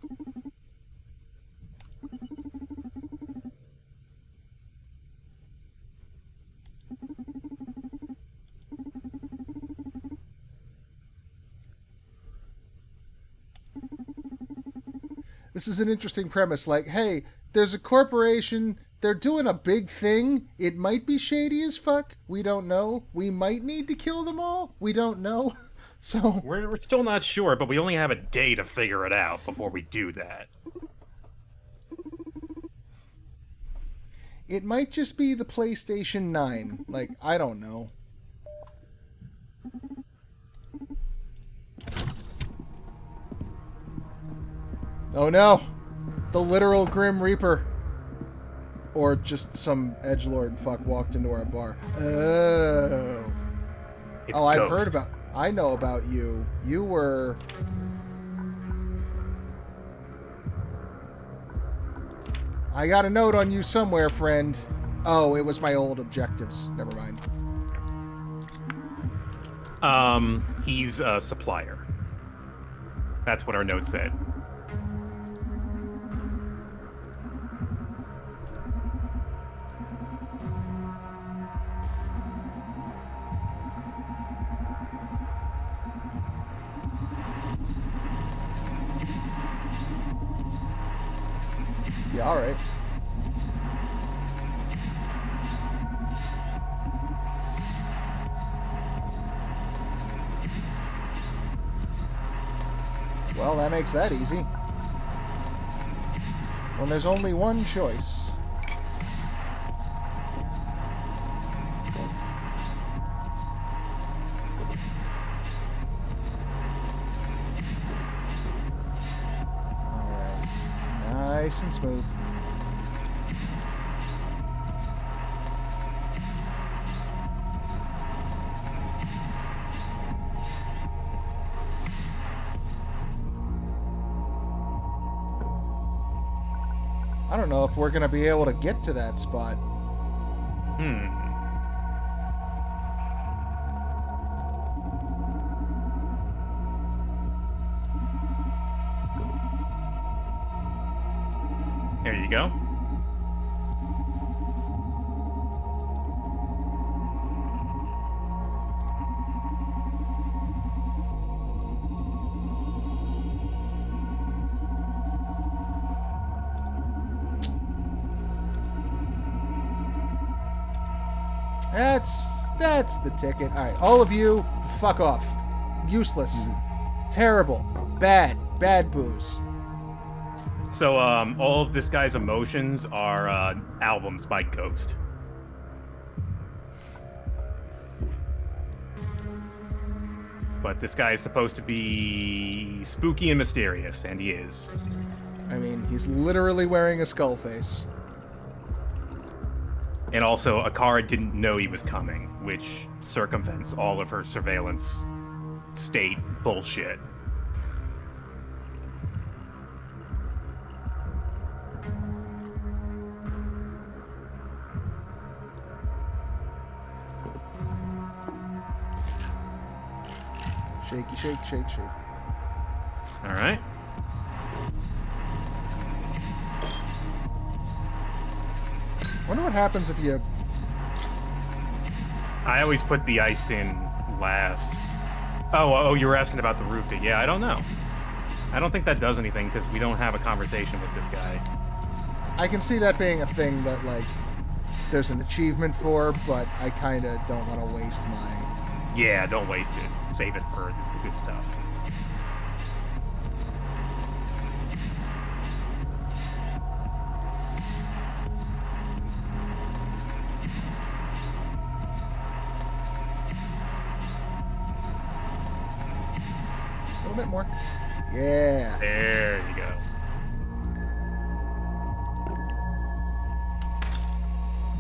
This is an interesting premise. Like, hey, there's a corporation. They're doing a big thing. It might be shady as fuck. We don't know. We might need to kill them all. We don't know. So We're still not sure, but we only have a day to figure it out before we do that. it might just be the PlayStation 9. Like, I don't know. Oh no! The literal Grim Reaper. Or just some edgelord fuck walked into our bar. Oh. It's I've Ghost. heard about... I know about you. You were... I got a note on you somewhere, friend. Oh, it was my old objectives. Never mind. He's a supplier. That's what our note said. Yeah, alright. Well, that makes that easy. When there's only one choice. Alright. Nice and smooth. I don't know if we're going to be able to get to that spot. Here you go. That's the ticket. All right, all of you, fuck off. Useless. Terrible. Bad booze. So, all of this guy's emotions are albums by Ghost. But this guy is supposed to be spooky and mysterious, and he is. I mean, he's literally wearing a skull face. And also, Akara didn't know he was coming, which circumvents all of her surveillance state bullshit. Shaky, shake, shake, shake. All right. Wonder what happens if you... I always put the ice in last. Oh, you were asking about the roofie. Yeah, I don't know. I don't think that does anything because we don't have a conversation with this guy. I can see that being a thing that, like, there's an achievement for, but I kind of don't want to waste my... Yeah, don't waste it. Save it for the good stuff. A little bit more. Yeah. There you go.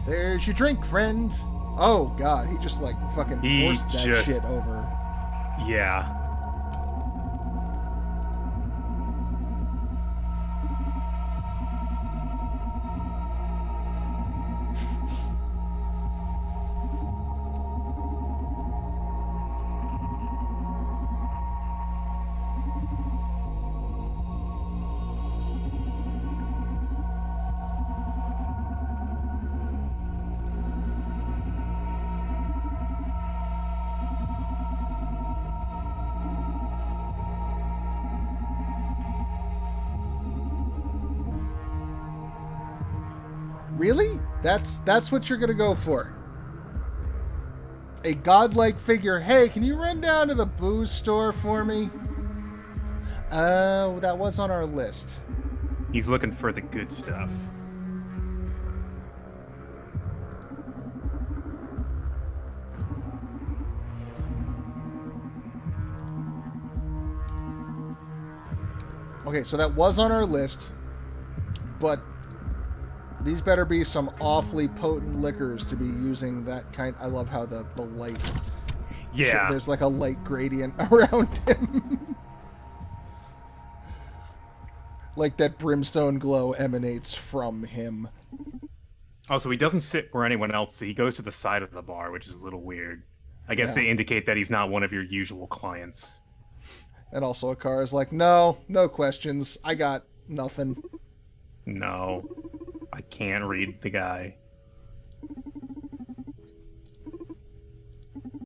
There's your drink, friend. Oh, God. He just, like, fucking forced that shit over. Yeah. Really? That's what you're gonna go for? A godlike figure. Hey, can you run down to the booze store for me? Oh, that was on our list. He's looking for the good stuff. Okay, so that was on our list, but these better be some awfully potent liquors to be using that kind. I love how the light. Yeah. There's like a light gradient around him. Like that brimstone glow emanates from him. Also, he doesn't sit where anyone else. So he goes to the side of the bar, which is a little weird. I guess they indicate that he's not one of your usual clients. And also Akara's like, no questions. I got nothing. No. I can't read the guy.